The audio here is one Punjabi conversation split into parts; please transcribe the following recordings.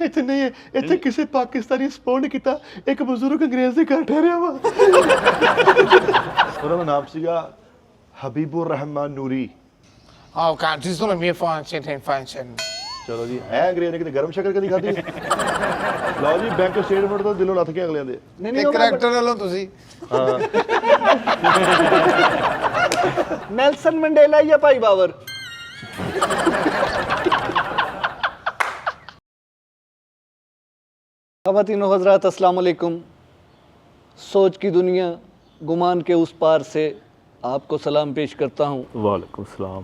ਇੱਥੇ ਨਹੀਂ ਹੈ, ਇੱਥੇ ਕਿਸੇ ਪਾਕਿਸਤਾਨੀ ਰਿਸਪੌਂਡ ਕੀਤਾ, ਇੱਕ ਬਜ਼ੁਰਗ ਅੰਗਰੇਜ਼ ਦੇ ਘਰ ਠਹਿਰਿਆ ਵਾ। ਉਹਨਾਂ ਦਾ ਨਾਮ ਸੀਗਾ ਹਬੀਬੁਰ ਰਹਿਮਾਨ ਨੂਰੀ। Oh God, this is gonna be a function. ਚਲੋ ਜੀ, ਇਹ ਅੰਗਰੇਜ਼ ਨੇ ਕਿਤੇ ਗਰਮ ਸ਼ਕਲ ਕਦੀ ਖਾਧੀ? ਲਓ ਜੀ, ਬੈਂਕ ਸਟੇਟਮੈਂਟ ਤੋਂ ਦਿਲੋਂ ਲੱਥ ਕੇ ਅਗਲਿਆਂ ਦੇ। ਤੇ ਕਰੈਕਟਰ ਵਾਲੋਂ ਤੁਸੀਂ ਹਾਂ, नेल्सन मंडेला या भाई बाबर? ख़वातीन हज़रात अस्सलाम वालेकुम। सोच की दुनिया गुमान के उस पार से आपको सलाम पेश करता हूँ। वालेकुम सलाम।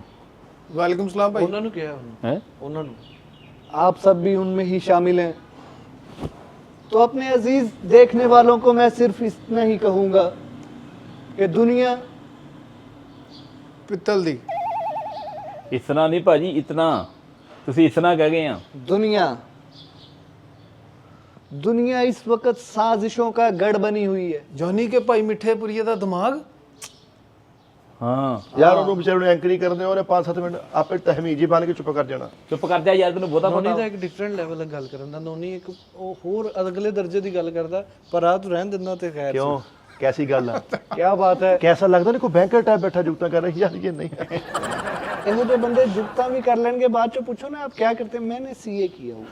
ਵਾਲੇकुम ਸਲਾਮ ਭਾਈ। उन्होंने क्या हैं? आप सब भी उनमें ही शामिल हैं। तो अपने अजीज देखने वालों को मैं सिर्फ इतना ही कहूँगा कि दुनिया ਪਿੱਤਲ ਦੀ इतना नहीं भाजी, इतना तुसी इतना कह गए हैं। दुनिया दुनिया इस वक्त साजिशों का गढ़ बनी हुई है। ਜੋਨੀ ਕੇ ਭਾਈ ਮਿੱਠੇ ਪੁਰੀਏ ਦਾ ਦਿਮਾਗ हाँ ਯਾਰ ਉਹਨੂੰ ਵਿਚਾਰੇ ਨੂੰ ਐਂਕਰੀ ਕਰਦੇ ਉਹਨੇ 5-7 ਮਿੰਟ ਆਪੇ ਤਹਿਮੀਦ ਜੀ ਬਣ ਕੇ ਚੁੱਪ ਕਰ ਜਾਣਾ। चुप कर जा यार, तेन बहुता ਨੋਨੀ पता। ਦਾ ਇੱਕ ਡਿਫਰੈਂਟ ਲੈਵਲ ਹੈ ਗੱਲ ਕਰਨ ਦਾ। ਨੋਨੀ ਇੱਕ ਉਹ ਹੋਰ ਅਗਲੇ ਦਰਜੇ ਦੀ ਗੱਲ ਕਰਦਾ, ਪਰ ਆ ਤੂੰ ਰਹਿਣ ਦਿੰਦਾ ਤੇ ਖੈਰ। ਕਿਉਂ, ਕੈਸੀ ਗੱਲ ਆ? क्या बात है? कैसा लगता नहीं कोई बैंकर टाइप बैठा जुगता कर रहा है यार, ये नहीं। ਇਹੋ ਜਿਹੇ ਬੰਦੇ ਜੁਗਤਾ ਵੀ ਕਰ ਲੈਣਗੇ, ਬਾਅਦ ਚੋਂ ਪੁੱਛੋ ਨਾ आप क्या करते हैं, मैंने सीए किया हुआ।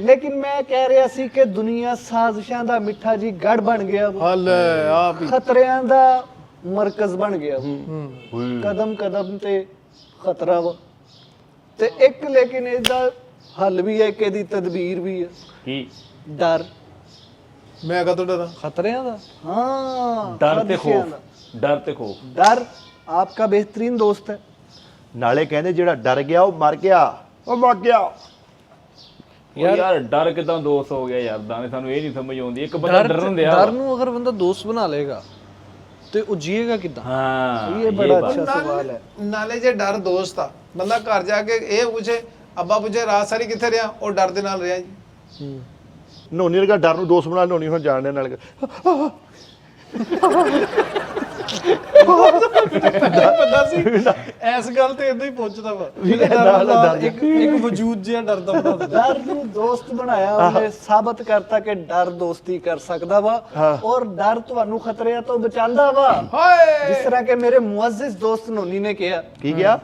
लेकिन मैं कह ਰਿਹਾ ਸੀ ਕਿ ਦੁਨੀਆ ਸਾਜ਼ਿਸ਼ਾਂ ਦਾ ਮਿੱਠਾ ਜੀ ਗੜ ਬਣ ਗਿਆ ਵਾ, ਹਲ ਆਪ ਹੀ ਖਤਰਿਆਂ ਦਾ ਮਰਕਜ਼ ਬਣ ਗਿਆ ਵਾ। ਕਦਮ ਕਦਮ ਤੇ ਖਤਰਾ ਵਾ ਤੇ ਇੱਕ ਲੇਕਿਨ ਇਹਦਾ ਹੱਲ ਵੀ ਹੈ ਕਿ ਇਹਦੀ ਤਦਬੀਰ ਵੀ ਹੈ। की ਡਰ ਮੈਂ ਕਦੋਂ ਡਰਾਂ? ਖਤਰਿਆਂ ਦਾ, ਹਾਂ, डर ते ਸਾਜ਼ਿਸ਼ਾਂ खौफ, ਦਾ। डर ते खौफ। ਡਰ आपका बेहतरीन दोस्त है। ਨਾਲੇ ਕਹਿੰਦੇ ਜਿਹੜਾ ਡਰ ਗਿਆ ਉਹ ਮਰ ਗਿਆ, ਉਹ ਮਰ ਗਿਆ। यार डर किदा दोस्त हो गया यार, दाने सानू ये नहीं समझ आउंदी। एक बंदा डरन दिया। ਡਰ ਨੂੰ ਅਗਰ ਬੰਦਾ ਦੋਸਤ ਬਣਾ ਲੇਗਾ ਤੇ ਉਹ ਜੀਏਗਾ ਕਿੱਦਾਂ? हाँ ये बड़ा बात। अच्छा सवाल है। ਨਾਲੇ ਜੇ ਡਰ ਦੋਸਤ ਆ, ਬੰਦਾ ਘਰ ਜਾ ਕੇ ਇਹ ਪੁੱਛੇ ਅੱਬਾ ਪੁੱਛੇ ਰਾਤ ਸਾਰੀ ਕਿੱਥੇ ਰਿਹਾ, ਉਹ ਡਰ ਦੇ ਨਾਲ ਰਿਹਾ ਜੀ। ਨੋਨੀ ਵਰਗਾ ਡਰ ਨੂੰ ਦੋਸਤ ਬਣਾ, ਨੋਨੀ ਹੁਣ ਜਾਣਦੇ ਨਾਲ ਬੰਦਾ ਸੀ ਇਸ ਗੱਲ ਤੇ ਇਦਾਂ ਹੀ ਪਹੁੰਚਦਾ ਵਾ। ਇੱਕ ਵਜੂਦ ਜਿਹਾ ਡਰਦਾ ਬਣਾ ਦਿੰਦਾ। डर ਨੂੰ ਦੋਸਤ ਬਣਾਇਆ, ਉਹਨੇ ਸਾਬਤ ਕਰਤਾ ਕਿ ਡਰ ਦੋਸਤੀ ਕਰ ਸਕਦਾ ਵਾ ਔਰ ਡਰ ਤੁਹਾਨੂੰ ਖਤਰਿਆਂ ਤੋਂ ਬਚਾਉਂਦਾ ਵਾ। ਹਾਏ ਜਿਸ ਤਰ੍ਹਾਂ ਕਿ ਮੇਰੇ ਮੁਅੱਜ਼ਿਜ਼ ਦੋਸਤ ਨੋਨੀ ਨੇ ਕਿਹਾ, ਕੀ ਗਿਆ?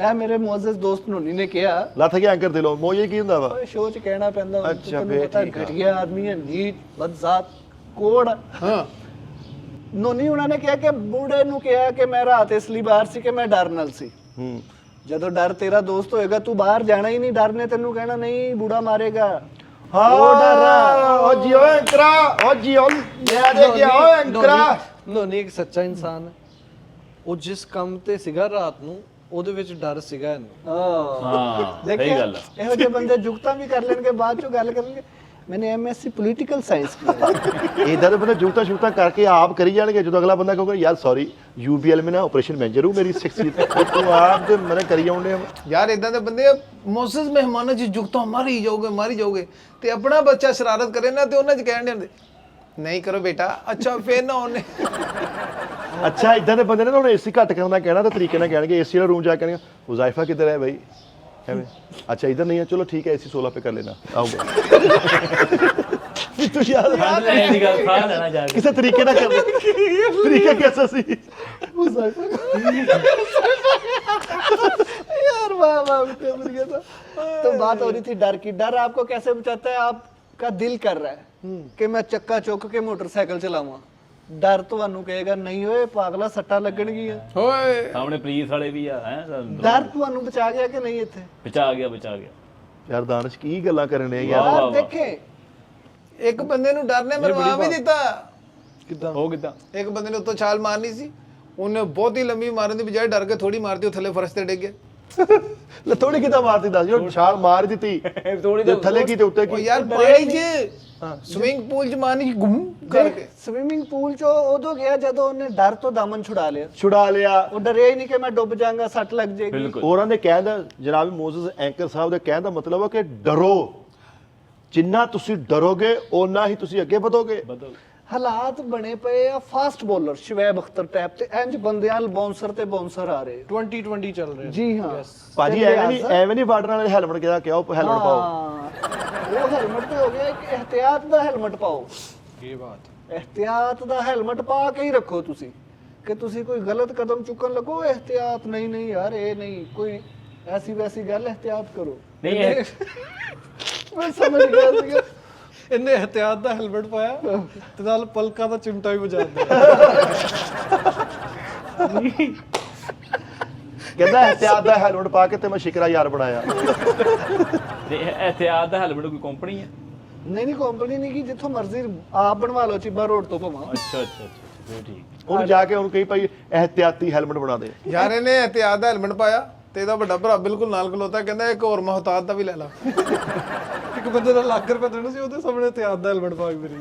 ਇਹ ਮੇਰੇ ਮੁਅੱਜ਼ਿਜ਼ ਦੋਸਤ ਨੋਨੀ ਨੇ ਕਿਹਾ, ਲੱਥ ਗਿਆ ਐਂਕਰ ਦਿਲੋਂ। ਮੋਏ ਕੀ ਹੁੰਦਾ ਵਾ? ਓਏ ਸ਼ੋਅ ਚ ਕਹਿਣਾ ਪੈਂਦਾ ਵਾ, ਅੱਛਾ, ਤੈਨੂੰ ਫੇਰ ਪਤਾ ਠੀਕ ਆ। ਘਟੀਆ ਆਦਮੀ ਹੈ, ਨੀਚ ਬਦਜ਼ਾਤ ਕੋੜ। ਹਾਂ ਨੋਨੀ ਉਹਨਾਂ ਨੇ ਕਿਹਾ ਕਿ ਬੂੜੇ ਨੂੰ ਕਿਹਾ ਕਿ ਮੈਂ ਰਾਤ ਇਸ ਲਈ ਬਾਹਰ ਸੀ ਕਿ ਮੈਂ ਡਰ ਨਾਲ ਸੀ। ਜਦੋਂ ਡਰ ਤੇਰਾ ਦੋਸਤ ਹੋਏਗਾ ਤੂੰ ਬਾਹਰ ਜਾਣਾ ਹੀ ਨਹੀਂ, ਡਰ ਨੇ ਤੈਨੂੰ ਕਹਿਣਾ ਨਹੀਂ ਬੂੜਾ ਮਾਰੇਗਾ। ਹਾਂ, ਉਹ ਜੀ ਓਏ ਐਂਕਰਾ, ਉਹ ਜੀ ਓ ਲੈ ਦੇ ਗਿਆ ਓਏ ਐਂਕਰਾ। ਨੋਨੀ ਇੱਕ ਸੱਚਾ ਇਨਸਾਨ ਹੈ। ਉਹ ਜਿਸ ਕੰਮ ਤੇ ਸੀਗਾ ਰਾਤ ਨੂੰ, ਉਹਦੇ ਵਿੱਚ ਡਰ ਸੀਗਾ ਇਹਨੂੰ। हाँ सही देखिए गल है। ਇਹੋ ਜਿਹੇ ਬੰਦੇ ਜੁਗਤਾ ਵੀ ਕਰ ਲੈਣਗੇ, ਬਾਅਦ ਚੋਂ ਗੱਲ ਕਰਨਗੇ मैंने एमएससी पॉलिटिकल साइंस किया। ਇਦਾਂ ਦੇ ਬੰਦੇ ਜੁਗਤਾ ਸ਼ੁਗਤਾ ਕਰਕੇ ਆਪ ਕਰੀ ਜਾਣਗੇ। ਜਦੋਂ ਅਗਲਾ ਬੰਦਾ ਕਹੂਗਾ ਯਾਰ ਸੌਰੀ यूबीएल में ना ऑपरेशन मैनेजर हूँ, मेरी 6 तो आप ਤੇ ਮੈਨੇ ਕਰੀ ਜਾਉਂਦੇ। ਯਾਰ ਇਦਾਂ ਦੇ ਬੰਦੇ ਮੌਸਸ ਮਹਿਮਾਨਾਂ ਚ ਜੁਗਤਾ ਮਾਰੀ ਜਾਓਗੇ ਤੇ ਆਪਣਾ ਬੱਚਾ ਸ਼ਰਾਰਤ ਕਰੇ ਨਾ ਤੇ ਉਹਨਾਂ ਚ ਕਹਿਣ ਦੇ ਨਹੀਂ ਕਰੋ ਬੇਟਾ, ਅੱਛਾ ਫੇਰ ਨਾ ਉਹਨੇ ਅੱਛਾ ਇਦਾਂ ਦੇ ਬੰਦੇ ਨੇ ਹੁਣ ਏਸੀ ਘੱਟ ਕਰਨ ਦਾ ਕਹਿਣਾ ਤੇ ਤਰੀਕੇ ਨਾਲ ਕਹਿਣਗੇ। ਏਸੀ ਵਾਲਾ ਰੂਮ ਜਾ ਕੇ ਕਹਿਣਗੇ ਉਜ਼ਾਈਫਾ ਕਿੱਧਰ ਹੈ ਭਾਈ, ਐਵੇਂ ਅੱਛਾ इधर नहीं है, चलो ठीक है एसी 16 पे कर लेना आऊंगा। तू यार लेने की गल सारा लेना जा के। किसी तरीके ना कर, तरीका कैसा सी? यार वाह वाह, क्या बढ़ गया था। तो बात हो रही थी डर की। डर आपको कैसे बचाता है? आपका दिल कर रहा है कि मैं चक्का चुक के मोटरसाइकिल चलाऊं, डर ਤੁਹਾਨੂੰ ਕਹੇਗਾ ਨਹੀਂ ਓਏ ਪਾਗਲਾ ਸੱਟਾਂ ਲੱਗਣਗੀਆਂ। ਹੋਏ सामने पुलिस वाले भी हैं। ਡਰ ਤੁਹਾਨੂੰ ਬਚਾ ਗਿਆ ਕਿ ਨਹੀਂ ਇੱਥੇ? बचा गया। यार दानिश की गल्ला करने यार। वाह, ਯਾਰ वाह। ਦੇਖੇ ਇੱਕ ਬੰਦੇ ਨੂੰ ਡਰ ਨੇ ਮਰਵਾ ਵੀ ਦਿੱਤਾ। ਕਿੱਦਾਂ? हो किदा ਇੱਕ ਬੰਦੇ ਨੇ ਉੱਤੋਂ ਛਾਲ ਮਾਰਨੀ ਸੀ, ਉਹਨੇ ਬਹੁਤ ਹੀ ਲੰਮੀ ਮਾਰਨ ਦੀ ਬਜਾਏ ਡਰ ਕੇ ਥੋੜੀ ਮਾਰਦੀ, ਉਹ ਥੱਲੇ ਫਰਸ਼ ਤੇ ਡਿੱਗ ਗਿਆ। ਲੈ ਥੋੜੀ ਕਿਤਾ ਮਾਰਤੀ ਦੱਸ ਜੋ ਛਾਲ ਮਾਰ ਦਿੱਤੀ थोड़ी ਤੇ ਥੱਲੇ ਕੀ ਤੇ ਉੱਤੇ ਉਹ ਕੀ? ਯਾਰ ਪਾਣੀ 'ਚ ਸਵਿਮਿੰਗ ਪੂਲ 'ਚ ਮਾਰਨੀ ਸੀ, ਗੁੰਮ ਕਰਕੇ। ਸਵਿਮਿੰਗ ਪੂਲ ਚੋਂ ਉਦੋਂ ਗਿਆ ਜਦੋਂ ਉਹਨੇ ਡਰ ਤੋਂ ਦਾਮਨ ਛੁਡਾ ਲਿਆ। ਛੁਡਾ ਲਿਆ। ਉਹ ਡਰਿਆ ਹੀ ਨਹੀਂ ਕਿ ਮੈਂ ਡੁੱਬ ਜਾਵਾਂਗਾ, ਸੱਟ ਲੱਗ ਜਾਏਗੀ। बिल्कुल। ਉਹਨਾਂ ਦੇ ਕਹਿਣ ਦਾ ਜਨਾਬ ਮੋਜ਼ਸ ਐਂਕਰ ਸਾਹਿਬ ਦੇ ਕਹਿਣ ਦਾ ਮਤਲਬ ਹੈ ਕਿ ਡਰੋ, ਜਿੰਨਾ ਤੁਸੀਂ ਡਰੋਗੇ ਓਨਾ ਹੀ ਤੁਸੀਂ ਅੱਗੇ ਵਧੋਗੇ। ਹਾਲਾਤ ਬਣੇ ਪਏ ਆ ਫਾਸਟ ਬੋਲਰ ਸ਼ਵੇਬ ਅਖਤਰ ਟੈਪ ਤੇ ਇੰਜ ਬੰਦਿਆਂ ਬਾਉਂਸਰ ਤੇ ਬਾਉਂਸਰ ਆ ਰਹੇ 2020 ਚੱਲ ਰਿਹਾ ਜੀ ਹਾਂ ਭਾਜੀ ਐਵੇਂ ਨਹੀਂ ਬਾਰਡਰ ਵਾਲੇ ਹੈਲਮਟ ਕਿਹਾ ਕਿ ਉਹ ਹੈਲਮਟ ਪਾਓ ਉਹ ਹੈਲਮਟ ਤੇ ਹੋ ਗਿਆ ਇੱਕ ਇhtiyat ਦਾ ਹੈਲਮਟ ਪਾਓ ਕੀ ਬਾਤ ਇhtiyat ਦਾ ਹੈਲਮਟ ਪਾ ਕੇ ਹੀ ਰੱਖੋ ਤੁਸੀਂ ਕਿ ਤੁਸੀਂ ਕੋਈ ਗਲਤ ਕਦਮ ਚੁੱਕਣ ਲੱਗੋ ਇhtiyat ਨਹੀਂ ਯਾਰ ਇਹ ਨਹੀਂ ਕੋਈ ਐਸੀ ਵੈਸੀ ਗੱਲ ਇhtiyat ਕਰੋ ਨਹੀਂ ਇਹ ਮੈਂ ਸਮਝ ਗਿਆ ਸੀਗਾ ਇਹਨੇ ਇhtiyat ਦਾ ਹੈਲਮਟ ਪਾਇਆ ਤੇ ਨਾਲ ਪਲਕਾਂ ਦਾ ਚਿਮਟਾ ਵੀ ਵਜਾ ਦਿੱਤਾ ਕਹਿੰਦਾ ਇhtiyat ਦਾ ਹੈਲਮਟ ਪਾ ਕੇ ਤੇ ਮੈਂ ਸ਼ਿਕਰਾ ਯਾਰ ਬਣਾਇਆ। ਤੇ ਇhtiyat ਦਾ ਹੈਲਮਟ ਕੋਈ ਕੰਪਨੀ ਹੈ? ਨਹੀਂ ਕੰਪਨੀ ਨਹੀਂ ਕਿ ਜਿੱਥੋਂ ਮਰਜ਼ੀ ਆਪ ਬਣਵਾ ਲਓ ਚਿੱਬਾ ਰੋਡ ਤੋਂ ਭਾਵਾਂ ਅੱਛਾ ਫਿਰ ਠੀਕ। ਉਹਨੂੰ ਜਾ ਕੇ ਉਹਨੂੰ ਕਹੀ ਭਾਈ ਇਹਤਿਆਤੀ ਹੈਲਮਟ ਬਣਾ ਦੇ। ਯਾਰ ਇਹਨੇ ਇhtiyat ਦਾ ਹੈਲਮਟ ਪਾਇਆ ਤੇ ਇਹਦਾ ਵੱਡਾ ਭਰਾ ਬਿਲਕੁਲ ਨਾਲ ਖਲੋਤਾ ਕਹਿੰਦਾ ਇੱਕ ਹੋਰ ਮੁਹਤਾਜ ਦਾ ਵੀ ਲੈ ਲਾ। ਇੱਕ ਬੰਦੇ ਦਾ ਲੱਖ ਰੁਪਏ ਦੇਣਾ ਸੀ ਉਹਦੇ ਸਾਹਮਣੇ ਇhtiyat ਦਾ ਹੈਲਮਟ ਪਾ ਕੇ ਫਿਰੀ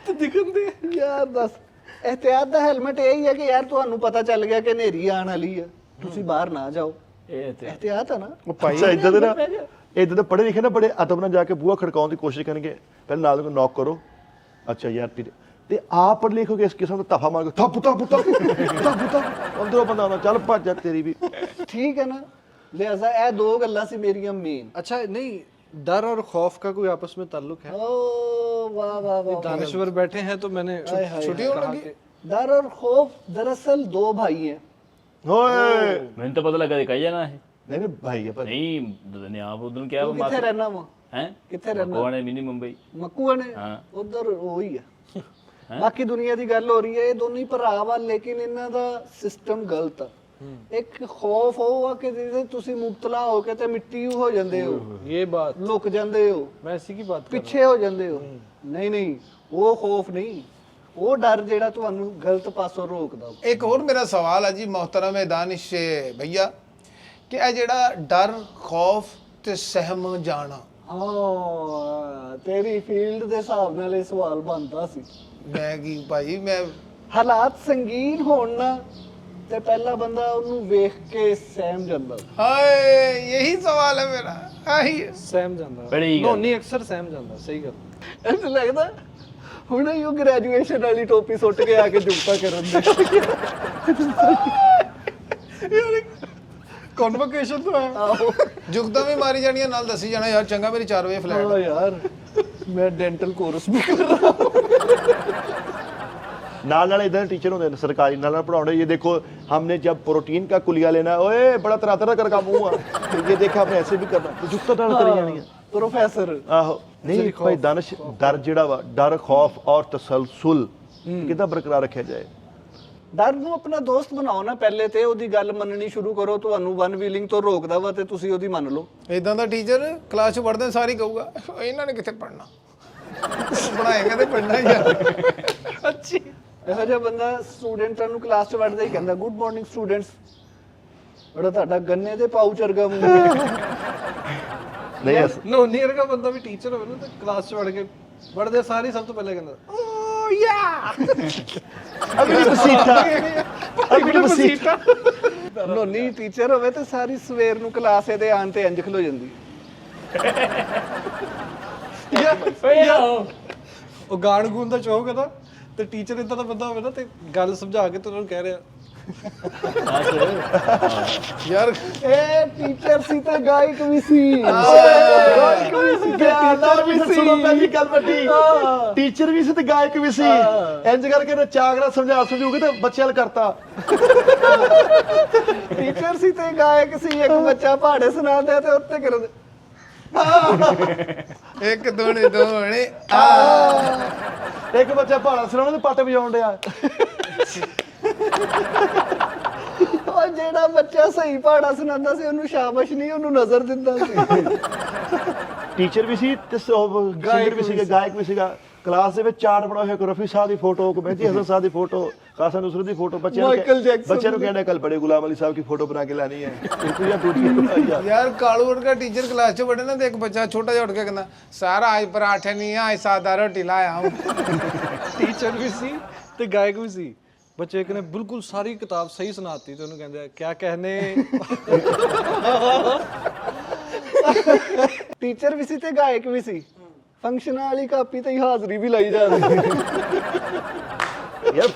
ਤੇ ਦਿਖਣ ਦੇ ਯਾਰ ਦੱਸ ਇhtiyat ਦਾ ਹੈਲਮਟ ਇਹ ਹੀ ਹੈ ਕਿ ਯਾਰ ਤੁਹਾਨੂੰ ਪਤਾ ਚੱਲ ਗਿਆ ਕਿ ਹਨੇਰੀ ਆਉਣ ਵਾਲੀ ਹੈ ਤੁਸੀਂ ਬਾਹਰ ਨਾ ਜਾਓ ਇਹ ਤੇ ਇhtiyat ਹੈ ਨਾ ਅੱਛਾ ਇਦਾਂ ਦੇ ਨਾ ਇਦਾਂ ਦੇ ਪੜ੍ਹੇ ਲਿਖੇ ਨਾ ਬੜੇ ਅਦਬ ਨਾਲ ਜਾ ਕੇ ਬੂਹਾ ਖੜਕਾਉਣ ਦੀ ਕੋਸ਼ਿਸ਼ ਕਰਨਗੇ ਪਹਿਲਾਂ ਨਾਲ ਨੂੰ ਨੌਕ ਕਰੋ ਅੱਛਾ ਯਾਰ ਤੇ ਆਪ ਪੜ੍ਹ ਲਿਖੋਗੇ ਇਸ ਕਿਸਮ ਦਾ ਤਫਾ ਮਾਰ ਕੇ ਥੱਪ ਅੰਦਰੋਂ ਬੰਦਾ ਆਉਂਦਾ ਚੱਲ ਭੱਜ ਜਾ ਤੇਰੀ ਵੀ ठीक है ना लिहाजा ਇਹ ਦੋ ਗੱਲਾਂ ਸੀ ਮੇਰੀਆਂ ਮੇਨ अच्छा नहीं डर और खौफ का कोई आपस में ताल्लुक है ओ वाह वाह वाह दानेश्वर बैठे हैं तो मैंने छुट्टी होने लगी डर और खौफ दरअसल दो भाई हैं ਓਏ ਮੈਨੂੰ ਤਾਂ ਪਤਾ ਲੱਗਾ ਕਿ ਕਹੀ ਜਾਣਾ ਇਹ ਨਹੀਂ ਭਾਈ ਹੈ ਭਾਈ ਨਹੀਂ ਨੇ ਆਪ ਉਦੋਂ ਕਿਹਾ तू किथे रहना वा ਹੈ किथे रहना ਕੋਣੇ ਮਿਨੀ ਮੁੰਬਈ ਮੱਕੂਆ ਨੇ ਹਾਂ। ਉਧਰ ਉਹੀ ਆ ਬਾਕੀ ਦੁਨੀਆ ਦੀ ਗੱਲ ਹੋ ਰਹੀ ਹੈ ਇਹ ਦੋਨੋਂ ਹੀ ਭਰਾ ਵਾ ਲੇਕਿਨ ਇਹਨਾਂ ਦਾ ਸਿਸਟਮ ਗਲਤ ਆ ਇੱਕ ਖੌਫ ਉਹ ਆ ਕਿ ਜਿਹਦੇ ਤੁਸੀਂ ਮੁਬਤਲਾ ਹੋ ਕੇ ਤੇ ਮਿੱਟੀ ਹੋ ਜਾਂਦੇ ਹੋ ये बात ਲੁਕ ਜਾਂਦੇ ਹੋ मैं इसी की बात कर ਪਿੱਛੇ ਹੋ ਜਾਂਦੇ ਹੋ ਨਹੀਂ ਉਹ ਖੌਫ ਨਹੀਂ ਉਹ ਡਰ ਜਿਹੜਾ ਤੁਹਾਨੂੰ ਗਲਤ ਪਾਸੋਂ ਰੋਕਦਾ ਇੱਕ ਹੋਰ ਮੇਰਾ ਸਵਾਲ ਹੈ ਜੀ ਮੁਹਤਰਮ ਦਾਨਿਸ਼ ਭਈਆ ਕਿ ਇਹ ਜਿਹੜਾ ਡਰ ਖੌਫ ਤੇ ਸਹਿਮ ਜਾਣਾ ਹਾਂ ਤੇਰੀ ਫੀਲਡ ਦੇ ਹਿਸਾਬ ਨਾਲ ਇਹ ਸਵਾਲ ਬਣਦਾ ਸੀ ਮੈਂ ਕੀ ਭਾਈ ਮੈਂ ਹਾਲਾਤ ਸੰਗੀਨ ਹੋਣ ਨਾ ਤੇ ਪਹਿਲਾ ਬੰਦਾ ਉਹਨੂੰ ਵੇਖ ਕੇ ਸਹਿਮ ਜਾਂਦਾ ਹਾਏ ਯਹੀ ਸਵਾਲ ਹੈ ਮੇਰਾ ਆਹੀ ਹੈ। सहम जाता बड़ी गल। नोनी अक्सर सहम जाता सही गल ਐਂ ਲੱਗਦਾ ਹੁਣ ਇਹ ਗ੍ਰੈਜੂਏਸ਼ਨ ਵਾਲੀ ਟੋਪੀ ਸੁੱਟ ਕੇ ਆ ਕੇ ਜੁਗਤਾ ਕਰਨ ਦੇ कॉन्वोकेशन तो है ਆਹੋ ਜੁਗਤਾਂ ਵੀ ਮਾਰੀ ਜਾਣੀਆਂ ਨਾਲ ਦੱਸੀ ਜਾਣਾ ਯਾਰ ਚੰਗਾ ਮੇਰੀ 4 ਵਜੇ ਫਲੈਟ ਓ ਯਾਰ ਮੈਂ ਡੈਂਟਲ ਕੋਰਸ ਵੀ ਕਰ ਰਹਾ ਨਾਲ ਇਦਾਂ टीचर होते हैं सरकारी ਨਾਲ पढ़ाने ये देखो हमने जब प्रोटीन का कुलिया लेना ओए बड़ा तरह तरह कर का मुंह है ये देखा आपने ऐसे भी करना तो जुत्ता डाल करी जानी है ਪ੍ਰੋਫੈਸਰ ਆਹੋ ਨਹੀਂ ਭਾਈ ਦਾਨਿਸ਼ ਡਰ ਜਿਹੜਾ ਵਾ ਡਰ ਖੌਫ ਔਰ ਤਸਲਸੁਲ ਕਿੱਦਾਂ ਬਰਕਰਾਰ ਰੱਖਿਆ ਜਾਏ ਡਰ ਨੂੰ ਆਪਣਾ ਦੋਸਤ ਬਣਾਓ ਨਾ ਪਹਿਲੇ ਤੇ ਉਹਦੀ ਗੱਲ ਮੰਨਣੀ ਸ਼ੁਰੂ ਕਰੋ ਤੁਹਾਨੂੰ ਵਨ ਵੀਲਿੰਗ ਤੋਂ ਰੋਕਦਾ ਵਾ ਤੇ ਤੁਸੀਂ ਉਹਦੀ ਮੰਨ ਲਓ ਇਦਾਂ ਦਾ ਟੀਚਰ ਕਲਾਸ 'ਚ ਪੜ੍ਹਦੇ ਸਾਰੀ ਕਹੂਗਾ ਇਹਨਾਂ ਨੇ ਕਿੱਥੇ ਪੜ੍ਹਨਾ ਪੜ੍ਹਾਏਗਾ ਤੇ ਪੜ੍ਹਨਾ ਹੀ ਆ अच्छी ਇਹੋ ਜਿਹਾ ਬੰਦਾ ਸਟੂਡੈਂਟਾਂ ਨੂੰ ਕਲਾਸ 'ਚ ਵੜਦਾ ਹੀ ਕਹਿੰਦਾ ਗੁੱਡ ਮਾਰਨਿੰਗ ਸਟੂਡੈਂਟਸ ਬੜਾ ਤੁਹਾਡਾ ਗੰਨੇ ਦੇ ਪਾਊਚ ਵਰਗਾ ਮੂੰਹ ਨਹੀਂ नोनी का बंदा भी टीचर हो ना तो क्लास च पढ़ के पढ़दे सारी सब तो पहले कहंदा ओ या ਅਗਲੀ ਮਸੀਠਾ ਅਗਲੀ ਮਸੀਠਾ ਨੋਨੀ ਟੀਚਰ ਹੋਵੇ ਤੇ ਸਾਰੀ ਸਵੇਰ ਨੂੰ ਕਲਾਸ ਇਹਦੇ ਆਣ ਤੇ ਇੰਜ ਖਲੋ ਜਾਂਦੀ ਉਹ ਗਾਣ ਗੂਣ ਦਾ ਚੌਕ ਹੈ ਨਾ ਤੇ ਟੀਚਰ ਇਦਾਂ ਦਾ ਬੰਦਾ ਹੋਵੇ ਨਾ ਤੇ ਗੱਲ ਸਮਝਾ ਕੇ ਤੇ ਉਹਨਾਂ ਨੂੰ ਕਹਿ ਰਿਹਾ ਯਾਰ ਇਹ ਟੀਚਰ ਸੀ ਤੇ ਗਾਇਕ ਵੀ ਸੀ ਗਾਇਕ ਵੀ ਸੀ ਤੇ ਟੀਚਰ ਵੀ ਸੀ ਸੁਣੋ ਪਹਿਲੀ ਗੱਲ ਵੱਡੀ ਟੀਚਰ ਵੀ ਸੀ ਤੇ ਗਾਇਕ ਵੀ ਸੀ ਇੰਜ ਕਰਕੇ ਨਾ ਚਾਗਰਾ ਸਮਝੂਗੇ ਤੇ ਬੱਚਿਆਂ ਨੂੰ ਕਰਤਾ ਟੀਚਰ ਸੀ ਤੇ ਗਾਇਕ ਸੀ ਇੱਕ ਬੱਚਾ ਪਹਾੜੇ ਸੁਣਾਉਂਦਾ ਤੇ ਉੱਤੇ ਕਰਦੇ ਇੱਕ ਦੋਣੇ ਇੱਕ ਬੱਚਾ ਭਾੜਾ ਸੁਣਾਉਣ ਤੇ ਪੱਟ ਵਜਾਉਣ ਡਿਆ ਉਹ ਜਿਹੜਾ ਬੱਚਾ ਸਹੀ ਪਹਾੜਾ ਸੁਣਾਉਂਦਾ ਸੀ ਉਹਨੂੰ ਸ਼ਾਬਾਸ਼ ਨਹੀਂ ਉਹਨੂੰ ਨਜ਼ਰ ਦਿੰਦਾ ਸੀ ਟੀਚਰ ਵੀ ਸੀ ਤੇ ਸਿੰਗਰ ਵੀ ਸੀਗਾ ਗਾਇਕ ਵੀ ਸੀਗਾ ਕਲਾਸ ਦੇ ਵਿੱਚ ਚਾਰਟ ਬਣਾ ਹੋਇਆ ਰਫੀ ਸਾਹਿਬ ਦੀ ਫੋਟੋ ਮਹਿੰਦੀ ਹਸਨ ਸਾਹਿਬ ਦੀ ਫੋਟੋ ਕਾਸਾ ਨੁਸਰਤ ਦੀ ਫੋਟੋ ਮਾਈਕਲ ਜੈਕਸਨ ਬੱਚਿਆਂ ਨੂੰ ਕਹਿੰਦੇ ਕੱਲ ਬੜੇ ਗੁਲਾਮ ਅਲੀ ਸਾਹਿਬ ਦੀ ਫੋਟੋ ਬਣਾ ਕੇ ਲਾਣੀ ਹੈ ਬਿਲਕੁਲ ਟੂਟੀ यार कालू वरगा टीचर क्लास च पढ़े ना तो एक बच्चा छोटा जा उठ के कहना सारा आज पराठे नहीं है आज सादा रोटी लाया हूं ਟੀਚਰ ਵੀ ਸੀ ਤੇ ਗਾਇਕ ਵੀ ਸੀ ਬੱਚੇ ਕਹਿੰਦੇ ਬਿਲਕੁਲ ਸਾਰੀ ਕਿਤਾਬ ਸਹੀ ਸੁਣਾਤੀ ਤੇ ਉਹਨੂੰ ਕਹਿੰਦੇ ਕਿਆ ਕਹਨੇ ਟੀਚਰ ਵੀ ਸੀ ਤੇ ਗਾਇਕ ਵੀ ਸੀ ਫੰਕਸ਼ਨਾਂ ਵਾਲੀ ਕਾਪੀ ਤੇ ਹੀ ਹਾਜ਼ਰੀ ਵੀ ਲਾਈ ਜਾਂਦੀ ਯਾਰ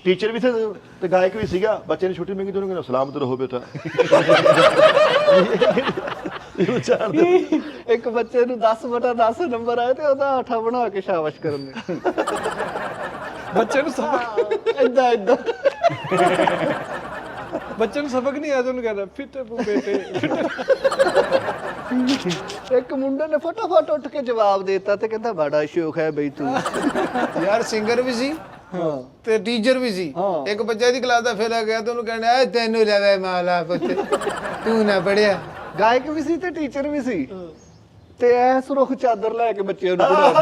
ਟੀਚਰ ਵੀ ਸੀ ਤੇ ਗਾਇਕ ਵੀ ਸੀਗਾ। ਬੱਚੇ ਨੇ ਛੁੱਟੀ ਮੰਗੀ ਤੇ ਉਹਨੂੰ ਕਹਿੰਦਾ ਸਲਾਮਤ ਰਹੋ ਬੇਟਾ। ਇਹਨੂੰ ਜਾਣਦੇ। ਇੱਕ ਬੱਚੇ ਨੂੰ 10/10 ਨੰਬਰ ਆਏ ਤੇ ਉਹਦਾ 8 ਬਣਾ ਕੇ ਸ਼ਾਬਾਸ਼ ਕਰਨ ਦੇ। ਬੱਚੇ ਨੂੰ ਸਬਕ ਏਦਾਂ ਬੱਚੇ ਨੂੰ ਸਬਕ ਨਹੀਂ ਆਇਆ, ਉਹਨੂੰ ਕਹਿੰਦਾ ਫਿੱਟ ਬੇਟੇ। ਇੱਕ ਮੁੰਡੇ ਨੇ ਫਟਾਫਟ ਉੱਠ ਕੇ ਜਵਾਬ ਦੇਤਾ ਤੇ ਕਹਿੰਦਾ ਬੜਾ ਸ਼ੌਕ ਹੈ ਬਈ ਤੂੰ। ਯਾਰ ਸਿੰਗਰ ਵੀ ਸੀ ਹਾਂ ਤੇ ਟੀਚਰ ਵੀ ਸੀ। ਹਾਂ। ਇੱਕ ਬੱਚਾ ਦੀ ਕਲਾਸ ਦਾ ਫੇਲ ਆ ਗਿਆ ਤੇ ਉਹਨੂੰ ਕਹਿੰਦਾ ਐ ਤੈਨੂੰ ਲਵੇ ਮਾਲਾ ਪੁੱਤ ਤੂੰ ਨਾ ਪੜਿਆ। ਗਾਇਕ ਵੀ ਸੀ ਤੇ ਟੀਚਰ ਵੀ ਸੀ ਤੇ ਐਸ ਰੁੱਖ ਚਾਦਰ ਲੈ ਕੇ ਬੱਚਿਆਂ ਨੂੰ ਪੜਾਉਂਦਾ।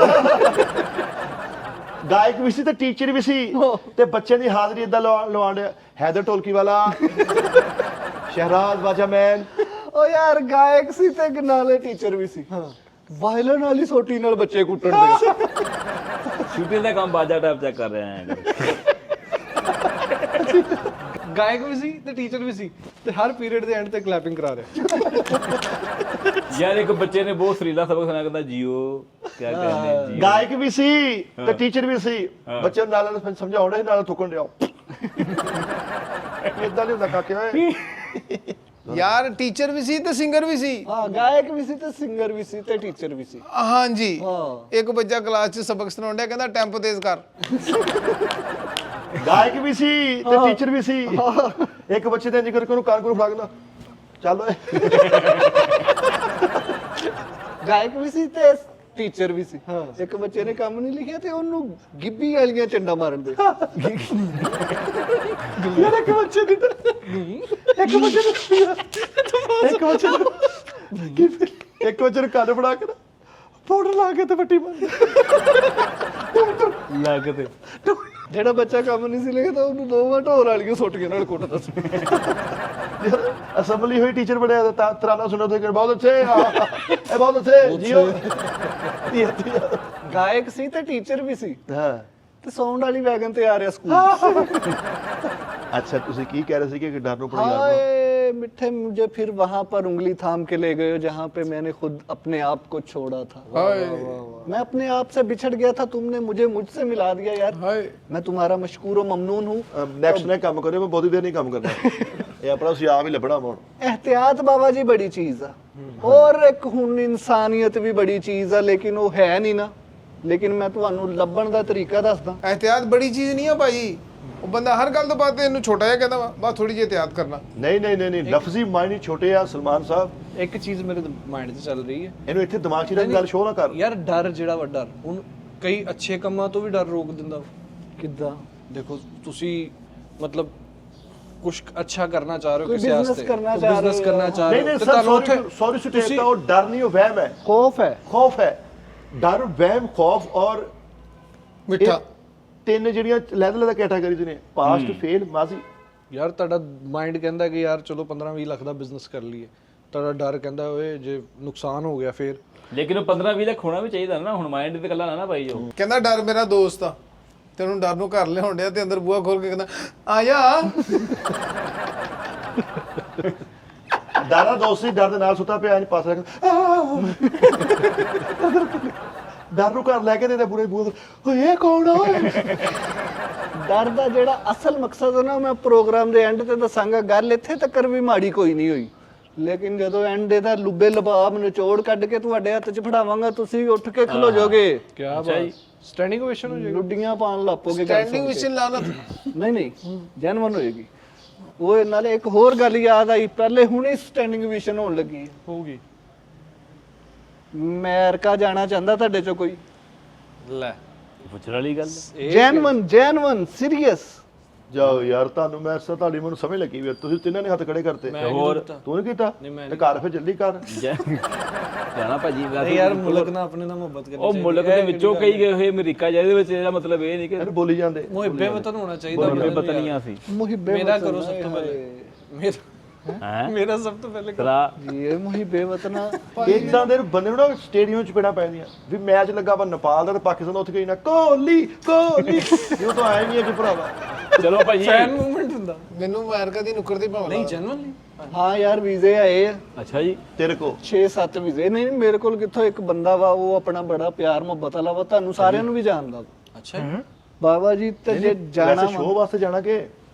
ਗਾਇਕ ਵੀ ਸੀ ਤੇ ਟੀਚਰ ਵੀ ਸੀ ਤੇ ਬੱਚਿਆਂ ਦੀ ਹਾਜ਼ਰੀ ਇਦਾਂ ਲਵਾਉਣ ਡਿਆ। ਹੈਦਰ ਢੋਲਕੀ ਵਾਲਾ, ਸ਼ਹਿਰਾਜ਼ ਬਾਜਾ ਮੈਨ। ਓ ਯਾਰ ਗਾਇਕ ਸੀ ਤੇ ਨਾਲੇ ਟੀਚਰ ਵੀ ਸੀ। ਵਾਇਲਨ ਵਾਲੀ ਸੋਟੀ ਨਾਲ ਬੱਚੇ ਕੁੱਟਣ ਦੇ। ਸ਼ੂਟਿੰਗ ਦਾ ਕੰਮ ਬਾਜਾ ਟਾਈਪ ਚੈੱਕ ਕਰ ਰਿਹਾ ਹੈ। ਗਾਇਕ ਵੀ ਸੀ ਤੇ ਟੀਚਰ ਵੀ ਸੀ ਤੇ ਹਰ ਪੀਰੀਅਡ ਦੇ ਐਂਡ ਤੇ ਕਲੈਪਿੰਗ ਕਰਾ ਰਿਹਾ। ਯਾਰ ਇੱਕ ਬੱਚੇ ਨੇ ਬਹੁਤ ਸਰੀਲਾ ਸਬਕ ਸੁਣਾਇਆ, ਕਹਿੰਦਾ ਜੀਓ ਕਿਆ ਕਹਿੰਦੇ ਜੀ। ਗਾਇਕ ਵੀ ਸੀ ਤੇ ਟੀਚਰ ਵੀ ਸੀ। ਬੱਚੇ ਨੂੰ ਨਾਲ ਸਮਝਾਉਣ ਦੇ ਨਾਲ ਥੁੱਕਣ ਡਿਆ। ਇਦਾਂ ਨਹੀਂ ਹੁੰਦਾ ਕਾਕੇ ਓਏ। ਯਾਰ ਟੀਚਰ ਵੀ ਸੀ ਤੇ ਸਿੰਗਰ ਵੀ ਸੀ। ਹਾਂ ਗਾਇਕ ਵੀ ਸੀ ਤੇ ਸਿੰਗਰ ਵੀ ਸੀ ਤੇ ਟੀਚਰ ਵੀ ਸੀ। ਹਾਂਜੀ। ਹਾਂ। ਇੱਕ ਬੱਚਾ ਕਲਾਸ 'ਚ ਸਬਕ ਸੁਣਾਉਣ ਡਿਆ, ਕਹਿੰਦਾ ਟੈਂਪੋ ਤੇਜ਼ ਕਰ। ਗਾਇਕ ਵੀ ਸੀ ਤੇ ਟੀਚਰ ਵੀ ਸੀ। ਇੱਕ ਬੱਚੇ ਦੇ ਇੰਜ ਕਰਕੇ ਉਹਨੂੰ ਕਾਨਪੁਰ ਫੜਾ ਕੇ ਚੱਲ ਓਏ। ਗਾਇਕ ਵੀ ਸੀ ਤੇ ਟੀਚਰ ਵੀ ਸੀ। ਇੱਕ ਬੱਚੇ ਨੇ ਕੰਮ ਨਹੀਂ ਲਿਖਿਆ ਤੇ ਉਹਨੂੰ ਗਿੱਬੀ ਵਾਲੀਆਂ ਚੰਡਾ ਮਾਰਨ ਦੇ। ਯਾਰ ਇੱਕ ਬੱਚੇ ਦੀ ਇੱਕ ਬੱਚੇ ਨੂੰ ਕੰਨ ਫੜਾ ਕੇ ਪਾਊਡਰ ਲਾ ਕੇ ਤੇ ਪੱਟੀ ਮਾਰ। ਲੱਗ ਤੇ ਜਿਹੜਾ ਬੱਚਾ ਕੰਮ ਨਹੀਂ ਸੀ ਲਿਖਦਾ ਉਹਨੂੰ ਦੋਵਾਂ ਢੋਰ ਵਾਲੀਆਂ ਸੋਟੀਆਂ ਨਾਲ ਕੁੱਟਦਾ ਸੀ। ਯਾਰ ਅਸੈਂਬਲੀ ਹੋਈ ਟੀਚਰ ਬਣਿਆ ਤਾਂ ਤਰਾਨਾ ਸੁਣੋ ਤੇ ਬਹੁਤ ਅੱਛੇ ਹਾਂ ਇਹ ਬਹੁਤ ਅੱਛੇ ਜੀਓ। ਗਾਇਕ ਸੀ ਤੇ ਟੀਚਰ ਵੀ ਸੀ ਹਾਂ ਤੇ ਸਾਊਂਡ ਵਾਲੀ ਵੈਗਨ ਤੇ ਆ ਰਿਹਾ ਸਕੂਲ। अच्छा तुसी की कह रहे थे कि डर नो पड़ा यार हाय मिठे मुझे फिर वहां पर उंगली थाम के ले गए जहां पे मैंने खुद अपने आप को छोड़ा था। मैं अपने आप से बिछड़ गया था, तुमने मुझे मुझसे मिला दिया यार। मैं तुम्हारा मशकूर और ममनून हूँ। नेक्स्ट ने काम करे मैं बहुत देर नहीं काम करना ये अपना उसी आप ही लभना मोड़। एहतियात बाबा जी बड़ी चीज है और एक हुन इंसानियत भी बड़ी चीज है लेकिन वो है नहीं ना। लेकिन मैं ਤੁਹਾਨੂੰ ਲੱਭਣ ਦਾ ਤਰੀਕਾ ਦੱਸਦਾ। एहतियात बड़ी चीज नहीं है भाई। ਉਹ ਬੰਦਾ ਹਰ ਗੱਲ ਤੋਂ ਬਾਅਦ ਤੇ ਇਹਨੂੰ ਛੋਟਾ ਜਿਹਾ ਕਹਿੰਦਾ ਵਾ ਬਸ ਥੋੜੀ ਜਿਹੀ ਇhtiyat ਕਰਨਾ। नहीं लफ्जी मायने छोटे आ सलमान साहब। ਇੱਕ ਚੀਜ਼ ਮੇਰੇ ਮਾਈਂਡ 'ਚ ਚੱਲ ਰਹੀ ਹੈ, ਇਹਨੂੰ ਇੱਥੇ ਦਿਮਾਗ 'ਚ ਰਹਿ ਗੱਲ ਸ਼ੋਅ ਨਾ ਕਰ ਯਾਰ ਡਰ ਜਿਹੜਾ ਵਾ ਡਰ ਹੁਣ ਕਈ ਅੱਛੇ ਕੰਮਾਂ ਤੋਂ ਵੀ ਡਰ ਰੋਕ ਦਿੰਦਾ ਵਾ। ਕਿੱਦਾਂ? ਦੇਖੋ ਤੁਸੀਂ ਮਤਲਬ ਕੁਝ ਅੱਛਾ ਕਰਨਾ ਚਾਹ ਰਹੇ ਹੋ ਕੋਈ ਕਿਸੇ business ਵਾਸਤੇ, ਕਰਨਾ ਚਾਹ ਰਹੇ ਬਿਜ਼ਨਸ ਹੋ। ਕਰਨਾ ਚਾਹ ਰਹੇ नहीं ਹੋ ਤੇ सर ਤੁਹਾਨੂੰ ਉੱਥੇ सॉरी टू टेक वो डर नहीं वो वहम है ਖੌਫ ਹੈ। खौफ है डर वहम खौफ और ਮਿੱਠਾ ਤਿੰਨ ਜਿਹੜੀਆਂ ਲੈਦਾ ਕੈਟਾਗਰੀਜ਼ ਨੇ ਪਾਸਟ ਫੇਲ ਮਾਜ਼ੀ। ਯਾਰ ਤੁਹਾਡਾ ਮਾਈਂਡ ਕਹਿੰਦਾ ਕਿ ਯਾਰ ਚਲੋ 15-20 ਲੱਖ ਦਾ ਬਿਜ਼ਨਸ ਕਰ ਲਈਏ, ਤੁਹਾਡਾ ਡਰ ਕਹਿੰਦਾ ਓਏ ਜੇ ਨੁਕਸਾਨ ਹੋ ਗਿਆ ਫੇਰ। ਲੇਕਿਨ ਉਹ 15-20 ਲੱਖ ਹੋਣਾ ਵੀ ਚਾਹੀਦਾ ਨਾ। ਹੁਣ ਮਾਈਂਡ ਤੇ ਗੱਲਾਂ ਨਾ ਪਾਈ ਜਾਓ। ਕਹਿੰਦਾ ਡਰ ਮੇਰਾ ਦੋਸਤ ਆ ਤੇ ਉਹਨੂੰ ਡਰ ਨੂੰ ਘਰ ਲਿਆਉਣ ਡਿਆ ਤੇ ਅੰਦਰ ਬੂਹਾ ਖੋਲ ਕੇ ਕਹਿੰਦਾ ਆ ਜਾ। ਡਰ ਦੋਸਤੀ ਡਰ ਦੇ ਨਾਲ ਸੁੱਤਾ ਪਿਆ ਨਹੀਂ ਪਾਸ ਰੱਖ ਡਰ ਨੂੰ ਘਰ ਲੈ ਕੇ ਤੇ ਪੂਰੇ ਬੂਹ ਓਏ ਇਹ ਕੌਣ ਆ ਓਏ। ਡਰ ਦਾ ਜਿਹੜਾ ਅਸਲ ਮਕਸਦ ਹੈ ਨਾ ਮੈਂ ਪ੍ਰੋਗਰਾਮ ਦੇ ਐਂਡ ਤੇ ਦੱਸਾਂਗਾ। ਗੱਲ ਇੱਥੇ ਤੱਕ ਵੀ ਮਾੜੀ ਕੋਈ ਨਹੀਂ ਹੋਈ ਲੇਕਿਨ ਜਦੋਂ ਐਂਡ ਇਹਦਾ ਲੁੱਬੇ ਲਬਾਬ ਨਿਚੋੜ ਕੱਢ ਕੇ ਤੁਹਾਡੇ ਹੱਥ 'ਚ ਫੜਾਵਾਂਗਾ ਤੁਸੀਂ ਉੱਠ ਕੇ ਖਲੋ ਜਾਓਗੇ। ਕੀ ਬਾਤ, ਸਟੈਂਡਿੰਗ ਓਵੇਸ਼ਨ ਹੋ ਜਾਏਗੀ। ਲੁੱਡੀਆਂ ਪਾਣ ਲੱਪੋਗੇ। ਸਟੈਂਡਿੰਗ ਵਿਸ਼ਨ ਲਾਨਤ ਨਹੀਂ ਜੈਨੂਇਨ ਹੋਏਗੀ। ਉਹ ਨਾਲੇ ਇੱਕ ਹੋਰ ਗੱਲ ਯਾਦ ਆਈ, ਪਹਿਲੇ ਹੁਣੇ ਸਟੈਂਡਿੰਗ ਓਵੇਸ਼ਨ ਹੋਣ ਲੱਗੀ ਹੋਊਗੀ। ਮੈਂ ਅਮਰੀਕਾ ਜਾਣਾ ਚਾਹੁੰਦਾ ਤੁਹਾਡੇ 'ਚੋਂ ਕੋਈ? ਲੈ ਪੁੱਛਣ ਵਾਲੀ ਗੱਲ ਜੈਨੂਇਨ ਸੀਰੀਅਸ। ਜਾਓ ਯਾਰ ਤੁਹਾਨੂੰ ਮੈਂ ਤੁਹਾਡੀ ਮੈਨੂੰ ਸਮਝ ਲੱਗੀ ਵੀ ਤੁਸੀਂ ਤਿੰਨਾਂ ਨੇ ਹੱਥ ਖੜੇ ਕਰਤੇ। ਹੋਰ ਤੂੰ ਨਹੀਂ ਕੀਤਾ ਤੇ ਘਰ ਫਿਰ ਜਲਦੀ ਕਰ ਜਾਣਾ ਭਾਜੀ। ਨਹੀਂ ਯਾਰ ਮੁਲਕ ਨਾਲ ਆਪਣੇ ਨਾਲ ਮੁਹੱਬਤ ਕਰਨੀ ਉਹ ਮੁਲਕ ਦੇ ਵਿੱਚੋਂ ਕਈ ਗਏ ਹੋਏ ਅਮਰੀਕਾ ਜਿਹਦੇ ਵਿੱਚ ਇਹਦਾ ਮਤਲਬ ਇਹ ਨਹੀਂ ਕਿ ਇਹਨੂੰ ਬੋਲੀ ਜਾਂਦੇ ਮੁਹਿੱਬੇ ਵਤਨ ਹੋਣਾ ਚਾਹੀਦਾ। ਬਤਨੀਆਂ ਸੀ। ਮੁਹਿੱਬੇ ਮੇਰਾ ਕਰੋ ਸਭ ਤੋਂ ਪਹਿਲੇ। ਮੇਰਾ ਸਭ ਤੋਂ ਪਹਿਲੇ ਤਰਾ ਇਹ ਮੁਹਿੱਬੇ ਵਤਨਾ। ਇਦਾਂ ਦੇ ਬੰਦੇ ਨੂੰ ਨਾ ਸਟੇਡੀਅਮ 'ਚ ਪੈਣਾ ਪੈਂਦੀਆਂ ਵੀ ਮੈਚ ਲੱਗਾ ਵਾ ਨੇਪਾਲ ਦਾ ਤੇ ਪਾਕਿਸਤਾਨ ਦਾ ਉੱਥੇ ਗਈ ਨਾ ਕੋਹਲੀ ਇਹ ਤਾਂ ਆਇਆ ਨਹੀਂ ਹੈ ਕਿ ਭਰਾਵਾ। ਚਲੋ ਭਾਜੀ ਫੈਨ ਮੂਵਮੈਂਟ ਹੁੰਦਾ। ਮੈਨੂੰ ਅਮਰੀਕਾ ਦੀ ਨੁੱਕਰ ਦੀ ਭਾਵਨਾ ਨਹੀਂ ਜਨਰਲੀ हाँ यार वीजे आए हैं ਅੱਛਾ ਜੀ ਤੇਰੇ ਕੋ 6-7 ਵੀਜ਼ੇ ਨਹੀਂ ਨਹੀਂ, ਮੇਰੇ ਕੋਲ ਕਿੱਥੋਂ ਇੱਕ ਬੰਦਾ ਵਾ ਉਹ ਆਪਣਾ ਬੜਾ ਪਿਆਰ ਮੁਹੱਬਤ ਵਾਲਾ ਵਾ, ਤੁਹਾਨੂੰ ਸਾਰਿਆਂ ਨੂੰ ਵੀ ਜਾਣਦਾ ਵਾ। ਅੱਛਾ ਬਾਬਾ ਜੀ ਤੇ ਜੇ ਜਾਣਾ ਵੈਸੇ ਸ਼ੋਅ ਵਾਸਤੇ ਜਾਣਾ ਕਿ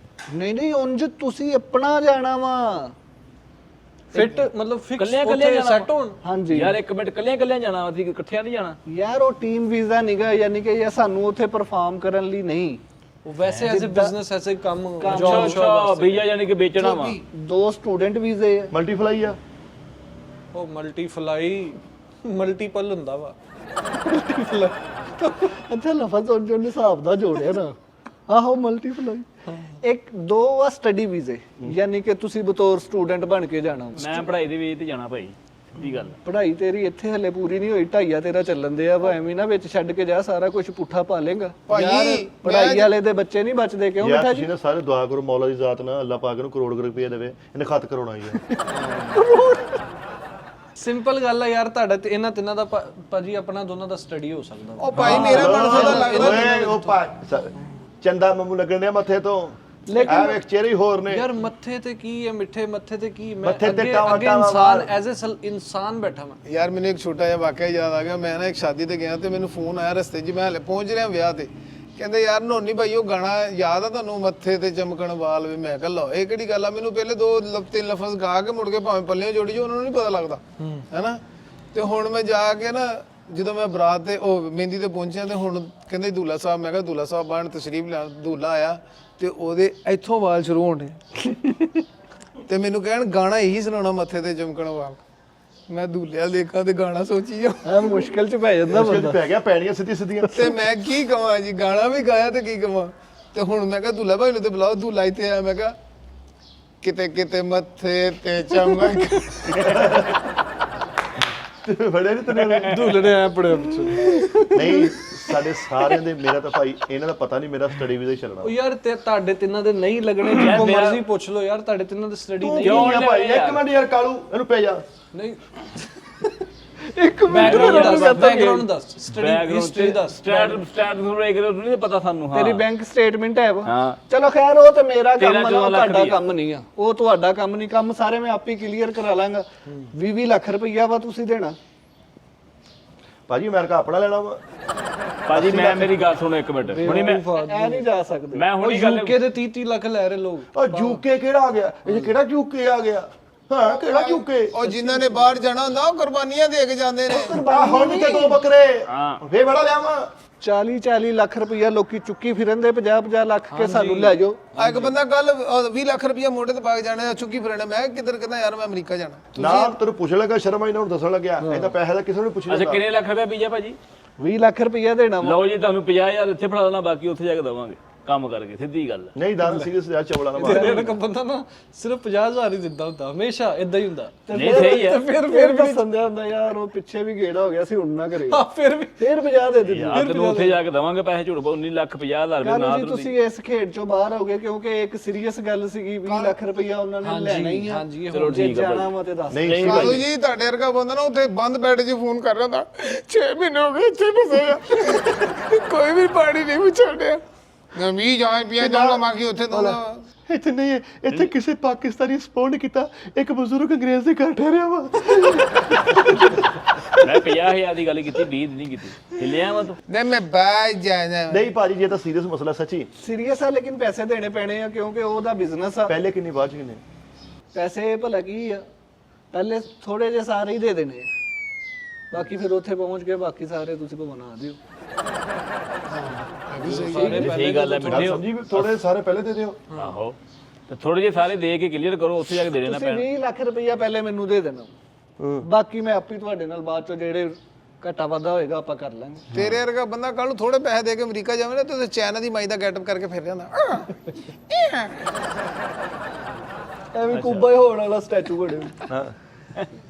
ਨਹੀਂ ਨਹੀਂ ਉਂਝ ਤੁਸੀਂ ਆਪਣਾ ਜਾਣਾ ਵਾ। ਫਿੱਟ ਮਤਲਬ ਫਿਕਸ ਕੱਲਿਆਂ ਉੱਥੇ ਜਾਣਾ ਸੈੱਟ ਹੋਣ। ਹਾਂਜੀ ਯਾਰ ਇੱਕ ਮਿੰਟ ਕੱਲਿਆਂ ਜਾਣਾ ਅਸੀਂ ਇਕੱਠਿਆਂ ਨਹੀਂ ਜਾਣਾ ਯਾਰ ਉਹ ਟੀਮ ਵੀਜ਼ਾ ਨਿਗਾ, ਯਾਨੀ ਕਿ ਇਹ ਸਾਨੂੰ ਉੱਥੇ ਪਰਫਾਰਮ ਕਰਨ ਲਈ ਨਹੀਂ, ਉਹ ਵੈਸੇ ਐਜ਼ ਅ ਬਿਜ਼ਨਸ ਐਸੇ ਕੰਮ ਅੱਛਾ ਜੌਬ ਅੱਛਾ ਵੀਜ਼ਾ ਯਾਨੀ ਕਿ ਵੇਚਣਾ ਵਾ 2 ਸਟੂਡੈਂਟ ਵੀਜ਼ੇ ਆ। ਮਲਟੀਫਲਾਈ ਆ ਉਹ ਮਲਟੀ ਫਲਾਈ ਮਲਟੀਪਲ ਹੁੰਦਾ ਵਾ। ਅੱਛਾ ਲਫ਼ਜ਼ ਉਹ ਜੋ ਹਿਸਾਬ ਦਾ ਜੋੜਿਆ ਨਾ, ਆਹੋ ਮਲਟੀਪਲਾਈ। ਇੱਕ 2 ਆ ਸਟੱਡੀ ਵੀਜ਼ੇ, ਯਾਨੀ ਕਿ ਤੁਸੀਂ ਬਤੌਰ ਸਟੂਡੈਂਟ ਬਣ ਕੇ ਜਾਣਾ। ਮੈਂ ਪੜ੍ਹਾਈ ਦੇ ਵਿੱਚ ਤੇ ਜਾਣਾ ਭਾਈ ਦੀ ਗੱਲ ਪੜ੍ਹਾਈ ਤੇਰੀ ਇੱਥੇ ਹਲੇ ਪੂਰੀ ਨਹੀਂ ਹੋਈ, 2.5 ਤੇਰਾ ਚੱਲਣ ਦੇ ਆ, ਐਵੇਂ ਨਾ ਵਿੱਚ ਛੱਡ ਕੇ ਜਾ, ਸਾਰਾ ਕੁਝ ਪੁੱਠਾ ਪਾ ਲੇਗਾ। ਭਾਈ, ਪੜ੍ਹਾਈ ਵਾਲੇ ਦੇ ਬੱਚੇ ਨਹੀਂ ਬਚਦੇ ਕਿਉਂ ਯਾਰ ਬੇਟਾ ਜੀ? ਤੁਸੀਂ ਨਾ ਸਾਰੇ ਦੁਆ ਕਰੋ ਮੌਲਾ ਦੀ ਜ਼ਾਤ ਨਾਲ ਅੱਲਾਹ ਪਾਕ ਨੂੰ ਕਰੋੜ ਰੁਪਏ ਦੇਵੇ, ਇਹਨੇ ਖਤ ਕਰਾਉਣਾ ਹੀ ਆ। ਸਿੰਪਲ ਗੱਲ ਆ ਯਾਰ, ਤੁਹਾਡਾ ਤੇ ਇਹਨਾਂ ਤਿੰਨਾਂ ਦਾ ਭਾਜੀ ਆਪਣਾ ਦੋਨਾਂ ਦਾ ਸਟੱਡੀ ਹੋ ਸਕਦਾ ਵਾ। ਉਹ ਭਾਈ ਮੇਰਾ ਮਨ ਸਦਾ ਲੱਗਦਾ ਓਏ ਉਹ ਚੰਦਾ ਮੰਮੂ ਲੱਗਣ ਡਿਆ ਮੱਥੇ ਤੋਂ, ਲੇਕਿਨ ਵੇਖ ਚਿਹਰੇ ਹੀ ਹੋਰ ਨੇ। ਯਾਰ ਮੱਥੇ ਤੇ ਕੀ ਹੈ, ਮਿੱਠੇ ਮੱਥੇ ਤੇ ਕੀ, ਮੈਂ ਮੱਥੇ ਤੇ ਅੱਗੇ ਟਾਵਾਂ ਅੱਗੇ ਟਾਵਾਂ ਇਨਸਾਨ ਵਾਲ। ਐਜ਼ ਅ ਇਨਸਾਨ ਬੈਠਾ ਮੈਂ। ਯਾਰ ਮੈਨੂੰ ਇੱਕ ਛੋਟਾ ਜਿਹਾ ਵਾਕਿਆ ਯਾਦ ਆ ਗਿਆ। ਮੈਂ ਨਾ ਇੱਕ ਸ਼ਾਦੀ ਤੇ ਗਿਆ ਤੇ ਮੈਨੂੰ ਫੋਨ ਆਇਆ ਰਸਤੇ 'ਚ, ਮੈਂ ਹਲੇ ਪਹੁੰਚ ਰਿਹਾ ਵਿਆਹ ਤੇ, ਕਹਿੰਦੇ ਯਾਰ ਨੋਨੀ ਭਾਈ ਉਹ ਗਾਣਾ ਯਾਦ ਆ ਤੁਹਾਨੂੰ, ਮੱਥੇ ਤੇ ਚਮਕਣ ਵਾਲ ਵੇ। ਮੈਂ ਕਿਹਾ ਲਓ ਇਹ ਕਿਹੜੀ ਗੱਲ ਆ, ਮੈਨੂੰ ਪਹਿਲੇ 2-3 ਲਫ਼ਜ਼ ਗਾ ਕੇ ਮੁੜ ਕੇ ਭਾਵੇਂ ਪੱਲਿਓਂ ਜੋੜੀ ਜੋ ਉਹਨਾਂ ਨੂੰ ਨਹੀਂ ਪਤਾ ਲੱਗਦਾ ਹੈਨਾ। ਤੇ ਹੁਣ ਮੈਂ ਜਾ ਕੇ ਨਾ ਜਦੋਂ ਮੈਂ ਬਰਾਤ ਤੇ ਉਹ ਮਹਿੰਦੀ ਤੇ ਪਹੁੰਚਿਆ ਤੇ ਹੁਣ ਕਹਿੰਦੇ ਦੂਲਾ ਸਾਹਿਬ, ਮੈਂ ਕਿਹਾ ਦੂਲਾ ਸਾਹਿਬ ਬਣ ਤਸ਼ਰੀਫ ਲਿਆ। ਦੂਲਾ ਆਇਆ ਤੇ ਉਹਦੇ ਇੱਥੋਂ ਵਾਲ ਸ਼ੁਰੂ ਹੋਣੇ ਤੇ ਮੈਨੂੰ ਕਹਿਣ ਗਾਣਾ ਇਹੀ ਸੁਣਾਉਣਾ ਮੱਥੇ ਤੇ ਚਮਕਣ ਵਾਲ। ਮੈਂ ਦੂਲਿਆ ਦੇਖਾਂ ਤੇ ਗਾਣਾ ਸੋਚੀ ਜਾ, ਇਹ ਮੁਸ਼ਕਿਲ ਚ ਪੈ ਜਾਂਦਾ ਮੁਸ਼ਕਿਲ ਬੰਦਾ। ਚ ਪੈ ਗਿਆ, ਪੈਣੀਆਂ ਸਿੱਧੀਆਂ। ਤੇ ਮੈਂ ਕੀ ਕਵਾਂ ਜੀ, ਗਾਣਾ ਵੀ ਗਾਇਆ ਤੇ ਕੀ ਕਵਾਂ। ਤੇ ਹੁਣ ਮੈਂ ਕਿਹਾ ਦੂਲਾ ਭਾਈ ਨੂੰ ਤੇ ਬੁਲਾਓ। ਦੂਲਾ ਇੱਥੇ ਆਇਆ, ਮੈਂ ਕਿਹਾ ਕਿਤੇ ਕਿਤੇ ਮੱਥੇ ਤੇ ਚਮਕ ਬੜੇ ਨਹੀਂ ਤਨੇ ਦੂਲਣੇ ਆ ਪੜੇ ਨਹੀਂ ਸਾਡੇ ਸਾਰਿਆਂ ਦੇ, ਮੇਰਾ ਤਾਂ ਭਾਈ ਇਹਨਾਂ ਦਾ ਪਤਾ ਨਹੀਂ, ਮੇਰਾ ਸਟੱਡੀ ਵੀਜ਼ਾ ਹੀ ਚੱਲਣਾ। ਉਹ ਯਾਰ ਤੇ ਤੁਹਾਡੇ ਤਿੰਨਾਂ ਦੇ ਨਹੀਂ ਲੱਗਣੇ, ਜਿੱਕੋ ਮਰਜ਼ੀ ਪੁੱਛ ਲਓ ਯਾਰ, ਤੁਹਾਡੇ ਤਿੰਨਾਂ ਦੇ ਸਟੱਡੀ ਨਹੀਂ ਕਿਉਂ ਨਹੀਂ ਭਾਈ? ਇੱਕ ਮਿੰਟ ਯਾਰ ਕਾਲੂ, ਇਹਨੂੰ ਪੈ ਜਾ। ਨਹੀਂ। ਇੱਕ ਬੈਕਗ੍ਰਾਉਂਡ ਦੱਸ, ਸਟੱਡੀ ਹਿਸਟਰੀ ਦੱਸ। ਸਟੈਟ ਨੂੰ ਨਹੀਂ ਪਤਾ ਸਾਨੂੰ। ਹਾਂ ਤੇਰੀ ਬੈਂਕ ਸਟੇਟਮੈਂਟ ਹੈ ਵਾ। ਹਾਂ। ਚਲੋ ਖੈਰ ਉਹ ਤੇ ਮੇਰਾ ਕੰਮ 13 ਆ, ਤੁਹਾਡਾ ਕੰਮ ਨਹੀਂ ਆ, ਉਹ ਤੁਹਾਡਾ ਕੰਮ ਨਹੀਂ, ਕੰਮ ਸਾਰੇ ਮੈਂ ਆਪੇ ਕਲੀਅਰ ਕਰਾ ਲਾਂਗਾ। 20 ਲੱਖ ਰੁਪਈਆ ਵਾ ਤੁਸੀਂ ਦੇਣਾ। ਭਾਜੀ ਅਮਰੀਕਾ ਆਪਣਾ ਲੈਣਾ ਵਾ। ਭਾਜੀ ਮੈਂ ਮੇਰੀ ਗੱਲ ਸੁਣੋ ਇੱਕ ਮਿੰਟ ਹੁਣੀ ਮੈਂ ਐ ਨਹੀਂ ਜਾ ਸਕਦੇ। ਮੈਂ ਹੁਣੀ ਗੱਲ ਯੂਕੇ ਦੇ 30-30 ਲੱਖ ਲੈ ਰਹੇ ਲੋਕ। ਉਹ ਯੂਕੇ ਕਿਹੜਾ ਆ ਗਿਆ? ਇਹ ਕਿਹੜਾ ਯੂਕੇ ਆ ਗਿਆ? ਹਾਂ ਕਿਹੜਾ ਯੂਕੇ? ਉਹ ਜਿਨ੍ਹਾਂ ਨੇ ਬਾਹਰ ਜਾਣਾ ਹੁੰਦਾ ਉਹ ਕੁਰਬਾਨੀਆਂ ਦੇ ਕੇ ਜਾਂਦੇ ਨੇ। ਆ ਹੁਣ ਤੇ 2 ਬੱਕਰੇ ਹਾਂ। ਫੇਰ ਬੜਾ ਲਿਆਵਾਂ। 40-40 ਲੱਖ ਰੁਪਈਆ ਲੋਕੀ ਚੁੱਕੀ ਫਿਰਨ ਦੇ, 50-50 ਲੱਖ ਕੇ ਸਾਨੂੰ ਲੈ ਜਾਓ। ਆ ਇੱਕ ਬੰਦਾ ਕੱਲ 20 ਲੱਖ ਰੁਪਇਆ ਮੋਢੇ ਤੇ ਪਾ ਕੇ ਜਾਣਾ ਚੁੱਕੀ ਫਿਰਣਾ। ਮੈਂ ਕਿੱਧਰ ਕਹਿੰਦਾ ਯਾਰ ਮੈਂ ਅਮਰੀਕਾ ਜਾਣਾ। ਨਾ ਤੈਨੂੰ ਪੁੱਛ ਲੱਗਾ, ਸ਼ਰਮ ਆਈ ਨਾ ਹੁਣ ਦੱਸਣ ਲੱਗਿਆ। ਇਹ ਤਾਂ ਪੈਸੇ ਦਾ ਕਿਸੇ ਨੂੰ ਪੁੱਛ ਅੱਛਾ ਲੈਂਦਾ। ਕਿੰਨੇ ਲੱਖ ਰੁਪਏ ਵੀਜ਼ਾ ਭਾਜੀ? 20 ਲੱਖ ਰੁਪਈਆ ਦੇਣਾ ਵਾ। ਲਓ ਜੀ ਤੁਹਾਨੂੰ 50,000 ਇੱਥੇ ਫੜਾ ਦੇਣਾ, ਬਾਕੀ ਉੱਥੇ ਜਾ ਕੇ ਦਵਾਂਗੇ ਕੰਮ ਕਰਕੇ, ਸਿੱਧੀ ਗੱਲ। ਨਹੀਂ ਦਾਨ ਸੀਰੀਅਸ ਜਾ ਚਵਲਾ ਨਾ ਮਾਰ। ਤੇਰੇ ਨਾਲ ਬੰਦਾ ਨਾ ਸਿਰਫ 50,000 ਹੀ ਦਿੰਦਾ ਹੁੰਦਾ, ਹਮੇਸ਼ਾ ਇਦਾਂ ਹੀ ਹੁੰਦਾ। ਨਹੀਂ ਸਹੀ ਹੈ। ਫਿਰ ਵੀ ਸੰਦਿਆ ਹੁੰਦਾ ਯਾਰ, ਉਹ ਪਿੱਛੇ ਵੀ ਗੇੜਾ ਹੋ ਗਿਆ ਸੀ, ਹੁਣ ਨਾ ਕਰੇ। ਹਾਂ ਫਿਰ ਵੀ ਫਿਰ 50 ਦੇ ਦਿੱਤੇ। ਯਾਰ ਤੈਨੂੰ ਉੱਥੇ ਜਾ ਕੇ ਦਵਾਂਗੇ ਪੈਸੇ, ਝੂਠ ਬੋਲ 19,50,000 ਰੁਪਏ ਕਾਲੂ ਨਾ ਜੀ ਤੁਸੀਂ ਇਸ ਖੇਡ ਚੋਂ ਬਾਹਰ ਹੋਗੇ, ਕਿਉਂਕਿ ਇੱਕ ਸੀਰੀਅਸ ਗੱਲ ਸੀਗੀ, 20 ਲੱਖ ਰੁਪਈਆ ਉਹਨਾਂ ਨੇ ਲੈਣਾ ਹੀ ਆ। ਹਾਂਜੀ ਇਹ ਚਲੋ ਜੇ ਠੀਕ ਹੈ ਜਾਣਾ ਵਾ ਤੇ ਦੱਸ। ਨਹੀਂ ਕਾਲੂ ਜੀ ਤੁਹਾਡੇ ਵਰਗਾ ਬੰਦਾ ਨਾ ਉੱਥੇ ਬੰਦ ਬੈਠ 'ਚ ਫੋਨ ਕਰ ਰਿਹਾ ਹੁੰਦਾ, 6 ਮਹੀਨੇ ਹੋ ਗਏ ਇੱਥੇ ਫਸੇ ਆ, ਕੋਈ ਵੀ ਪਾਣੀ ਨਹੀਂ ਪੁੱਛਣਿਆ। ਮੈਂ 20 ਜਾਂ ਪਿਆ ਜਾਊਂਗਾ ਮਾਕੀ ਉੱਥੇ ਦਊਂਗਾ। ਇੱਥੇ ਨਹੀਂ ਹੈ, ਇੱਥੇ ਕਿਸੇ ਪਾਕਿਸਤਾਨੀ ਸਪੌਂਡ ਕੀਤਾ, ਇੱਕ ਬਜ਼ੁਰਗ ਅੰਗਰੇਜ਼ ਦੇ ਘਰ ਠਹਿਰਿਆ ਵਾ। ਮੈਂ 50,000 ਦੀ ਗੱਲ ਕੀਤੀ, 20 ਦੀ ਨਹੀਂ ਕੀਤੀ। ਹਿੱਲਿਆ ਵਾ ਤੂੰ? ਨਹੀਂ ਮੈਂ ਬਾਹਰ ਜਾਣਾ। ਨਹੀਂ ਭਾਜੀ ਜੇ ਤਾਂ ਸੀਰੀਅਸ ਮਸਲਾ ਸੱਚੀ। ਸੀਰੀਅਸ ਆ, ਲੇਕਿਨ ਪੈਸੇ ਦੇਣੇ ਪੈਣੇ ਆ, ਕਿਉਂਕਿ ਉਹਦਾ ਬਿਜ਼ਨਸ ਆ। ਪਹਿਲੇ ਕਿੰਨੀ ਬਾਅਦ ਚ ਕਿੰਨੇ? ਪੈਸੇ ਭਲਾ ਕੀ ਆ, ਪਹਿਲੇ ਥੋੜੇ ਜਿਹੇ ਸਾਰੇ ਹੀ ਦੇ ਦੇਣੇ ਆ, ਬਾਕੀ ਫਿਰ ਉੱਥੇ ਪਹੁੰਚ ਕੇ ਬਾਕੀ ਸਾਰੇ ਤੁਸੀਂ ਬਣਾ ਦਿਓ। ਸਹੀ ਗੱਲ ਹੈ ਮਿੱਠੇ ਹੋ। ਸਮਝੀ ਥੋੜੇ ਸਾਰੇ ਪਹਿਲੇ ਦੇ ਦਿਓ। ਆਹੋ ਤੇ ਥੋੜੇ ਜਿਹੇ ਸਾਰੇ ਦੇ ਕੇ ਕਲੀਅਰ ਕਰੋ, ਉੱਥੇ ਜਾ ਕੇ ਦੇ ਦੇਣਾ ਤੁਸੀਂ ਪੈਣਾ। 20 ਲੱਖ ਰੁਪਈਆ ਪਹਿਲੇ ਮੈਨੂੰ ਦੇ ਦੇਣਾ, ਬਾਕੀ ਮੈਂ ਆਪੇ ਤੁਹਾਡੇ ਨਾਲ ਬਾਅਦ ਚੋਂ ਜਿਹੜੇ ਘਟਾ ਵਾਧਾ ਹੋਏਗਾ ਆਪਾਂ ਕਰ ਲਾਂਗੇ। ਤੇਰੇ ਵਰਗਾ ਬੰਦਾ ਕੱਲ ਨੂੰ ਥੋੜੇ ਪੈਸੇ ਦੇ ਕੇ ਅਮਰੀਕਾ ਜਾਵੇ ਨਾ ਤੇ ਚਾਈਨਾ ਦੀ ਮਾਈ ਦਾ ਗੈਟਅਪ ਕਰਕੇ ਫਿਰ ਜਾਂਦਾ। ਐਵੇਂ ਕੁੱਬਾ ਹੀ ਹੋਣ ਵਾਲਾ ਸਟੈਚੂ ਬਣੇ। ਹਾਂ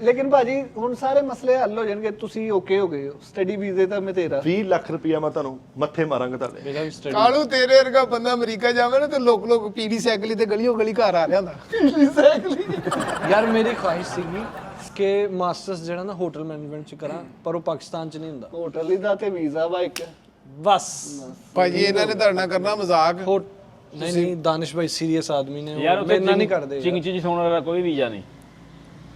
ਲੇਕਿਨ ਭਾਜੀ ਹੁਣ ਸਾਰੇ ਮਸਲੇ ਹੱਲ ਹੋ ਜਾਣਗੇ, ਤੁਸੀਂ ਓਕੇ ਹੋ ਗਏ ਹੋ, ਸਟੱਡੀ ਵੀਜ਼ੇ ਤਾਂ ਮੈਂ ਤੇਰਾ 20 ਲੱਖ ਰੁਪਇਆ ਮੈਂ ਤੁਹਾਨੂੰ ਮੱਥੇ ਮਾਰਾਂਗਾ ਤੁਹਾਡੇ। ਮੇਰਾ ਵੀ ਸਟੱਡੀ ਕਾਲੂ ਤੇਰੇ ਵਰਗਾ ਬੰਦਾ ਅਮਰੀਕਾ ਜਾਵੇ ਨਾ ਤੇ ਲੋਕ ਪੀੜੀ ਸਾਈਕਲ ਤੇ ਗਲੀਓ ਗਲੀ ਘਰ ਆ ਰਿਹਾ ਹੁੰਦਾ। ਯਾਰ ਮੇਰੀ ਖੁਆਇਸ਼ ਸੀਗੀ ਕਿ ਮਾਸਟਰਸ ਜਿਹੜਾ ਨਾ ਹੋਟਲ ਮੈਨੇਜਮੈਂਟ ਚ ਕਰਾਂ, ਪਰ ਉਹ ਪਾਕਿਸਤਾਨ ਚ ਨਹੀਂ ਹੁੰਦਾ। ਹੋਟਲ ਦਾ ਤੇ ਵੀਜ਼ਾ ਵਾ ਇੱਕ। ਬਸ ਭਾਜੀ ਇਹਨਾਂ ਨੇ ਤੁਹਾਡੇ ਨਾਲ ਕਰਨਾ ਮਜ਼ਾਕ। ਨਹੀਂ ਦਾਨਿਸ਼ ਭਾਈ ਸੀਰੀਅਸ ਆਦਮੀ ਨੇ ਯਾਰ ਉਹ ਉੱਥੇ ਇੰਨਾ ਨਹੀਂ ਕਰਦੇ ਚਿੰਗ ਚਿੰਗ ਸੌਣ ਵਾਲਾ ਕੋਈ ਵੀਜ਼ਾ ਨਹੀਂ,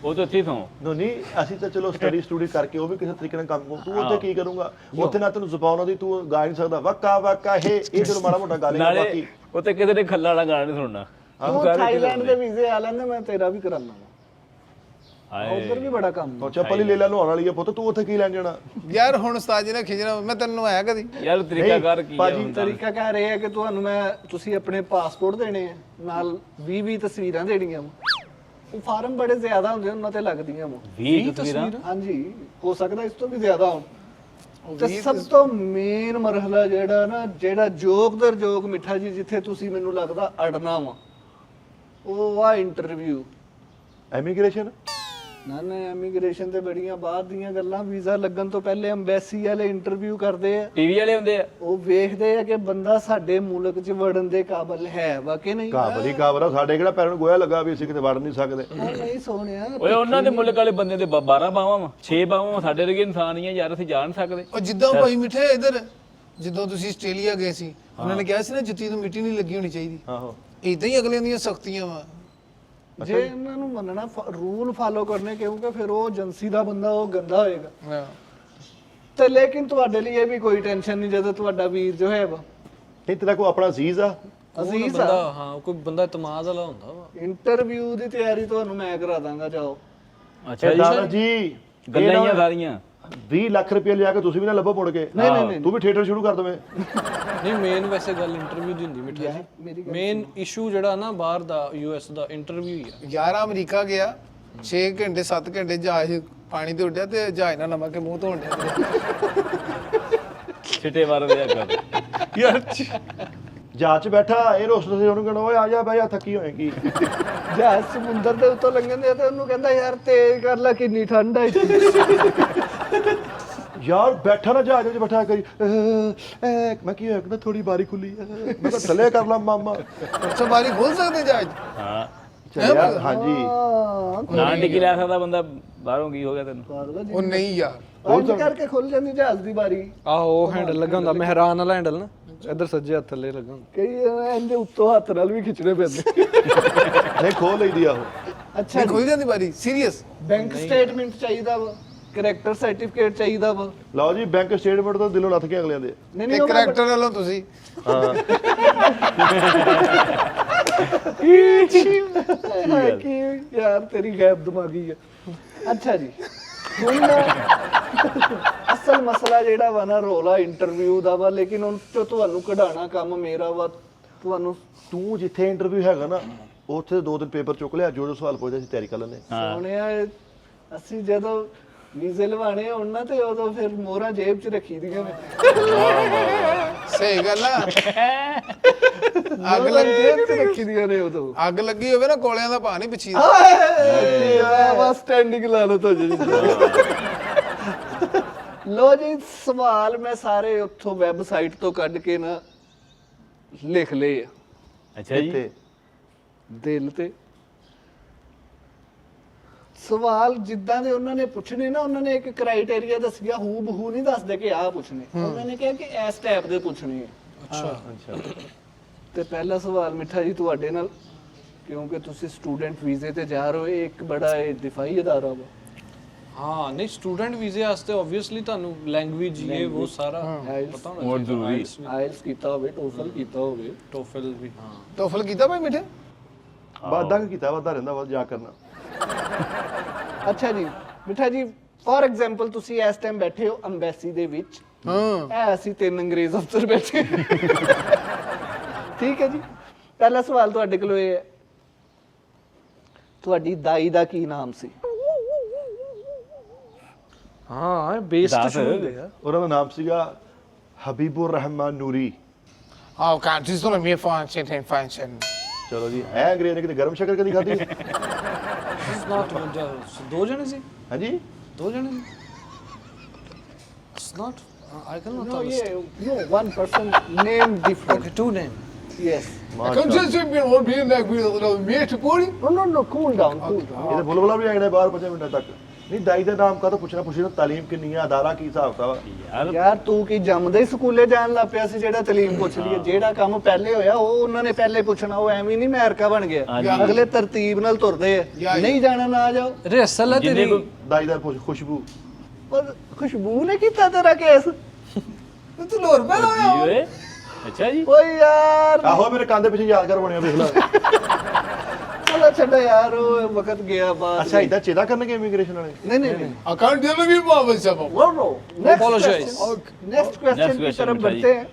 ਉਹ ਤਾਂ ਇੱਥੇ ਹੀ ਸੌਂ। ਨਹੀਂ ਅਸੀਂ ਤਾਂ ਚਲੋ ਸਟੱਡੀ ਕਰਕੇ ਉਹ ਵੀ ਕਿਸੇ ਤਰੀਕੇ ਨਾਲ ਕੰਮ ਤੂੰ ਉੱਥੇ ਕੀ ਕਰੂੰਗਾ, ਉੱਥੇ ਨਾ ਤੈਨੂੰ ਜ਼ੁਬਾਨ ਆਉਂਦੀ, ਤੂੰ ਗਾ ਨਹੀਂ ਸਕਦਾ ਵਕਾ ਵਕਾ ਇਹ ਚਲੋ ਮਾੜਾ ਮੋਟਾ ਗਾ ਲੇਗਾ, ਨਾਲੇ ਬਾਕੀ ਉੱਥੇ ਕਿਸੇ ਨੇ ਖੱਲਾ ਵਾਲਾ ਗਾਣਾ ਨਹੀਂ ਸੁਣਨਾ। ਉਹ ਥਾਈਲੈਂਡ ਦੇ ਵੀਜ਼ੇ ਆ ਲੈਂਦੇ, ਮੈਂ ਤੇਰਾ ਵੀ ਕਰਾਨਾ ਉਧਰ ਵੀ ਬੜਾ ਕੰਮ ਉਹ ਚੱਪਲ ਹੀ ਲੈ ਲੈ ਨਹਾਉਣ ਵਾਲੀ ਹੈ ਪੁੱਤ, ਤੂੰ ਉੱਥੇ ਕੀ ਲੈਣ ਜਾਣਾ। ਯਾਰ ਹੁਣ ਉਸਤਾਦ ਜੀ ਨੇ ਖਿਜਣਾ, ਮੈਂ ਤੈਨੂੰ ਆਇਆ ਕਦੀ ਯਾਰ ਤਰੀਕਾ ਕਰ ਕੀ ਭਾਜੀ, ਤਰੀਕਾ ਕਹਿ ਰਹੇ ਆ ਕਿ ਤੁਹਾਨੂੰ ਤੁਸੀਂ ਆਪਣੇ ਪਾਸਪੋਰਟ ਦੇਣੇ ਆ, ਨਾਲ 20 ਤਸਵੀਰਾਂ ਦੇਣੀਆਂ ਵਾ। ਉਹ ਫਾਰਮ ਬੜੇ ਜ਼ਿਆਦਾ ਹੁੰਦੇ ਉਹਨਾਂ ਤੇ ਲੱਗਦੀਆਂ ਵਾ। 20 ਤਸਵੀਰਾਂ ਹਾਂਜੀ, ਹੋ ਸਕਦਾ ਇਸ ਤੋਂ ਵੀ ਜ਼ਿਆਦਾ ਹੋਣ। ਤੇ ਸਭ ਤੋਂ ਮੇਨ ਮਰਹਲਾ ਜਿਹੜਾ ਨਾ, ਜਿਹੜਾ ਜੋਗ ਮਿੱਠਾ ਜੀ, ਜਿੱਥੇ ਤੁਸੀਂ ਮੈਨੂੰ ਲੱਗਦਾ ਅੜਨਾ ਵਾ, ਉਹ ਆ ਇੰਟਰਵਿਊ। ਐਮੀਗ੍ਰੇਸ਼ਨ ਨਾ ਇਮੀਗ੍ਰੇਸ਼ਨ ਤੇ ਬੜੀਆਂ ਬਾਅਦ ਦੀਆਂ ਗੱਲਾਂ, ਵੀਜ਼ਾ ਲੱਗਣ ਤੋਂ ਪਹਿਲੇ ਐਮਬੈਸੀ ਵਾਲੇ ਇੰਟਰਵਿਊ ਕਰਦੇ ਆ, ਟੀਵੀ ਵਾਲੇ ਹੁੰਦੇ ਆ। ਉਹ ਵੇਖਦੇ ਆ ਕਿ ਬੰਦਾ ਸਾਡੇ ਮੁਲਕ 'ਚ ਵੜਨ ਦੇ ਕਾਬਿਲ ਹੈ ਵਾ ਕਿ ਨਹੀਂ। ਕਾਬਲੀ ਕਾਬਰਾ, ਸਾਡੇ ਕਿਹੜਾ ਪੈਰਾਂ ਨੂੰ ਗੋਇਆ ਲੱਗਾ ਵੀ ਅਸੀਂ ਕਿਤੇ ਵੜ ਨਹੀਂ ਸਕਦੇ। ਉਹ ਨਹੀਂ ਸੋਹਣਿਆ, ਓਏ ਉਹਨਾਂ ਦੇ ਮੁਲਕ ਵਾਲੇ ਬੰਦੇ ਦੇ 12 ਬਾਹਾਂ ਵਾ, 6 ਬਾਹਾਂ ਵਾ, ਸਾਡੇ ਵਰਗੇ ਇਨਸਾਨ ਹੀ ਆ ਯਾਰ, ਅਸੀਂ ਜਾ ਨਹੀਂ ਸਕਦੇ। ਉਹ ਜਿੱਦਾਂ ਭਾਈ ਮਿੱਠੇ ਇਧਰ ਜਦੋਂ ਤੁਸੀਂ ਆਸਟ੍ਰੇਲੀਆ ਗਏ ਸੀ, ਉਹਨਾਂ ਨੇ ਕਿਹਾ ਸੀ ਨਾ ਜੁੱਤੀ ਨੂੰ ਮਿੱਟੀ ਨਹੀਂ ਲੱਗੀ ਹੋਣੀ ਚਾਹੀਦੀ, ਆਹੋ ਇਦਾਂ ਹੀ ਅਗਲਿਆਂ ਦੀਆਂ ਸਖਤੀਆਂ ਵਾ। ਜੇ ਇਹਨਾਂ ਨੂੰ ਮੰਨਣਾ ਰੂਲ ਫਾਲੋ ਕਰਨੇ, ਕਿਉਂਕਿ ਫਿਰ ਉਹ ਏਜੰਸੀ ਦਾ ਬੰਦਾ ਉਹ ਗੰਦਾ ਹੋਏਗਾ। ਹਾਂ। ਤੇ ਲੇਕਿਨ ਤੁਹਾਡੇ ਲਈ ਇਹ ਵੀ ਕੋਈ ਟੈਨਸ਼ਨ ਨਹੀਂ ਜਦੋਂ ਤੁਹਾਡਾ ਵੀਰ ਜੋ ਹੈ ਵਾ ਨਹੀਂ ਤੇਰਾ ਕੋਈ ਆਪਣਾ ਅਜ਼ੀਜ਼ ਆ, ਅਜ਼ੀਜ਼ ਬੰਦਾ, ਆ। ਹਾਂ ਕੋਈ ਬੰਦਾ ਇਤਮਾਦ ਵਾਲਾ ਹੁੰਦਾ ਵਾ। ਇੰਟਰਵਿਊ ਦੀ ਤਿਆਰੀ ਤੁਹਾਨੂੰ ਮੈਂ ਕਰਾ ਦਾਂਗਾ, ਜਾਓ। ਅੱਛਾ ਦਾਦਾ ਜੀ ਗੱਲਾਂ ਹੀ ਆ ਸਾਰੀਆਂ। 20 ਲੱਖ ਰੁਪਏ ਲਿਆ ਕੇ ਤੁਸੀਂ ਵੀ ਨਾ ਲੱਭੋ ਮੁੜ ਕੇ, ਤੂੰ ਵੀ ਥੀਏਟਰ ਸ਼ੁਰੂ ਕਰ ਦਵੇਂ। ਨਹੀਂ ਮੇਨ ਵੈਸੇ ਗੱਲ ਇੰਟਰਵਿਊ ਦੀ ਹੁੰਦੀ ਮਿੱਠਾ ਜੀ। ਮੇਨ ਇਸ਼ੂ ਜਿਹੜਾ ਨਾ ਬਾਹਰ ਦਾ US ਦਾ ਇੰਟਰਵਿਊ ਹੀ ਆ। ਯਾਰ ਅਮਰੀਕਾ ਗਿਆ 6 ਘੰਟੇ 7 ਘੰਟੇ ਜਹਾਜ਼ ਪਾਣੀ ਤੇ ਉੱਡਿਆ ਤੇ ਜਹਾਜ਼ ਨਾਲ ਨਮਕ ਕੇ ਮੂੰਹ ਧੋਣ ਡਿਆ। ਛਿੱਟੇ ਮਾਰਦੇ ਆ ਕਰ ਯਾਰ ਜਹਾਜ਼ 'ਚ ਬੈਠਾ ਇਹ ਰੋਸਟ ਸੀ, ਉਹਨੂੰ ਕਹਿੰਦਾ ਓਏ ਆ ਜਾ ਬਹਿ ਜਾ, ਥੱਕੀ ਹੋਏਗੀ। ਜਹਾਜ਼ ਸਮੁੰਦਰ ਦੇ ਉੱਤੋਂ ਲੰਘਣ ਦੇ ਤੇ ਉਹਨੂੰ ਕਹਿੰਦਾ ਯਾਰ ਤੇਜ਼ ਕਰ ਲੈ, ਕਿੰਨੀ ਠੰਡ ਹੈ ਇੱਥੇ। ਯਾਰ ਬੈਠਾ ਨਾ ਜਹਾਜ਼ ਵਿੱਚ ਬੈਠਾ ਕਰੀ ਮੈਂ ਕੀ ਹੋਇਆ, ਕਹਿੰਦਾ ਥੋੜੀ ਬਾਰੀ ਖੁੱਲੀ ਹੈ, ਮੈਂ ਤਾਂ ਥੱਲੇ ਕਰ ਲਾ ਮਾਮਾ। ਅੱਛਾ ਬਾਰੀ ਖੋਲ ਸਕਦੇ ਜਹਾਜ਼? ਹਾਂ ਚੱਲ ਯਾਰ ਹਾਂਜੀ ਨਾ ਟਿਕੀ ਲੈ ਸਕਦਾ ਬੰਦਾ, ਬਾਹਰੋਂ ਕੀ ਹੋ ਗਿਆ ਤੈਨੂੰ? ਉਹ ਨਹੀਂ ਯਾਰ, ਇੰਜ ਕਰਕੇ ਖੁੱਲ ਜਾਂਦੀ ਜਹਾਜ਼ ਦੀ ਬਾਰੀ। ਆਹੋ ਉਹ ਹੈਂਡਲ ਲੱਗਾ ਹੁੰਦਾ, ਮਹਿਰਾਨ ਵਾਲਾ ਹੈਂਡਲ ਨਾ, ਇੱਧਰ ਸੱਜੇ ਹੱਥ ਥੱਲੇ ਲੱਗਾ ਹੁੰਦਾ। ਕਈ ਇਹਦੇ ਉੱਤੋਂ ਹੱਥ ਨਾਲ ਵੀ ਖਿੱਚਣੇ ਪੈਂਦੇ। ਨਹੀਂ ਖੋਲ ਲਈਦੀ ਆ ਉਹ। ਅੱਛਾ ਨਹੀਂ ਖੁੱਲ ਜਾਂਦੀ ਬਾਰੀ ਸੀਰੀਅਸ? ਬੈਂਕ ਸਟੇਟਮੈਂਟ ਚਾਹੀਦਾ ਵਾ, ਕਰੈਕਟਰ ਸਰਟੀਫਿਕੇਟ ਚਾਹੀਦਾ ਵਾ। ਲਓ ਜੀ ਬੈਂਕ ਸਟੇਟਮੈਂਟ ਤਾਂ ਦਿਲੋਂ ਲੱਥ ਕੇ ਅਗਲਿਆਂ ਦੇ। ਨਹੀਂ ਇੱਕ ਕਰੈਕਟਰ ਵਾਲੋਂ ਤੁਸੀਂ ਹਾਂ ਕੀ ਯਾਰ ਤੇਰੀ ਗੈਬ ਦਿਮਾਗੀ ਹੈ। ਅੱਛਾ ਜੀ, ਹੁਣ ਅਸਲ ਮਸਲਾ ਜਿਹੜਾ ਵਾ ਨਾ, ਰੋਲਾ ਇੰਟਰਵਿਊ ਦਾ ਵਾ, ਲੇਕਿਨ ਹੁਣ ਤੋਂ ਤੁਹਾਨੂੰ ਕਢਾਣਾ ਕੰਮ ਮੇਰਾ ਵਾ। ਤੁਹਾਨੂੰ ਤੂੰ ਜਿੱਥੇ ਇੰਟਰਵਿਊ ਹੈਗਾ ਨਾ, ਉੱਥੇ 2 ਦਿਨ ਪੇਪਰ ਚੁੱਕ ਲਿਆ, ਜੋ ਸਵਾਲ ਪੁੱਛਦੇ ਸੀ ਤਿਆਰੀ ਕਰ ਲੈਣੇ। ਸੋਹਣਿਆ, ਅਸੀਂ ਜਦੋਂ ਵੀਜ਼ੇ ਲਵਾਣੇ ਹੋਣ ਨਾ, ਤੇ ਉਦੋਂ ਫਿਰ ਮੋਹਰਾਂ ਜੇਬ 'ਚ ਰੱਖੀ ਦੀਆਂ ਨੇ। ਸਹੀ ਗੱਲ ਆ। ਮੋਹਰਾਂ ਜੇਬ 'ਚ ਰੱਖੀ ਦੀਆਂ ਨੇ ਉਦੋਂ। ਅੱਗ ਲੱਗੀ ਹੋਵੇ ਨਾ, ਕੋਲਿਆਂ ਦਾ ਭਾਅ ਨਹੀਂ ਪਿੱਛੀ। ਬਸ ਸਟੈਂਡਿੰਗ ਲਾਨਤ ਹੋ ਜਾਣੀ। ਲੋ ਜੀ, ਸਵਾਲ ਮੈਂ ਸਾਰੇ ਉੱਥੋਂ ਵੈਬਸਾਈਟ ਤੋਂ ਕੱਢ ਕੇ ਨਾ ਲਿਖ ਲਏ ਆ ਅੱਛਾ ਜੀ, ਇੱਥੇ ਦਿਲ ਤੇ। ਸਵਾਲ ਜਿੱਦਾਂ ਦੇ ਉਹਨਾਂ ਨੇ ਪੁੱਛਣੇ ਨਾ, ਉਹਨਾਂ ਨੇ ਇੱਕ ਕ੍ਰਾਈਟੇਰੀਆ ਦੱਸਿਆ, ਹੂ ਬਹੂ ਨਹੀਂ ਦੱਸਦੇ ਕਿ ਆਹ ਪੁੱਛਣੇ। ਉਹਨਾਂ ਨੇ ਕਿਹਾ ਕਿ ਇਸ ਟਾਈਪ ਦੇ ਪੁੱਛਣੇ ਆ। ਅੱਛਾ ਤੇ ਪਹਿਲਾ ਸਵਾਲ ਮਿੱਠਾ ਜੀ ਤੁਹਾਡੇ ਨਾਲ, ਕਿਉਂਕਿ ਤੁਸੀਂ ਸਟੂਡੈਂਟ ਵੀਜ਼ੇ ਤੇ ਜਾ ਰਹੇ ਹੋ, ਇਹ ਇੱਕ ਬੜਾ ਦਿਫਾਈ ਅਦਾਰਾ ਵਾ। ਹਾਂ ਨਹੀਂ ਸਟੂਡੈਂਟ ਵੀਜ਼ੇ ਵਾਸਤੇ ਆਬਵੀਅਸਲੀ ਤੁਹਾਨੂੰ ਲੈਂਗੁਏਜ ਇਹ ਉਹ ਸਾਰਾ ਪਤਾ ਹੋਣਾ ਬਹੁਤ ਜ਼ਰੂਰੀ। ਆਇਲਸ ਕੀਤਾ ਹੋਵੇ, ਟੋਫਲ ਕੀਤਾ ਹੋਵੇ। ਟੋਫਲ ਵੀ ਹਾਂ। ਤੋਫਲ ਕੀਤਾ ਭਾਈ ਮਿੱਠੇ? ਵਾਦਾ ਕੀਤਾ, ਵਾਦਾ ਰਹਿੰਦਾ ਵਾ ਜਾ ਕਰਨਾ। ਅੱਛਾ ਜੀ ਮਿੱਠਾ ਜੀ, ਫੋਰ ਐਗਜ਼ਾਮਪਲ ਤੁਸੀਂ ਇਸ ਟਾਈਮ ਬੈਠੇ ਹੋ ਅੰਬੈਸੀ ਦੇ ਵਿੱਚ। ਹਾਂ ਅਸੀਂ 3 ਅੰਗਰੇਜ਼ ਅਫਸਰ ਬੈਠੇ। ਠੀਕ ਹੈ ਜੀ, ਪਹਿਲਾ ਸਵਾਲ ਤੁਹਾਡੇ ਕੋਲ ਇਹ ਹੈ, ਤੁਹਾਡੀ ਦਾਈ ਦਾ ਕੀ ਨਾਮ ਸੀ? ਹਾਂ ਬੇਸ ਤੋਂ ਸ਼ੁਰੂ ਹੁੰਦੇ ਆ। ਉਹਨਾਂ ਦਾ ਨਾਮ ਸੀਗਾ ਹਬੀਬੁਰ ਰਹਿਮਾਨ ਨੂਰੀ। ਆਹ ਕੰਟਰੀਜ਼ ਤੋਂ ਮੇ ਫੰਕਸ਼ਨ। ਚਲੋ ਜੀ, ਐ ਅੰਗਰੇਜ਼ ਨੇ ਕਿਤੇ ਗਰਮ ਸ਼ੱਕਰ ਕਦੀ ਖਾਧੀ? ਇਟਸ ਨਾਟ ਦੋ ਜਣੇ ਸੀ, ਹਾਂਜੀ 2 ਜਣੇ ਸੀ। It's not I cannot No, understand. yeah, no, one person name different. Okay, 2 name. Yes. Countries ਵੀ ਉਹ ਵੀ ਨਾ ਕੋਈ ਮੇਟ ਪੂਰੀ। No, cool down, cool down. ਇਹਦੇ ਬੁਲਬੁਲਾ ਵੀ ਆਏ ਨੇ ਬਾਹਰ 5 ਮਿੰਟਾਂ ਤੱਕ। ਨਹੀਂ ਦਾਈ ਦਾ ਨਾਮ ਕਾਹਤੋਂ ਪੁੱਛਣਾ ਪੁੱਛਣਾ ਤਾਲੀਮ ਕਿੰਨੀ ਆ ਅਦਾਰਾ ਕੀ ਹਿਸਾਬ ਵਾ ਯਾਰ ਯਾਰ ਤੂੰ ਕੀ ਜੰਮਦੇ ਹੀ ਸਕੂਲੇ ਜਾਣ ਲੱਗ ਪਿਆ ਸੀ ਜਿਹੜਾ ਤਲੀਮ ਪੁੱਛ ਲਈਏ ਜਿਹੜਾ ਕੰਮ ਪਹਿਲੇ ਹੋਇਆ ਉਹ ਉਹਨਾਂ ਨੇ ਪਹਿਲੇ ਪੁੱਛਣਾ ਉਹ ਐਵੇਂ ਨਹੀਂ ਅਮਰੀਕਾ ਬਣ ਗਿਆ ਹਾਂਜੀ। ਅਗਲੇ ਤਰਤੀਬ ਨਾਲ ਤੁਰਦੇ ਆ ਨਹੀਂ ਜਾਣਾ ਨਾ ਆ ਜਾਓ ਰਿਹਰਸਲ ਹੈ ਜਿੰਨੇ ਤੇਰੀ ਕੋਈ ਦਾਈ ਦਾ ਖੁਸ਼ਬੂ ਪਰ ਖੁਸ਼ਬੂ ਨੇ ਕੀਤਾ ਤੇਰਾ ਕੇਸ ਤੂੰ ਲੋਰ ਪੈ ਜੀ ਓਏ ਅੱਛਾ ਜੀ ਓਏ ਯਾਰ ਆਹੋ ਮੇਰੇ ਕੰਨ ਦੇ ਪਿੱਛੇ ਯਾਦਗਾਰ ਬਣਿਆ ਵੇਖ ਲੈ ਚਲੋ ਛੱਡੋ ਯਾਰ ਉਹ ਵਕਤ ਗਿਆ ਬਾਅਦ ਅੱਛਾ ਇਦਾਂ ਚੇਦਾ ਕਰਨਗੇ ਇਮੀਗ੍ਰੇਸ਼ਨ ਵਾਲੇ ਨਹੀਂ ਨਹੀਂ ਨਹੀਂ I can't tell you Baba Saba. Apologize. Next question Next की question तरफ बेटा बढ़ते हैं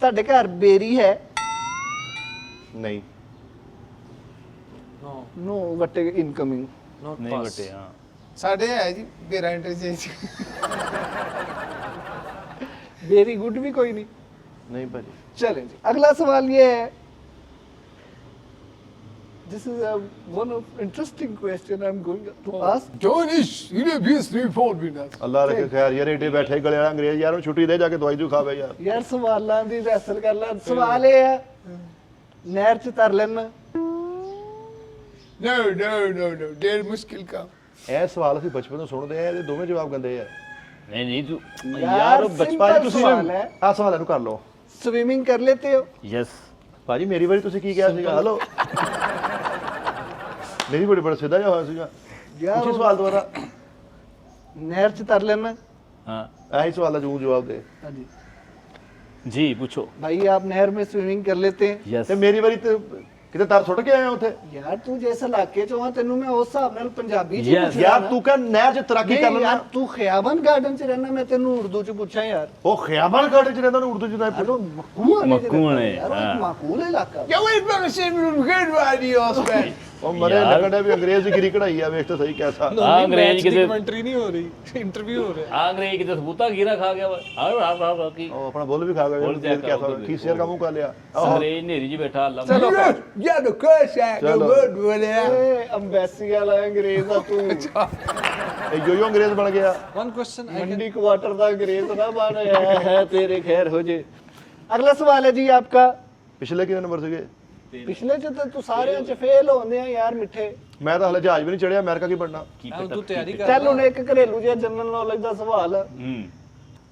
ਤੁਹਾਡੇ ਘਰ ਬੇਰੀ ਹੈ ਨਹੀਂ ਨੋ नो वटे इनकमिंग ਨੋਟ ਨਹੀਂ ਪਾਸ ਬਟੇ ਹਾਂ ਸਾਡੇ ਹੈ ਜੀ ਮੇਰਾ ਇੰਟਰਚੇਂਜ वेरी गुड भी कोई नहीं ਨਹੀਂ ਭਾਜੀ चलें जी अगला सवाल ये है this is one of interesting question I am going to ask Jonas, yine bir sürü fol biraz. ਅੱਲਾ ਰੱਖੇ ਖੈਰ ਯਾਰ ਏਡੇ ਬੈਠੇ ਗਲੇ ਵਾਲਾ ਅੰਗਰੇਜ਼ ਯਾਰ ਨੂੰ ਛੁੱਟੀ ਦੇ ਜਾ ਕੇ ਦਵਾਈ ਦੂ ਖਾਵੇ ਯਾਰ यार सवालों ਦੀ ਰੈਸਲ ਕਰ ਲੈ ਸਵਾਲ ਇਹ ਹੈ ਨਹਿਰ ਚ ਤਰ ਲੈਣਾ No, no, no, no. Değil muskil kam. ਇਹ ਸਵਾਲ ਅਸੀਂ ਬਚਪਨ ਤੋਂ ਸੁਣਦੇ ਆ ਇਹਦੇ ਦੋਵੇਂ ਜਵਾਬ ਗੰਦੇ ਆ ਨਹੀਂ ਨਹੀਂ ਤੂੰ ਯਾਰ, ਯਾਰ ਉਹ ਬਚਪਨ simple ਤੁਸੀਂ ਸਵਾਲ ਹੈ। ਆਹ ਸਵਾਲ ਇਹਨੂੰ ਕਰ ਲਓ स्विमिंग कर लेते हो ਯੈਸ ਭਾਜੀ ਮੇਰੀ ਵਾਰੀ ਤੁਸੀਂ ਕੀ ਕਿਹਾ ਸੀਗਾ ਹਲੋ ਮੇਰੀ ਬੜੀ ਬੜਾ ਸਿੱਧਾ ਜਿਹਾ ਹੋਇਆ ਸੀਗਾ ਯਾਰ ਉਸੇ ਸਵਾਲ ਦੁਬਾਰਾ ਨਹਿਰ ਚ ਤਰ ਲੈਣਾ ਹਾਂ ਇਹੀ ਸਵਾਲ ਦਾ ਜਵਾਬ ਦੇ हाँ जी ਜੀ ਪੁੱਛੋ भाई आप नहर में स्विमिंग कर लेते हैं ਯੈਸ ਤੇ ਮੇਰੀ ਵਾਰੀ ਤੇ ਕਿਤੇ ਤਰ ਸੁੱਟ ਕੇ ਆਇਆ ਉੱਥੇ यार तू जिस इलाके चो हाँ तेनू मैं उस हिसाब नाल पंजाबी च Yes. पूछना ਯਾਰ ना। ਤੂੰ ਕਹ ਨਹਿਰ 'ਚ ਤੈਰਾਕੀ ਕਰ नहीं ਲੈਣਾ यार तू खियाबन गार्डन च रहना मैं तेनू उर्दू च पूछा यार ਉਹ ਖਿਆਬਨ ਗਾਰਡਨ 'ਚ ਰਹਿੰਦਾ ਉਹਨੂੰ ਉਰਦੂ 'ਚ ਨਾ हेलो मकूल मकूल है, यार वो हाँ। एक माकूल इलाका Ya wait bana şey bir ülke var diyor ben. ਉਹ ਮਰੇ ਯਾਰ। ਲੱਗਣ ਡਿਆ ਵੀ ਅੰਗਰੇਜ਼ ਦੀ ਗਿਰੀ ਕਢਾਈ ਆ ਵੇਖ ਤਾਂ ਸਹੀ ਕੈਸਾ ਆ ਅੰਗਰੇਜ਼ ਕਿਤੇ ਕਮੈਂਟਰੀ ਨਹੀਂ ਹੋ ਰਹੀ ਇੰਟਰਵਿਊ ਹੋ ਰਿਹਾ ਆ ਅੰਗਰੇਜ਼ ਕਿਤੇ ਸਬੂਤਾ ਗੀਰਾ ਖਾ ਗਿਆ ਵਾ ਆ ਕੀ ਉਹ ਆਪਣਾ ਬੁੱਲ ਵੀ ਖਾ ਗਿਆ ਬੁੱਲ ਅੰਗਰੇਜ਼ ਚੈੱਕ ਕੈਸਾ ਕਰੋ ਕੀ ਸ਼ੇਰ ਦਾ ਮੂੰਹ ਕਰ ਲਿਆ ਆਹੋ ਅੰਗਰੇਜ਼ ਨੇਰੀ ਜੀ ਬੈਠਾ ਅੱਲਾ चलो Ya da köşe Chalo. göböd böyle ya. Embassy वाला अंग्रेज दा तू ਇਹ ਯੋ ਅੰਗਰੇਜ਼ ਬਣ ਗਿਆ one question I can Mandi quarter दा अंग्रेज ना बन है तेरे खैर हो जे अगला सवाल है जी आपका ਪਿਛਲੇ ਕਿੰਨੇ ਨੰਬਰ ਸੀਗੇ पिछले च तो तू सारे च फेल होंदे आ यार मिठे ਮੈਂ ਤਾਂ ਹਲੇ ਜਹਾਜ਼ ਵੀ ਨਹੀਂ ਚੜਿਆ ਅਮਰੀਕਾ ਕੀ ਬਣਨਾ ਮੈਂ ਤੂੰ ਤਿਆਰੀ ਕਰ ਚੱਲ ਹੁਣ ਇੱਕ ਘਰੇਲੂ ਜਿਹਾ ਜਨਰਲ ਨੌਲੇਜ ਦਾ ਸਵਾਲ ਹੈ ਹੂੰ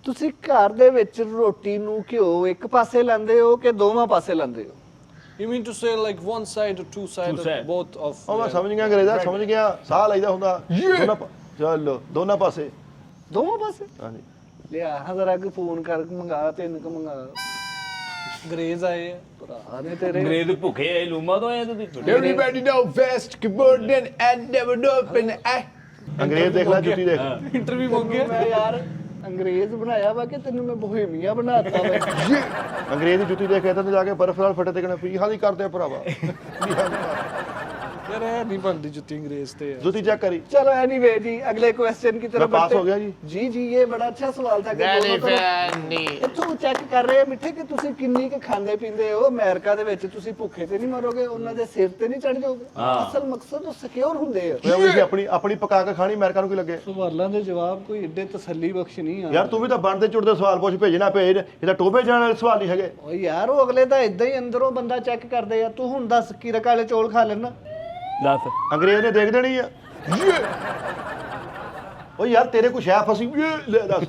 ਤੁਸੀਂ ਘਰ ਦੇ ਵਿੱਚ ਰੋਟੀ ਨੂੰ ਘਿਓ ਇੱਕ ਪਾਸੇ ਲਾਉਂਦੇ ਹੋ ਕਿ ਦੋਵਾਂ ਪਾਸੇ ਲਾਉਂਦੇ ਹੋ you mean to say like one side or two side Two side. Both of ਉਹ ਮੈਂ ਸਮਝ ਗਿਆ ਅੰਗਰੇਜ਼ਾ ਸਮਝ ਗਿਆ ਸਾਹ ਲਈਦਾ ਹੁੰਦਾ ਚਲੋ ਦੋਨਾਂ ਪਾਸੇ ਦੋਵਾਂ ਪਾਸੇ ਹਾਂਜੀ ਲਿਆ ਹਾਂ ਜ਼ਰਾ ਕਿ ਫੋਨ ਕਰ ਮੰਗਾ ਤਿੰਨ ਕ ਮੰਗਾ ਅੰਗਰੇਜ਼ ਆਏ ਆ। ਭਰਾ ਨੇ ਤੇਰੇ ਅੰਗਰੇਜ਼ ਭੁੱਖੇ ਆਏ ਲੂਮਾ ਤੋਂ ਆਏ ਤੁਸੀਂ Everybody know fast geborden and never open. ਅੰਗਰੇਜ਼ ਦੇਖ ਲੈ ਜੁੱਤੀ ਦੇਖ ਇੰਟਰਵਿਊ ਹੋ ਗਿਆ ਮੈਂ ਯਾਰ ਅੰਗਰੇਜ਼ ਬਣਾਇਆ ਵਾ ਕਿ ਤੈਨੂੰ ਮੈਂ ਬੋਹੇਮੀਆ ਬਣਾਤਾ ਵਾ ਅੰਗਰੇਜ਼ ਦੀ ਜੁੱਤੀ ਦੇਖ ਕੇ ਤਾਂ ਜਾ ਕੇ ਬਰਫ਼ ਨਾਲ ਫਟੇ ਤੇ ਕਹਿੰਦਾ ਵੀ ਹਾਂ ਦੀ ਕਰਦੇ ਆ ਭਰਾਵਾ ਯਾਰ ਇਹ ਨਹੀਂ ਬਣਦੀ ਜੁੱਤੀ ਅੰਗਰੇਜ਼ ਤੇ ਯਾਰ ਜੁੱਤੀ ਚੈੱਕ ਕਰੀ चलो एनीवे जी अगले क्वेश्चन की तरफ मैं पास बढ़ते हो गया जी। जी ये बड़ा अच्छा सवाल था कि दोनों तरफ ਇਹ ਤੂੰ ਚੈੱਕ ਕਰ ਰਹੇ ਆ ਮਿੱਠੇ ਕਿ ਤੁਸੀਂ ਕਿੰਨੀ ਕੁ ਖਾਂਦੇ ਪੀਂਦੇ ਹੋ ਅਮਰੀਕਾ ਦੇ ਵਿੱਚ ਤੁਸੀਂ ਭੁੱਖੇ ਤੇ ਨਹੀਂ ਮਰੋਗੇ ਉਹਨਾਂ ਦੇ ਸਿਰ ਤੇ ਨਹੀਂ ਚੜ ਜਾਓਗੇ ਅਸਲ ਮਕਸਦ ਉਹ ਸਿਕਿਉਰ ਹੁੰਦੇ ਆ ਉਹ ਵੀ ਆਪਣੀ ਆਪਣੀ ਪਕਾ ਕੇ ਖਾਣੀ ਅਮਰੀਕਾ ਨੂੰ ਕੀ ਲੱਗੇ ਸਵਾਲਾਂ ਦੇ ਜਵਾਬ ਕੋਈ ਏਡੇ ਤਸੱਲੀ ਬਖਸ਼ ਨਹੀਂ ਆ ਯਾਰ ਤੂੰ ਵੀ ਤਾਂ ਬਣਦੇ ਚੁੜਦੇ ਸਵਾਲ ਪੁੱਛ ਭੇਜਣਾ ਭੇਜ ਇਹ ਤਾਂ ਟੋਬੇ ਜਾਣ ਵਾਲੇ ਸਵਾਲ ਨਹੀਂ ਹੈਗੇ ਓ ਯਾਰ ਉਹ ਅਗਲੇ ਤਾਂ ਇਦਾਂ ਹੀ ਅੰਦਰੋਂ ਬੰਦਾ ਚੈੱਕ ਕਰਦੇ ਆ ਤੂੰ ਹੁਣ ਦੱਸ ਕੀਰਕ ਵਾਲੇ ਚੌਲ ਖਾ ਲੈਣਾ ਦੱਸ ਅੰਗਰੇਜ਼ ਨੇ ਦੇਖ ਦੇਣੀ ਆ ਓ ਯਾਰ ਤੇਰੇ ਕੁਛ ਹੈ ਫਸੀ ਲੈ ਦੱਸ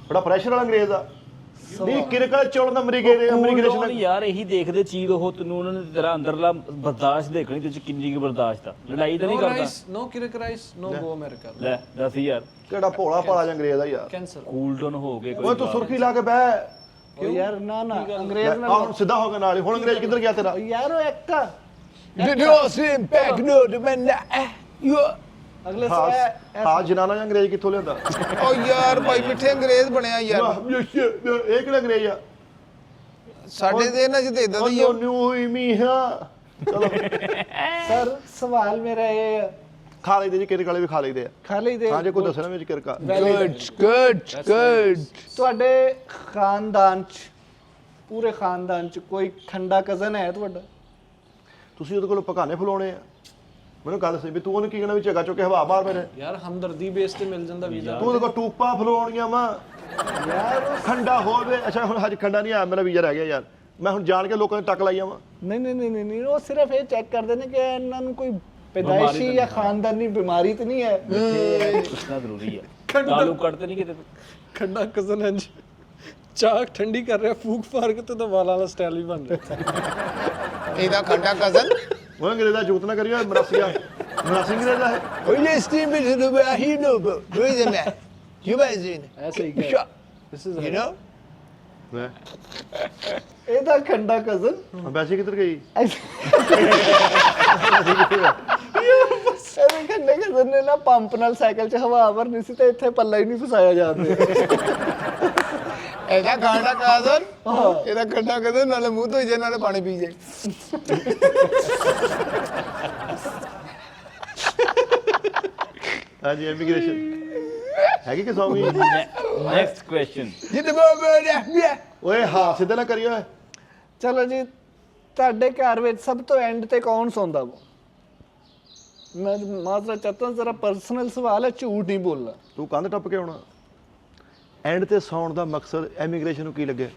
ਬੜਾ ਪ੍ਰੈਸ਼ਰ ਵਾਲਾ ਅੰਗਰੇਜ਼ ਆ ਨਹੀਂ ਕਿਰਕਲ ਚੌਲ ਦਾ ਅਮਰੀਕੇ ਦੇ ਅਮਰੀਕੇਸ਼ਨ ਨਹੀਂ ਯਾਰ ਇਹੀ ਦੇਖਦੇ ਚੀਜ਼ ਉਹ ਤੈਨੂੰ ਉਹਨਾਂ ਨੇ ਤੇਰਾ ਅੰਦਰਲਾ ਬਰਦਾਸ਼ਤ ਦੇਖਣੀ ਤੇ ਚ ਕਿੰਨੀ ਕੁ ਬਰਦਾਸ਼ਤ ਆ ਲੜਾਈ ਤਾਂ ਨਹੀਂ ਨੋ ਕਰਦਾ ਰਾਈਸ ਨੋ ਕਿਰਕ ਰਾਈਸ ਨੋ ਗੋ ਅਮਰੀਕਾ ਲੈ ਦੱਸ ਯਾਰ ਕਿਹੜਾ ਭੋਲਾ ਭਾਲਾ ਜਿਹਾ ਅੰਗਰੇਜ਼ ਆ ਯਾਰ ਕੈਂਸਰ ਕੂਲ ਡਾਊਨ ਹੋ ਗਏ ਕੋਈ ਓਏ ਤੂੰ ਸੁਰਖੀ ਲਾ ਕੇ ਬਹਿ ਓ ਯਾਰ ਨਾ ਨਾ ਅੰਗਰੇਜ਼ ਆ ਨਾਲ ਹੁਣ ਸਿੱਧਾ ਹੋ ਗਿਆ ਨਾਲ ਹੀ ਹੁਣ ਅੰਗਰੇਜ਼ ਕਿੱਧਰ ਗਿਆ ਤੇਰਾ ਓ ਯਾਰ ਉਹ ਇੱਕ ਆ Det var sin back no the man you. ਅਗਲੇ ਹਾਂ ਜਨਾਨਾ ਜਾਂ ਅੰਗਰੇਜ਼ ਕਿੱਥੋਂ ਲਿਆਂਦਾ ਓ ਯਾਰ ਭਾਈ ਮਿੱਠੇ ਅੰਗਰੇਜ਼ ਬਣਿਆ ਯਾਰ ਇਹ ਕਿਹੜਾ ਅੰਗਰੇਜ਼ ਆ ਸਾਡੇ ਦੇ ਇਹਨਾਂ ਚ ਤੇ ਇਦਾਂ ਦੀ ਉਹ ਨਿਊ ਹੋਈ ਮੀਹਾ ਚਲੋ ਸਰ ਸਵਾਲ ਮੇਰਾ ਇਹ ਆ, ਖਾ ਲਈਦੇ ਜੀ ਕਿਰਕ ਵਾਲੇ ਵੀ ਖਾ ਲਈਦੇ ਆ ਖਾ ਲਈਦੇ ਹਾਂ ਜੇ ਕੋਈ ਦੱਸਣਾ ਵਿੱਚ ਕਿਰਕਾ good. ਤੁਹਾਡੇ ਖਾਨਦਾਨ ਚ ਪੂਰੇ ਖਾਨਦਾਨ ਚ ਕੋਈ ਖੰਡਾ ਕਜ਼ਨ ਹੈ ਤੁਹਾਡਾ ਤੁਸੀਂ ਉਹਦੇ ਕੋਲ ਪਕਾਨੇ ਫਲਾਉਣੇ ਆ ਮੈਨੂੰ ਗੱਲ ਸਹੀ ਵੀ ਤੂੰ ਉਹਨੂੰ ਕੀ ਕਹਿਣਾ ਵੀ ਝਗਾ ਚੁੱਕ ਕੇ ਹਵਾ ਮਾਰ ਮੇਰੇ ਯਾਰ ਹਮਦਰਦੀ ਬੇਸ ਤੇ ਮਿਲ ਜਾਂਦਾ ਵੀਜ਼ਾ ਤੂੰ ਉਹਦੇ ਕੋਲ ਟੂਪਾਂ ਫਲਾਉਣੀਆਂ ਵਾ ਯਾਰ ਖੰਡਾ ਹੋਵੇ ਅੱਛਾ ਹੁਣ ਹਜ ਖੰਡਾ ਨਹੀਂ ਆਇਆ ਮੇਰਾ ਵੀਜ਼ਾ ਰਹਿ ਗਿਆ ਯਾਰ ਮੈਂ ਹੁਣ ਜਾਣ ਕੇ ਲੋਕਾਂ ਨੇ ਟੱਕ ਲਾਈਆਂ ਵਾ ਨਹੀਂ ਉਹ ਸਿਰਫ ਇਹ ਚੈੱਕ ਕਰਦੇ ਨੇ ਕਿ ਇਹਨਾਂ ਨੂੰ ਕੋਈ पैदाइशी या खानदानी बीमारी तो नहीं है? ਪੁੱਛਣਾ ਜ਼ਰੂਰੀ ਹੈ ਤਾਲੂ ਕੱਢਦੇ ਨਹੀਂ ਕਿਤੇ ਤੋਂ। ਖੰਡਾ ਕਜ਼ਨ ਹੈ ਜੀ ਚਾਹ ਠੰਡੀ ਕਰ ਰਿਹਾ ਫੂਕ ਫਾਰ ਕੇ ਤੇ ਵਾਲਾਂ ਵਾਲਾ ਸਟਾਈਲ ਵੀ ਬਣ ਰਿਹਾ ਇਹਦਾ ਖੰਡਾ ਕਜ਼ਨ ਉਹ ਅੰਗਰੇਜ਼ਾ ਜੂਤ ਨਾ ਕਰਿਓ ਮਰਾਸੀ ਅੰਗਰੇਜ਼ਾ ਹੈ ਓਏ ਸਟੀਮ ਵੀ ਨੂੰ ਬਾਹੀ ਨੂੰ ਬੁਝੇ ਮੈਂ ਯੂ ਬਾਈਜ਼ਿਨ ਐਸੇ ਹੀ ਕਰ ਦਿਸ ਇਜ਼ ਯੂ ਨੋ ਲੈ ਇਹਦਾ ਖੰਡਾ ਕਜ਼ਨ ਵੈਸੇ ਕਿੱਧਰ ਗਈ ਐਵੇਂ ਖੰਡੇ ਕਜ਼ਨ ਨੇ ਨਾ ਪੰਪ ਨਾਲ ਸਾਈਕਲ 'ਚ ਹਵਾ ਭਰਨੀ ਸੀ ਤੇ ਇੱਥੇ ਪੱਲਾ ਹੀ ਨਹੀਂ ਫਸਾਇਆ ਜਾਂਦੇ। ਇਹਦਾ ਖੰਡਾ ਕਜ਼ਨ ਇਹਦਾ ਖੰਡਾ ਕਜ਼ਨ ਨਾਲੇ ਮੂੰਹ ਧੋਈ ਜੇ ਨਾਲੇ ਪਾਣੀ ਪੀ ਜੇ ਹਾਂਜੀ ਇਮੀਗ੍ਰੇਸ਼ਨ ਹੈਗੀ ਕਿ ਸੌਂਗੀ ਨੈਕਸਟ ਕੁਐਸਚਨ ਜਿੱਦ ਬਾਬਾ ਓਏ ਹਾਂ ਸਿੱਧਾ ਨਾ ਕਰਿਓ ਚਲੋ ਜੀ ਤੁਹਾਡੇ ਘਰ ਵਿੱਚ ਸਭ ਤੋਂ ਐਂਡ ਤੇ ਕੌਣ ਸੌਂਦਾ ਵਾ? ਮੈਂ ਮਾਜ਼ਰਾ ਚਾਹਤਾ ਜ਼ਰਾ ਪਰਸਨਲ ਸਵਾਲ ਹੈ, ਝੂਠ ਨਹੀਂ ਬੋਲਣਾ। ਤੂੰ ਕੰਧ ਟੱਪ ਕੇ ਆਉਣਾ ਐਂਡ ਤੇ ਸੌਣ ਦਾ ਮਕਸਦ ਇਮੀਗ੍ਰੇਸ਼ਨ ਨੂੰ ਕੀ ਲੱਗੇ?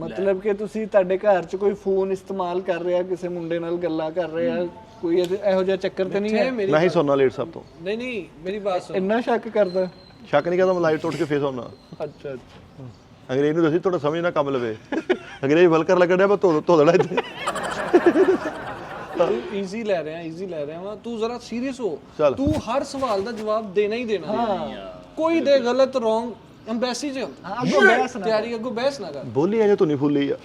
ਮਤਲਬ ਕਿ ਤੁਸੀਂ ਤੁਹਾਡੇ ਘਰ 'ਚ ਕੋਈ ਫੋਨ ਇਸਤੇਮਾਲ ਕਰ ਰਿਹਾ, ਕਿਸੇ ਮੁੰਡੇ ਨਾਲ ਗੱਲਾਂ ਕਰ ਰਿਹਾ, ਕੋਈ ਇਹੋ ਜਿਹਾ ਚੱਕਰ ਤੇ ਨਹੀਂ ਹੈ? ਮੈਂ ਹੀ ਸੌਣਾ ਲੇਟ ਸਭ ਤੋਂ ਨਹੀਂ ਨਹੀਂ ਮੇਰੀ ਬਾਤ ਸੁਣ ਇੰਨਾ ਸ਼ੱਕ ਕਰਦਾ? ਸ਼ੱਕ ਨਹੀਂ ਕਰਦਾ ਮੈਂ ਲਾਈਟ ਤੋੜ ਕੇ ਫੇਸ ਆਉਣਾ ਅੱਛਾ ਅੱਛਾ। ਅੰਗਰੇਜ਼ ਨੂੰ ਦੱਸੀ ਤੁਹਾਡਾ ਸਮਝ ਨਾ ਕੰਮ ਲਵੇ ਅੰਗਰੇਜ਼ ਵਲਕਰ ਲੱਗਣ ਡਿਆ ਮੈਂ ਧੋ ਦੇਣਾ ਇੱਥੇ ਤੂੰ ਈਜ਼ੀ ਲੈ ਰਿਹਾ ਵਾ ਤੂੰ ਜ਼ਰਾ ਸੀਰੀਅਸ ਹੋ ਚੱਲ। ਤੂੰ ਹਰ ਸਵਾਲ ਦਾ ਜਵਾਬ ਦੇਣਾ ਹੀ ਦੇਣਾ ਕੋਈ ਦੇ ਗਲਤ ਰੋਂਗ ਐਮਬੈਸੀ ਚ ਅੱਗੋਂ ਬਹਿਸ ਨਾ ਤਿਆਰੀ ਅੱਗੋਂ ਬਹਿਸ ਨਾ ਕਰ ਬੋਲੀ ਆ ਜੇ ਤੂੰ ਨਹੀਂ ਫੁੱਲੀ ਆ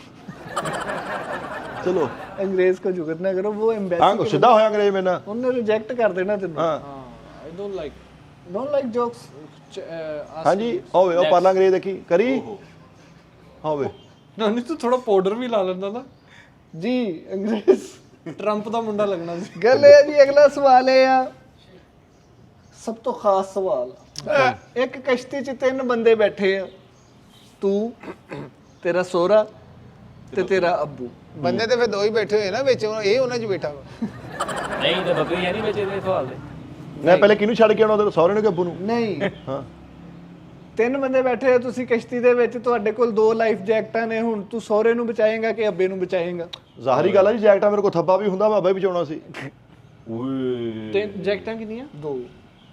ਚਲੋ अंग्रेज को जुगत ना करो, वो ਹਾਂ एम्बेसी ਸਿੱਧਾ ਹੋਇਆ ਅੰਗਰੇਜ਼ ਮੇਰੇ ਨਾਲ उन्होंने रिजेक्ट कर देना तेन। ਹਾਂ I don't like don't like jokes. ਹਾਂਜੀ ਹੋਵੇ ਉਹ ਪਾਲਾ ਅੰਗਰੇਜ਼ ਦੇਖੀ ਕਰੀ ਹੋਵੇ ਨਹੀਂ ਤੂੰ ਥੋੜਾ ਪਾਊਡਰ ਵੀ ਲਾ ਲੈਂਦਾ ਨਾ जी अंग्रेज ਟਰੰਪ ਦਾ ਮੁੰਡਾ ਲੱਗਣਾ ਸੀ गल है जी। अगला सवाल है यार, सब तो खास सवाल। एक कश्ती च 3 बंदे बैठे हैं, तू, तेरा सोहरा ते तेरा अब्बू। ਬੰਦੇ ਤੇ ਫਿਰ ਦੋ ਹੀ ਬੈਠੇ ਹੋਏ ਨਾ ਵਿੱਚ ਇਹ ਉਹਨਾਂ 'ਚ ਬੈਠਾ ਵਾ ਨਹੀਂ ਤੇ ਬੱਕਰੀ ਹੈ ਨਹੀਂ ਵਿੱਚ ਇਹਦੇ ਸਵਾਲ ਦੇ ਮੈਂ ਪਹਿਲੇ ਕਿਹਨੂੰ ਛੱਡ ਕੇ ਆਉਣਾ ਉਹਦੇ ਸਹੁਰੇ ਨੂੰ ਕਿ ਅੱਬੂ ਨੂੰ? नहीं, ਹਾਂ 3 ਬੰਦੇ ਬੈਠੇ ਹੋ ਤੁਸੀਂ ਕਸ਼ਤੀ ਦੇ ਵਿੱਚ, ਤੁਹਾਡੇ ਕੋਲ 2 ਲਾਈਫ ਜੈਕਟਾਂ ਨੇ। ਹੁਣ ਤੂੰ ਸਹੁਰੇ ਨੂੰ ਬਚਾਏਂਗਾ ਕਿ ਅੱਬੇ ਨੂੰ ਬਚਾਏਂਗਾ? ਜ਼ਾਹਰੀ ਗੱਲ ਆ ਜੀ ਜੈਕਟਾਂ ਮੇਰੇ ਕੋਲ ਥੱਬਾ ਵੀ ਹੁੰਦਾ ਬਾਬਾ ਵੀ ਬਚਾਉਣਾ ਸੀ ਓਏ ਤੇ ਜੈਕਟਾਂ ਕਿੰਨੀਆਂ 2।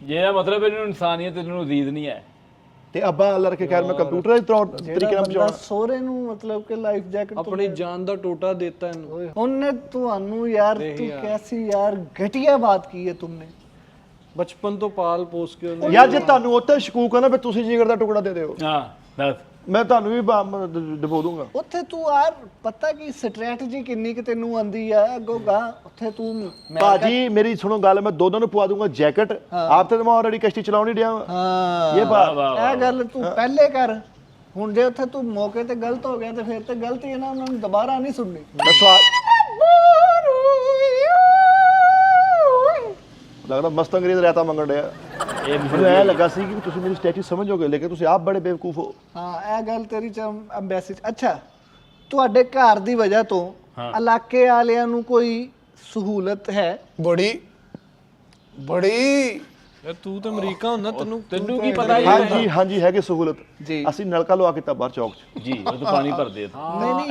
ਜਿਹੜਾ ਮਤਲਬ ਇਹਨੂੰ ਇਨਸਾਨੀਅਤ ਇਹਨੂੰ ਅਜ਼ੀਜ਼ ਨਹੀਂ ਹੈ ਤੇ ਅੱਬਾ ਅੱਲਾ ਰੱਖੇ ਖੈਰ ਮੈਂ ਕੰਪਿਊਟਰ ਦੇ ਤਰੀਕੇ ਨਾਲ ਬੰਦਾ ਬਚਾਉਣਾ ਸਹੁਰੇ ਨੂੰ ਮਤਲਬ ਕਿ ਲਾਈਫ ਜੈਕਟ ਆਪਣੀ ਜਾਨ ਦਾ ਟੋਟਾ ਦੇਤਾ ਇਹਨੂੰ ਉਹਨੇ ਤੁਹਾਨੂੰ यार, तू कैसी यार घटिया बात की है तुमने। ਬਚਪਨ ਤੋਂ ਪਾਲ ਪੋਸ ਕੇ ਉਹਨੇ ਯਾਰ ਜੇ ਤੁਹਾਨੂੰ ਉੱਤੇ ਸ਼ਕੂਕ ਆ ਨਾ ਫਿਰ ਤੁਸੀਂ ਜਿਗਰ ਦਾ ਟੁਕੜਾ ਦੇ ਦਿਓ ਹਾਂ ਦੱਸ ਮੈਂ ਤੁਹਾਨੂੰ ਵੀ ਡਬੋ ਦੂੰਗਾ ਉੱਥੇ ਤੂੰ ਯਾਰ ਪਤਾ ਕੀ ਸਟ੍ਰੈਟਜੀ ਕਿੰਨੀ ਕਿ ਤੈਨੂੰ ਆਂਦੀ ਆ ਅੱਗੋਂ ਗਾ ਉੱਥੇ ਤੂੰ ਬਾਜੀ ਮੇਰੀ ਸੁਣੋ ਗੱਲ ਮੈਂ ਦੋਨਾਂ ਨੂੰ ਪਵਾ ਦੂੰਗਾ ਜੈਕਟ ਆਪ ਤੇ ਮੈਂ ਆਲਰੇਡੀ ਕਸ਼ਤੀ ਚਲਾਉਣ ਹੀ ਡਿਆ ਵਾਂ। ਹਾਂ ਇਹ ਬਾਤ ਇਹ ਗੱਲ ਤੂੰ ਪਹਿਲੇ ਕਰ। ਹੁਣ ਜੇ ਉੱਥੇ ਤੂੰ ਮੌਕੇ ਤੇ ਗਲਤ ਹੋ ਗਿਆ ਤੇ ਫਿਰ ਤੇ ਗਲਤੀ ਹੈ ਨਾ, ਉਹਨਾਂ ਨੂੰ ਦੁਬਾਰਾ ਨਹੀਂ ਸੁਣਨੀ। ਮੈਂ ਸਵਾਲ ਲੱਗਦਾ ਮਸਤ ਅੰਗਰੇਜ਼ ਰਹਿਤਾ ਮੰਗਣ ਡਿਆ ਇਹ ਮੈਨੂੰ ਐ ਲੱਗਾ ਸੀ ਕਿ ਤੁਸੀਂ ਮੇਰੀ ਸਟ੍ਰੈਟਜੀ ਸਮਝੋਗੇ ਲੇਕਿਨ ਤੁਸੀਂ ਆਪ ਬੜੇ ਬੇਵਕੂਫ ਹੋ। ਹਾਂ ਇਹ ਗੱਲ ਤੇਰੀ ਚ ਅੰਬੈਸੀ ਅੱਛਾ, ਤੁਹਾਡੇ ਘਰ ਦੀ ਵਜ੍ਹਾ ਤੋਂ ਇਲਾਕੇ ਵਾਲਿਆਂ ਨੂੰ ਕੋਈ ਸਹੂਲਤ ਹੈ? ਬੜੀ ਯਾਰ ਤੂੰ ਤੇ ਅਮਰੀਕਾ ਹੁੰਦਾ ਤੈਨੂੰ ਕੀ ਪਤਾ ਹਾਂਜੀ ਹਾਂਜੀ ਹੈਗੇ ਸਹੂਲਤ ਜੀ। ਅਸੀਂ ਨਲਕਾ ਲਵਾ ਕੇ ਤਾਂ ਬਾਹਰ ਚੌਕ 'ਚ ਜੀ ਉਹ ਤਾਂ ਪਾਣੀ ਭਰਦੇ ਆ ਨਹੀਂ ਨਹੀਂ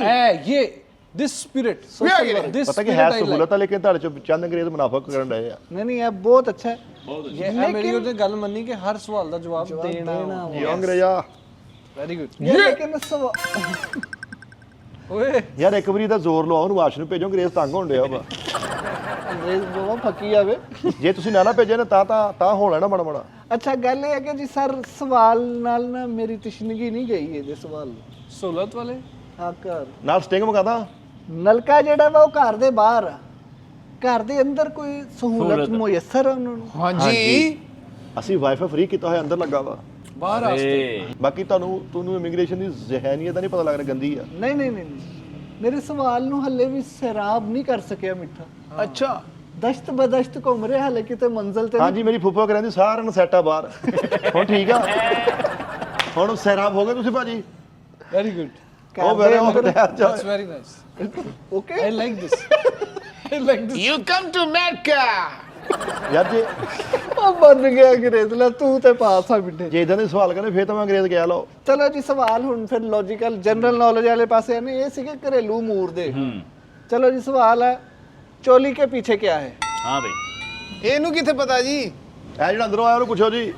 ਇਹ ਦਿਸ ਸਪਿਰਿਟ ਦਿਸ ਪਤਾ ਕਿ ਹੈ ਸਹੂਲਤ ਆ ਲੇਕਿਨ ਤੁਹਾਡੇ 'ਚ ਚੰਦ ਅੰਗਰੇਜ਼ ਮੁਨਾਫਾ ਕਰਨ ਡਏ ਆ। ਨਹੀਂ ਇਹ ਬਹੁਤ ਅੱਛਾ ਹੈ। ਇਹ ਮੇਰੀ ਉਹਦੇ ਗੱਲ ਮੰਨੀ ਕਿ ਹਰ ਸਵਾਲ ਦਾ ਜਵਾਬ ਦੇਣਾ ਇਹ ਅੰਗਰੇਜ਼ਾ ਵੈਰੀ ਗੁੱਡ ਇਹ ਲੇਕਿਨ ਓਏ ਯਾਰ ਇੱਕ ਵਾਰੀ ਤਾਂ ਜ਼ੋਰ ਲਵਾਓ ਉਹਨੂੰ ਵਾਸ਼ ਨੂੰ ਭੇਜੋ ਅੰਗਰੇਜ਼ ਤੰਗ ਹੋਣ ਡਿਆ ਵਾ ਅੰਗਰੇਜ਼ ਬਹੁਤ ਫੱਕੀ ਆਵੇ। ਜੇ ਤੁਸੀਂ ਨਾ ਭੇਜੇ ਨਾ ਤਾਂ ਹੋਣਾ ਨਾ ਬੜਾ ਅੱਛਾ ਗੱਲ ਇਹ ਹੈ ਕਿ ਜੀ ਸਰ ਸਵਾਲ ਨਾਲ ਨਾ ਮੇਰੀ ਤਸ਼ਨਗੀ ਨਹੀਂ ਗਈ ਇਹਦੇ ਸਵਾਲ ਨਾਲ। ਸਹੂਲਤ ਵਾਲੇ ਹਾਂ ਘਰ ਨਾਲ ਸਟਿੰਗ ਮਗਾਦਾ ਨਲਕਾ ਜਿਹੜਾ ਵਾ ਉਹ ਘਰ ਦੇ ਬਾਹਰ ਆ, ਘਰ ਦੇ ਅੰਦਰ ਕੋਈ ਸਹੂਲਤ ਮੁਯੱਸਰ ਆ ਉਹਨਾਂ ਨੂੰ? ਹਾਂਜੀ ਅਸੀਂ ਵਾਈਫਾਈ ਫ੍ਰੀ ਕੀਤਾ ਹੋਇਆ ਅੰਦਰ ਲੱਗਾ ਵਾ। ਬਾਹਰ ਆਸਤੇ ਬਾਕੀ ਤੁਹਾਨੂੰ ਇਮੀਗ੍ਰੇਸ਼ਨ ਦੀ ਜ਼ਹਿਨੀਅਤ ਦਾ ਨਹੀਂ ਪਤਾ ਲੱਗ ਰਿਹਾ ਗੰਦੀ ਆ। ਨਹੀਂ ਨਹੀਂ ਨਹੀਂ ਮੇਰੇ ਸਵਾਲ ਨੂੰ ਹੱਲੇ ਵੀ ਸੈਰਾਬ ਨਹੀਂ ਕਰ ਸਕਿਆ ਮਿੱਠਾ। ਅੱਛਾ ਦਸ਼ਤ ਬਦਸ਼ਤ ਘੁੰਮ ਰਿਹਾ ਹਲੇ ਕਿਤੇ ਮੰਜ਼ਲ ਤੇ ਹਾਂਜੀ ਮੇਰੀ ਫੁੱਫਾ ਕਹਿੰਦੀ ਸਾਰਿਆਂ ਨੂੰ ਸੈੱਟ ਆ ਬਾਹਰ ਹੁਣ ਠੀਕ ਆ ਹੁਣ ਸੈਰਾਬ ਹੋ ਗਏ ਤੁਸੀਂ ਭਾਜੀ ਵੈਰੀ ਗੁੱਡ ਉਹ ਮੇਰੇ ਉਹ ਠਹਿਰ ਜਾ that's very nice okay I like this I like this you come to America ਯਾਰ ਉਹ ਬਣ ਗਿਆ ਅੰਗਰੇਜ਼ ਲਾ ਤੂੰ ਤੇ ਪਾਸ ਆ ਮਿੱਠੇ। ਜੇ ਇਦਾਂ ਦੇ ਸਵਾਲ ਕਰਨੇ ਫੇਰ ਤਾਂ ਮੈਂ ਅੰਗਰੇਜ਼ ਗਿਆ ਲਓ। ਚਲੋ ਜੀ ਸਵਾਲ ਹੁਣ ਫਿਰ ਲੌਜੀਕਲ ਜਨਰਲ ਨੌਲੇਜ ਵਾਲੇ ਪਾਸੇ ਨੇ, ਇਹ ਸੀਗੇ ਘਰੇਲੂ ਮੂਰ ਦੇ। ਚਲੋ ਜੀ ਸਵਾਲ ਹੈ, ਚੋਲੀ ਕੇ ਪੀछे क्या है? हाँ भाई ਇਹਨੂੰ ਕਿੱਥੇ ਪਤਾ ਜੀ? ਇਹ ਜਿਹੜਾ ਅੰਦਰੋਂ ਆਇਆ ਉਹਨੂੰ ਪੁੱਛੋ ਜੀ।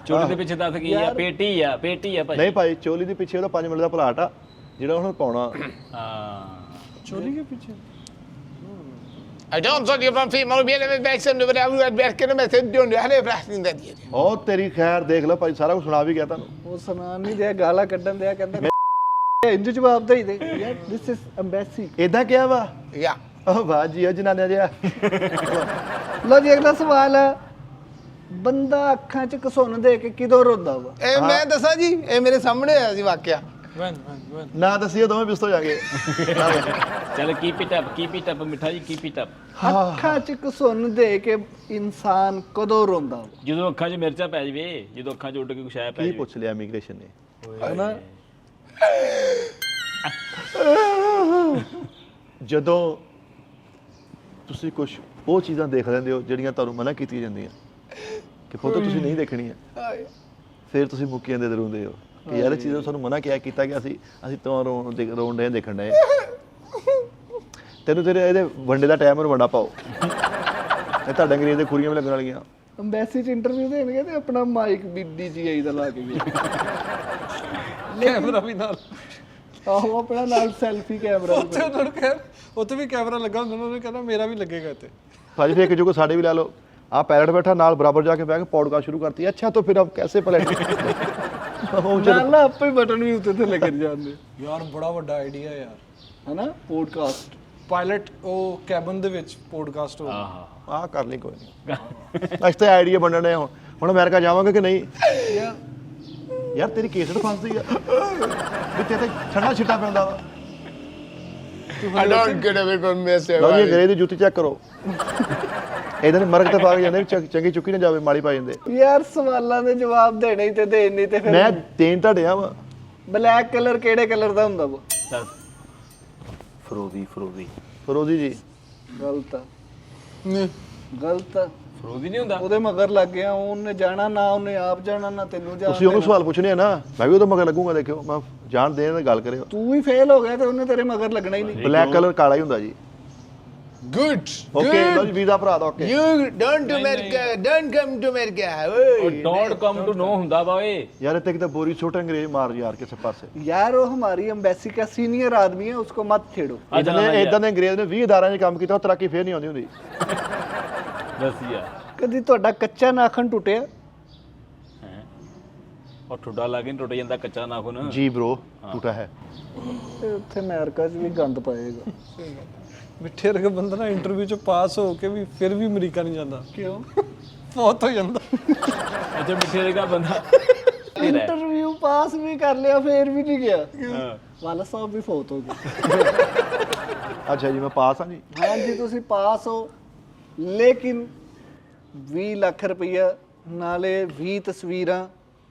ਚੋਲੀ ਦੇ ਪਿੱਛੇ ਦੱਸ ਕੀ ਆ? ਪੇਟੀ ਆ ਭਾਈ। ਨਹੀਂ ਭਾਈ, ਚੋਲੀ ਦੇ ਪਿੱਛੇ ਉਹਦਾ 5 ਮਿੰਟ ਦਾ ਪਲਾਟ ਆ ਜਿਹੜਾ ਉਹਨੂੰ ਪਾਉਣਾ। ਹਾਂ ਚੋਲੀ ਕੇ ਪਿੱਛੇ I don't think you're from female being in the but I would back in the method don't have a blessing that year. ਉਹ ਤੇਰੀ ਖੈਰ ਦੇਖ ਲਓ ਭਾਈ, ਸਾਰਾ ਕੁਝ ਸੁਣਾ ਵੀ ਗਿਆ ਤੁਹਾਨੂੰ। ਉਹ ਸੁਣਾ ਨਹੀਂ ਦਿਆ, ਗਾਲਾਂ ਕੱਢਣ ਦਿਆ, ਕਹਿੰਦਾ ਇੰਜ ਜਵਾਬ ਦੇ ਦੇ ਯਾਰ ਦਿਸ ਇਜ਼ ਐਮਬੈਸੀ। ਇਦਾਂ ਕਿਹਾ ਵਾ? Yeah. ਉਹ ਵਾਹ ਜੀ, ਉਹ ਜਨਾਨਿਆਂ ਜਿਹਾ। ਲੋ ਜੀ ਅਗਲਾ ਸਵਾਲ ਹੈ, ਬੰਦਾ ਅੱਖਾਂ 'ਚ ਘਸੁੰਨ ਦੇ ਕੇ ਕਿਦੋਂ ਰੋਂਦਾ ਵਾ? ਇਹ ਮੈਂ ਦੱਸਾਂ ਜੀ, ਇਹ ਮੇਰੇ ਸਾਹਮਣੇ ਹੋਇਆ ਸੀ ਵਾਕਿਆ। ਵਨ ਨਾ ਦੱਸੀਏ, ਦੋਵੇਂ ਬਿਸਤ ਹੋ ਜਾਗੇ। ਚੱਲ ਕੀਪ ਇਟ ਅਪ ਮਿੱਠਾ ਜੀ, ਕੀਪ ਇਟ ਅਪ। ਅੱਖਾਂ 'ਚ ਘਸੁੰਨ ਦੇ ਕੇ ਇਨਸਾਨ ਕਦੋਂ ਰੋਂਦਾ ਵਾ? ਜਦੋਂ ਅੱਖਾਂ 'ਚ ਮਿਰਚਾਂ ਪੈ ਜਵੇ, ਜਦੋਂ ਅੱਖਾਂ 'ਚ ਉੱਡ ਕੇ ਕੁਛ ਆਇਆ ਪੈ ਕੀ ਜਵੇ। ਪੁੱਛ ਲਿਆ ਇਮੀਗ੍ਰੇਸ਼ਨ ਨੇ? ਹਨਾ? ਜਦੋਂ ਤੁਸੀਂ ਕੁਝ ਉਹ ਚੀਜ਼ਾਂ ਦੇਖ ਲੈਂਦੇ ਹੋ ਜਿਹੜੀਆਂ ਤੁਹਾਨੂੰ ਮਨਾ ਕੀਤੀਆਂ ਜਾਂਦੀਆਂ ਕਿ ਪੁੱਤ ਤੁਸੀਂ ਨਹੀਂ ਦੇਖਣੀਆਂ, ਫਿਰ ਤੁਸੀਂ ਮੁੱਕੀ ਜਾਂਦੇ ਰੋਂਦੇ ਹੋ ਕਿ ਯਾਰ ਇਹ ਚੀਜ਼ਾਂ ਸਾਨੂੰ ਮਨਾ ਕੀਤਾ ਗਿਆ ਸੀ, ਅਸੀਂ ਤਾਂ ਰੋਣ ਡਏ ਦੇਖਣ ਡਏ। ਤੈਨੂੰ ਤੇਰੇ ਇਹਦੇ ਵੰਡੇ ਦਾ ਟਾਈਮ ਵੰਡਾ ਪਾਓ, ਇਹ ਤੁਹਾਡੇ ਅੰਗਰੇਜ਼ ਦੇ ਖੁਰੀਆਂ ਵੀ ਲੱਗਣ ਵਾਲੀਆਂ। ਅੰਬੈਸੀ 'ਚ ਇੰਟਰਵਿਊ ਦੇਣਗੇ ਤੇ ਆਪਣਾ ਮਾਈਕ BDGI ਦਾ ਲਾ ਕੇ ਗਏ, ਕੈਮਰਾ ਵੀ ਨਾਲ। ਆਹੋ ਆਪਣਾ ਨਾਲ ਸੈਲਫੀ ਕੈਮਰਾ ਉੱਥੇ ਉਹਨਾਂ ਨੂੰ ਕਹਿ, ਉੱਥੇ ਵੀ ਕੈਮਰਾ ਲੱਗਾ ਹੁੰਦਾ, ਉਹਨਾਂ ਨੇ ਕਹਿੰਦਾ ਮੇਰਾ ਵੀ ਲੱਗੇਗਾ ਇੱਥੇ। ਭਾਜੀ ਫਿਰ ਜੋ ਸਾਡੇ ਵੀ ਲੈ ਲਓ, ਆ ਪੈਰਟ ਬੈਠਾ ਨਾਲ ਬਰਾਬਰ ਜਾ ਕੇ ਬਹਿ ਕੇ ਪੌਡਕਾਸਟ शुरू करती है। अच्छा तो फिर अब कैसे पलट ਨਾਲ ਆਪੇ ਬਟਨ ਵੀ ਉੱਤੇ ਤੇ ਲੱਗ ਜਾਂਦੇ ਯਾਰ ਬੜਾ ਵੱਡਾ ਆਈਡੀਆ ਯਾਰ, ਹਨਾ? ਪੋਡਕਾਸਟ ਪਾਇਲਟ ਉਹ ਕੈਬਨ ਦੇ ਵਿੱਚ ਪੋਡਕਾਸਟ ਹੋ। ਆ ਕਰ ਲਈ, ਕੋਈ ਨਹੀਂ। ਅੱਜ ਤੇ ਆਈਡੀਆ ਬਣਨੇ ਹੁਣ ਅਮਰੀਕਾ ਜਾਵਾਂਗੇ ਕਿ ਨਹੀਂ? ਯਾਰ ਤੇਰੀ ਕੇਸਟ ਫਸਦੀ ਆ ਵੀ ਤੇ ਠੰਡਾ ਛਿੱਟਾ ਪੈਂਦਾ ਵਾ। I don't get away from this. ਲਓ ਜੀ ਅੰਗਰੇਜ਼ ਦੀ ਜੁੱਤੀ ਚੈੱਕ ਕਰੋ, ਇਹਦੇ ਨੇ ਮਰਕ ਤੇ ਪਾ ਕੇ ਜਾਂਦੇ, ਚੰਗੀ ਚੁੱਕੀ ਨਾ ਜਾਵੇ, ਮਾੜੀ ਪਾ ਜਾਂਦੇ। ਯਾਰ ਸਵਾਲਾਂ ਦੇ ਜਵਾਬ ਦੇਣੇ ਹੀ ਤੇ ਦੇਣ ਨਹੀਂ ਤੇ ਫਿਰ ਮੈਂ ਦੇਣ ਤਾਂ ਡਿਆ ਵਾ। ਬਲੈਕ ਕਲਰ ਕਿਹੜੇ ਕਲਰ ਦਾ ਹੁੰਦਾ ਵਾ? ਫਰੋਜ਼ੀ ਜੀ। ਗਲਤ ਆ, ਗਲਤ ਆ। ਫਰੋਜ਼ੀ ਨਹੀਂ ਹੁੰਦਾ। ਉਹਦੇ ਮਗਰ ਲੱਗ ਗਿਆ, ਉਹਨੇ ਜਾਣਾ ਨਾ, ਉਹਨੇ ਆਪ ਜਾਣਾ ਨਾ, ਤੈਨੂੰ ਜਾਣ ਤੁਸੀਂ ਉਹਨੂੰ ਸਵਾਲ ਪੁੱਛਣੇ ਆ ਨਾ, ਮੈਂ ਵੀ ਉਹਦੇ ਮਗਰ ਲੱਗੂਗਾ। ਦੇਖਿਓ ਮੈਂ ਜਾਣ ਦੇਣ ਦੀ ਗੱਲ ਕਰਿਓ। ਤੂੰ ਵੀ ਫੇਲ ਹੋ ਗਿਆ ਤੇ ਉਹਨੇ ਤੇਰੇ ਮਗਰ ਲੱਗਣਾ ਹੀ ਨਹੀਂ। ਬਲੈਕ ਕਲਰ ਕਾਲਾ ਹੀ ਹੁੰਦਾ ਜੀ। Good. ਓਕੇ ਲਓ ਜੀ, ਵੀਜ਼ਾ ਭਰਾ ਦਾ okay. You don't to America. Don't come to America. ਉਹ ਡੋਂਟ ਕਮ ਟੂ ਨੋ ਹੁੰਦਾ ਵਾ ਓਏ। यार इतने कितना बोरी छोटे अंग्रेज मार यार किसी पासे। यार वो हमारी एम्बेसी का सीनियर आदमी है, उसको मत छेड़ो। इदां दे अंग्रेज ने 20 ਅਦਾਰਿਆਂ 'ਚ ਕੰਮ ਕੀਤਾ, ਤਰੱਕੀ ਫੇਰ ਨਹੀਂ ਆਉਂਦੀ ਹੁੰਦੀ। ਦੱਸ ਯਾਰ ਕਦੀ ਤੁਹਾਡਾ ਕੱਚਾ ਨਾਖਣ ਟੁੱਟਿਆ? ਹੈ ਉਹ ਠੁੱਡਾ ਲਾ ਕੇ ਨੀ ਟੁੱਟ ਜਾਂਦਾ ਕੱਚਾ ਨਾਖੂਨ। जी ब्रो टूटा है। ਤੇ ਉੱਥੇ ਅਮਰੀਕਾ 'ਚ ਵੀ ਗੰਦ ਪਾਏਗਾ। ਮਿੱਠੇ ਵਰਗਾ ਬੰਦਾ ਨਾ ਇੰਟਰਵਿਊ ਚ ਪਾਸ ਹੋ ਕੇ ਵੀ ਫਿਰ ਵੀ ਅਮਰੀਕਾ ਨਹੀਂ ਜਾਂਦਾ। ਕਿਉਂ? ਬਹੁਤ ਹੋ ਜਾਂਦਾ। ਅੱਛਾ ਮਿੱਠੇ ਵਰਗਾ ਬੰਦਾ ਇੰਟਰਵਿਊ ਪਾਸ ਵੀ ਕਰ ਲਿਆ ਫੇਰ ਵੀ ਨਹੀਂ ਗਿਆ। ਵਾਲਾ ਸਾਹਿਬ ਵੀ ਫੌਤ ਹੋ ਗਏ। अच्छा जी मैं पास हाँ जी। हाँ जी ਤੁਸੀਂ ਪਾਸ ਹੋ, ਲੇਕਿਨ 20 ਲੱਖ ਰੁਪਈਆ ਨਾਲੇ 20 ਤਸਵੀਰਾਂ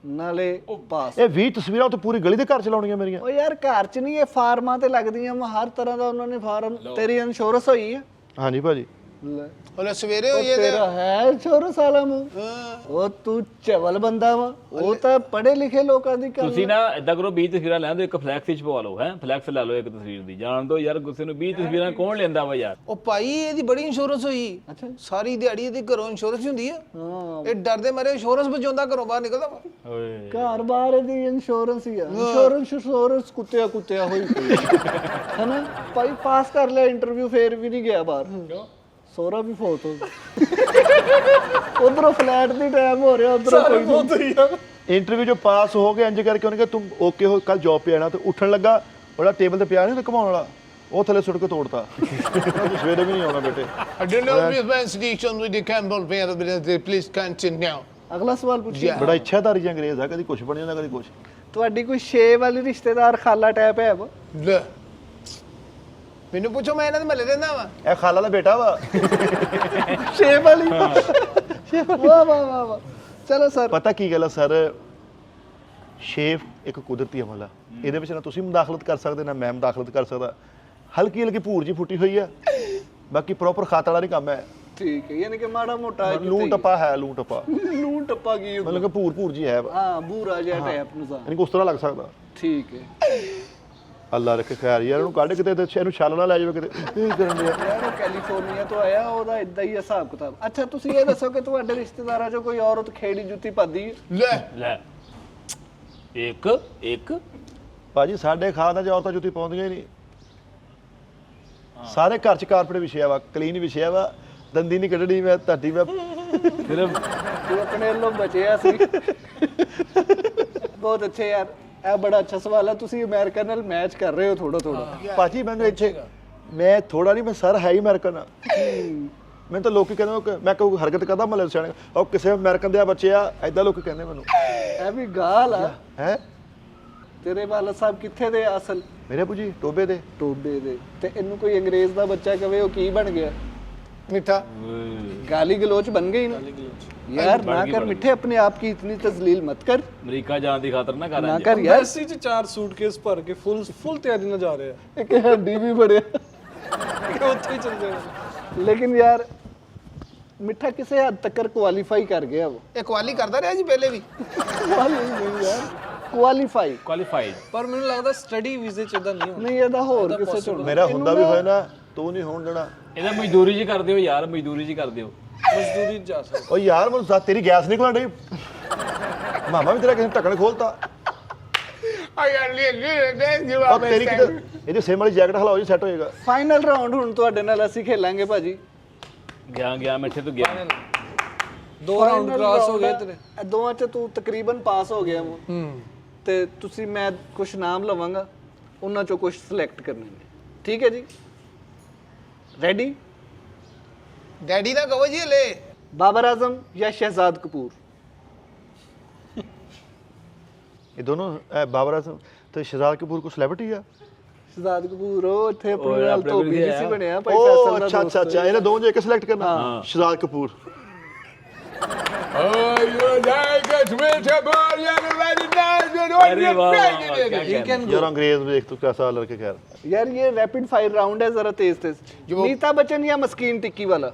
ਨਾਲੇ ਪਾਸ। ਇਹ 20 ਤਸਵੀਰਾਂ ਤੇ ਪੂਰੀ ਗਲੀ ਦੇ ਘਰ ਚਲਾਉਣੀਆਂ ਮੇਰੀਆਂ। ਓ ਯਾਰ ਘਰ 'ਚ ਨਹੀਂ, ਇਹ ਫਾਰਮਾਂ ਤੇ ਲੱਗਦੀਆਂ ਵਾ, ਹਰ ਤਰ੍ਹਾਂ ਦਾ ਉਹਨਾਂ ਨੇ ਫਾਰਮ। ਤੇਰੀ ਇੰਸ਼ੋਰੈਂਸ ਹੋਈ ਹੈ? ਹਾਂਜੀ ਭਾਜੀ। ਲੈ ਉਹਨੇ ਸਵੇਰੇ ਹੋਈ ਹੈ ਤੇਰਾ ਹੈ ਇੰਸ਼ੋਰੈਂਸ ਵਾਲਾ ਮੂੰਹ। ਉਹ ਤੂੰ ਚਵਲ ਬੰਦਾ ਵਾ, ਉਹ ਤਾਂ ਪੜ੍ਹੇ ਲਿਖੇ ਲੋਕਾਂ ਦੀ ਗੱਲ। ਤੁਸੀਂ ਨਾ ਇਦਾਂ ਕਰੋ 20 ਤਸਵੀਰਾਂ ਲੈਣ ਦਿਓ, ਇੱਕ ਫਲੈਕਸ ਵਿੱਚ ਪਵਾ ਲਓ। ਹੈ ਫਲੈਕਸ ਲੈ ਲਓ ਇੱਕ ਤਸਵੀਰ ਦੀ, ਜਾਣ ਦਿਓ ਯਾਰ ਗੁੱਸੇ ਨੂੰ। 20 ਤਸਵੀਰਾਂ ਕੌਣ ਲੈਂਦਾ ਵਾ ਯਾਰ? ਉਹ ਭਾਈ ਇਹਦੀ ਬੜੀ ਇੰਸ਼ੋਰੈਂਸ ਹੋਈ। ਅੱਛਾ। ਸਾਰੀ ਦਿਹਾੜੀ ਇਹਦੀ ਘਰੋਂ ਇੰਸ਼ੋਰੈਂਸ ਹੁੰਦੀ ਆ। ਹਾਂ, ਇਹ ਡਰਦੇ ਮਾਰੇ ਇੰਸ਼ੋਰੈਂਸ ਬਚਾਉਂਦਾ, ਘਰੋਂ ਬਾਹਰ ਨਿਕਲਦਾ ਵਾ। ਓਏ ਘਰ ਬਾਹਰ ਦੀ ਇੰਸ਼ੋਰੈਂਸ ਹੀ ਆ। ਇੰਸ਼ੋਰੈਂਸ ਕੁੱਤਿਆ ਹੋਈ ਪਈ ਹਨਾ? ਭਾਈ ਪਾਸ ਕਰ ਲਿਆ ਇੰਟਰਵਿਊ, ਫੇਰ ਵੀ ਨਹੀਂ ਗਿਆ ਬਾਹਰ। ਸੋਹਰਾ ਵੀ ਫੌਤ ਹੋ ਗਿਆ। ਉਧਰੋਂ ਫਲੈਟ ਦੀ ਟਾਈਮ ਹੋ ਰਿਹਾ, ਉਧਰੋਂ ਕੋਈ ਨਹੀਂ। ਇੰਟਰਵਿਊ ਜੋ ਪਾਸ ਹੋ ਗਏ ਇੰਜ ਕਰਕੇ ਉਹਨੇ ਕਿਹਾ ਤੂੰ ਓਕੇ ਹੋ, ਕੱਲ ਜੌਬ पे ਆਣਾ। ਤੇ ਉੱਠਣ ਲੱਗਾ, ਉਹਦਾ ਟੇਬਲ ਤੇ ਪਿਆ ਨਹੀਂ ਘਮਾਉਣ ਵਾਲਾ, ਉਹ ਥੱਲੇ ਸੁੱਟ ਕੇ ਤੋੜਤਾ। ਸਵੇਰੇ ਵੀ ਨਹੀਂ ਆਉਣਾ ਬੇਟੇ। I don't know if my institution with the Campbell Fair, but please continue. ਅਗਲਾ ਸਵਾਲ ਪੁੱਛੀਏ। ਬੜਾ ਇੱਛਾਧਾਰੀ ਜਿਹਾ ਅੰਗਰੇਜ਼ ਆ, ਕਦੀ ਕੁਝ ਬਣ ਜਾਂਦਾ ਕਦੀ ਕੁਝ। ਤੁਹਾਡੀ ਕੋਈ ਛੇ ਵਾਲੀ ਰਿਸ਼ਤੇਦਾਰ ਖਾਲਾ ਟੈਪ ਹੈ ਵਾ? ਲੈ ਮੈਨੂੰ ਪੁੱਛੋ, ਮੈਂ ਇਹਨਾਂ ਦੇ ਮਹੱਲੇ ਰਹਿੰਦਾ ਵਾ। ਇਹ ਖਾਲਾ ਦਾ ਬੇਟਾ ਵਾ। ਛੇ ਵਾਲੀ? ਵਾਹ ਵਾਹ ਵਾਹ ਵਾਹ। ਚਲੋ ਸਰ, ਪਤਾ ਕੀ ਗੱਲ ਆ ਸਰ, ਸ਼ੇਵ ਇੱਕ ਕੁਦਰਤੀ ਅਮਲ ਆ। ਇਹਦੇ ਵਿੱਚ ਨਾ ਤੁਸੀਂ ਮੁਦਾਖਲਤ ਕਰ ਸਕਦੇ ਨਾ ਮੈਂ ਮੁਦਾਖਲਤ ਕਰ ਸਕਦਾ। ਹਲਕੀ ਹਲਕੀ ਭੂਰ ਜੀ ਫੁੱਟੀ ਹੋਈ ਆ, ਬਾਕੀ ਪ੍ਰੋਪਰ ਖਾਤ ਵਾਲਾ ਨਹੀਂ ਕੰਮ ਹੈ। ਠੀਕ ਹੈ, ਯਾਨੀ ਕਿ ਮਾੜਾ ਮੋਟਾ ਲੂਣ ਟੱਪਾ ਹੈ, ਲੂਣ ਟੱਪਾ ਲੂਣ ਟੱਪਾ ਕੀ ਹੁੰਦਾ? ਮਤਲਬ ਕਿ ਭੂਰ ਜੀ ਹੈ। ਹਾਂ, ਬੂਰਾ ਜਿਹਾ ਟੈਪ ਨੂੰ ਸਾ। ਯਾਨੀ ਕਿ ਉਸ ਤਰ੍ਹਾਂ ਲੱਗ ਸਕਦਾ। ਠੀਕ ਹੈ। ਅੱਲਾ ਰੱਖੇ ਖੈਰ ਯਾਰ, ਉਹਨੂੰ ਕੱਢ ਕਿਤੇ ਤੇ ਇਹਨੂੰ ਛਾਲ ਨਾ ਲੈ ਜਾਵੇ ਕਿਤੇ, ਕੀ ਕਰਨ ਦੇ ਯਾਰ ਉਹ ਕੈਲੀਫੋਰਨੀਆ ਤੋਂ ਆਇਆ, ਉਹਦਾ ਇਦਾਂ ਹੀ ਹਿਸਾਬ ਕਿਤਾਬ। ਅੱਛਾ ਤੁਸੀਂ ਇਹ ਦੱਸੋ ਕਿ ਤੁਹਾਡੇ ਰਿਸ਼ਤੇਦਾਰਾਂ 'ਚੋਂ ਕੋਈ ਔਰਤ ਖੇੜੀ ਜੁੱਤੀ ਪਾਦੀ ਹੈ? ਲੈ ਇੱਕ ਭਾਜੀ ਸਾਡੇ ਖਾਨਦਾਨ 'ਚ ਔਰਤਾਂ ਜੁੱਤੀ ਪਾਉਂਦੀਆਂ ਹੀ ਨਹੀਂ। ਸਾਰੇ ਘਰ 'ਚ ਕਾਰਪੇਟ ਵਿਛਿਆ ਵਾ, ਕਲੀਨ ਵਿਛਿਆ ਵਾ, ਦੰਦੀ ਨਹੀਂ ਕੱਢਣੀ, ਮੈਂ ਤੁਹਾਡੀ ਮੈਂ ਸਿਰਫ ਤੂੰ ਆਪਣੇ ਵੱਲੋਂ ਬਚਿਆ ਸੀ। ਬਹੁਤ ਅੱਛੇ ਯਾਰ, ਇਹ ਬੜਾ ਅੱਛਾ ਸਵਾਲ ਹੈ। ਤੁਸੀਂ ਅਮਰੀਕਾ ਨਾਲ ਮੈਚ ਕਰ ਰਹੇ ਹੋ ਥੋੜਾ ਥੋੜਾ। ਭਾਜੀ ਮੈਨੂੰ ਇੱਥੇ ਮੈਂ ਥੋੜਾ ਨਹੀਂ, ਮੈਂ ਸਰ ਹੈ ਹੀ ਅਮਰੀਕਨ ਆ। ਮੈਨੂੰ ਤਾਂ ਲੋਕੀ ਕਹਿੰਦੇ ਕਿ ਮੈਂ ਕੋਈ ਹਰਕਤ ਕਰਦਾ ਮਹੱਲੇ ਸਿਆਣੇ, ਉਹ ਕਿਸੇ ਅਮਰੀਕਨ ਦੇ ਬੱਚੇ ਆ, ਐਦਾਂ ਲੋਕੀ ਕਹਿੰਦੇ ਮੈਨੂੰ। ਇਹ ਵੀ ਗਾਲ ਆ। ਹੈ ਤੇਰੇ ਵਾਲਾ ਸਾਹਿਬ ਕਿੱਥੇ ਦੇ ਆ ਅਸਲ? ਮੇਰੇ ਬੁਜੀ ਟੋਬੇ ਦੇ। ਟੋਬੇ ਦੇ। ਤੇ ਇਹਨੂੰ ਕੋਈ ਅੰਗਰੇਜ਼ ਦਾ ਬੱਚਾ ਕਵੇ, ਉਹ ਕੀ ਬਣ ਗਿਆ? ਮਿੱਠਾ गाली गलोच बन गई ना यार। ना कर मिठे, अपने आप की इतनी तजलील मत कर। ਅਮਰੀਕਾ ਜਾਣ ਦੀ ਖਾਤਰ ਨਾ ਕਰ ना कर यार। ਐਸੀ ਚ 4 ਸੂਟਕੇਸ ਭਰ ਕੇ ਫੁੱਲ ਤਿਆਰੀ ਨਾਲ ਜਾ ਰਹੇ ਆ एक हड्डी भी बड़े। ਕਿ ਉੱਥੇ ਹੀ ਚੱਲ ਜਾਣਾ। लेकिन यार मिठा किसे हद तक क्वालीफाई कर गया वो। ਇਹ ਕੁਆਲੀ ਕਰਦਾ ਰਿਹਾ ਜੀ ਪਹਿਲੇ ਵੀ। नहीं यार, क्वालीफाई ਕੁਆਲੀਫਾਈਡ। ਪਰ ਮੈਨੂੰ ਲੱਗਦਾ ਸਟੱਡੀ ਵੀਜ਼ੇ ਚ ਇਦਾਂ ਨਹੀਂ ਹੁੰਦਾ। नहीं ਇਹਦਾ ਹੋਰ ਕਿਸੇ ਚ ਹੋਣਾ। ਮੇਰਾ ਹੁੰਦਾ ਵੀ ਹੋਇਆ ਨਾ, ਤੂੰ ਨਹੀਂ ਹੋਣ ਦੇਣਾ। ਇਹਦਾ ਮਜ਼ਦੂਰੀ ਜੀ ਕਰਦੇ ਹੋ ਯਾਰ, ਮਜ਼ਦੂਰੀ ਜੀ ਕਰਦੇ ਹੋ। ਮਜ਼ਦੂਰੀ ਚ ਜਾ ਸਕਦਾ। ਓ ਯਾਰ ਮੈਨੂੰ ਤੇਰੀ ਗੈਸ ਨਿਕਲਣ ਡਈ, ਮਾਮਾ ਵੀ ਤੇਰਾ ਕਿਸੇ ਨੇ ਢੱਕਣ ਖੋਲਤਾ। ਆ ਯਾਰ ਲੈ ਉਹ ਤੇਰੀ ਕਿਤੇ ਇਹਦੀ ਸੇਮ ਵਾਲੀ ਜੈਕਟ ਹਲਾਓ ਜੀ, ਸੈੱਟ ਹੋਏਗਾ। ਫਾਈਨਲ ਰਾਉਂਡ ਹੁਣ ਤੁਹਾਡੇ ਨਾਲ ਅਸੀਂ ਖੇਲਾਂਗੇ ਭਾਜੀ। ਗਿਆ ਮਿੱਠੇ ਤੋਂ ਗਿਆ। 2 ਰਾਉਂਡ ਕ੍ਰਾਸ ਹੋ ਗਏ ਤੇਰੇ। ਇਹ ਦੋਵਾਂ ਚ ਤੂੰ ਤਕਰੀਬਨ ਪਾਸ ਹੋ ਗਿਆ ਵਾ। ਤੇ ਤੁਸੀਂ, ਮੈਂ ਕੁਝ ਨਾਮ ਲਵਾਂਗਾ, ਉਹਨਾਂ ਚੋਂ ਕੁਝ ਸਿਲੈਕਟ ਕਰਨੇ ਨੇ, ਠੀਕ ਹੈ ਜੀ? रेडी? ਡੈਡੀ ਨਾ ਕਹੋ ਜੀ ਲੈ। बाबर आजम या शहजाद कपूर? ਇਹ ਦੋਨੋਂ ਬਾਬਰ ਆਜ਼ਮ ਤੇ ਸ਼ਹਜ਼ਾਦ ਕਪੂਰ ਕੋ ਸੈਲਿਬ੍ਰਿਟੀ ਆ। शहजाद कपूर ਉਹ ਇੱਥੇ ਆਪਣੇ ਨਾਲ ਆਪਣੇ ਧੋਬੀ ਕੋਲ ਜਿਹੀ ਸੀ ਬਣਿਆ ਭਾਈ ਓ ਫੈਸਲ ਦਾ ਅੱਛਾ ਦੋਸਤ। ਅੱਛਾ ਅੱਛਾ, ਇਹਨੇ ਦੋਵਾਂ ਚੋਂ ਇੱਕ ਸਿਲੈਕਟ ਕਰਨਾ। ਸ਼ਹਜ਼ਾਦ ਕਪੂਰ। ਅਰੇ ਵਾਹ यार अंग्रेज देख तू कैसा लड़के कह रहा। यार ये रैपिड फायर राउंड है, जरा तेज तेज। मीता बच्चन या मस्कीन टिक्की वाला?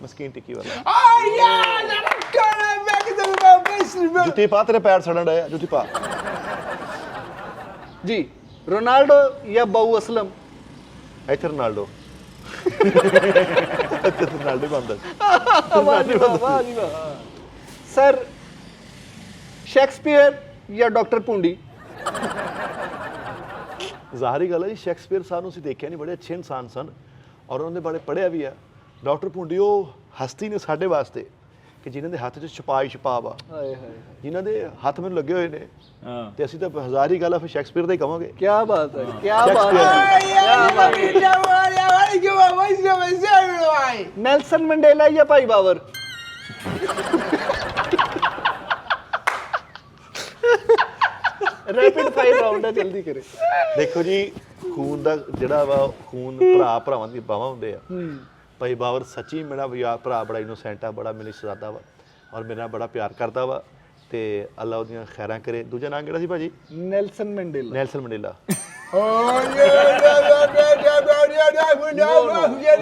मस्कीन टिक्की वाला। जुती पा, तेरे पैर सड़न रहे, जुती पा। जी रोनाल्डो या बाऊ असलम? ਇੱਥੇ ਰੋਨਾਲਡੋ। ਰੋਨਾਲਡੋ ਬੰਦਾ। वाह जी वाह। सर शेक्सपियर या डॉक्टर पूंडी? ਜ਼ਾਹਰੀ ਗੱਲ ਹੈ ਜੀ, ਸ਼ੇਕਸਪੀਅਰ ਸਾਨੂੰ ਅਸੀਂ ਦੇਖਿਆ ਨਹੀਂ, ਬੜੇ ਅੱਛੇ ਇਨਸਾਨ ਸਨ ਔਰ ਉਹਨਾਂ ਦੇ ਬਾਰੇ ਪੜ੍ਹਿਆ ਵੀ ਆ। ਡਾਕਟਰ ਭੁੰਡੀ ਉਹ ਹਸਤੀ ਨੇ ਸਾਡੇ ਵਾਸਤੇ ਕਿ ਜਿਨ੍ਹਾਂ ਦੇ ਹੱਥ 'ਚ ਛਪਾਵ ਆ, हाय हाय ਜਿਨ੍ਹਾਂ ਦੇ ਹੱਥ ਮੈਨੂੰ ਲੱਗੇ ਹੋਏ ਨੇ। ਹਾਂ ਤੇ ਅਸੀਂ ਤਾਂ ਹਜ਼ਾਰ ਹੀ ਗੱਲ ਆ ਫਿਰ ਸ਼ੇਕਸਪੀਅਰ ਦਾ ਹੀ ਕਵਾਂਗੇ। क्या बात है, क्या बात है। नेल्सन मंडेला या भाई बाबर? रैपिड फायर राउंड है, जल्दी करे। ਦੇਖੋ ਜੀ, ਖੂਨ ਦਾ ਜਿਹੜਾ ਵਾ, ਖੂਨ ਭਰਾਵਾਂ ਦੀ ਬਾਹਾਂ ਹੁੰਦੇ ਆ। ਭਾਈ ਬਾਬਰ ਸੱਚੀ ਮੇਰਾ ਭਰਾ ਬੜਾ ਇਨੋਸੈਂਟ ਆ, ਬੜਾ ਮੈਨੂੰ ਸਜ਼ਾਦਾ ਵਾ ਔਰ ਮੇਰੇ ਨਾਲ ਬੜਾ ਪਿਆਰ ਕਰਦਾ ਵਾ ਤੇ ਅੱਲਾ ਉਹਦੀਆਂ ਖੈਰਾਂ ਕਰੇ। ਦੂਜਾ ਨਾਮ ਕਿਹੜਾ ਸੀ ਭਾਜੀ? Nelson Mandela. Nelson Mandela.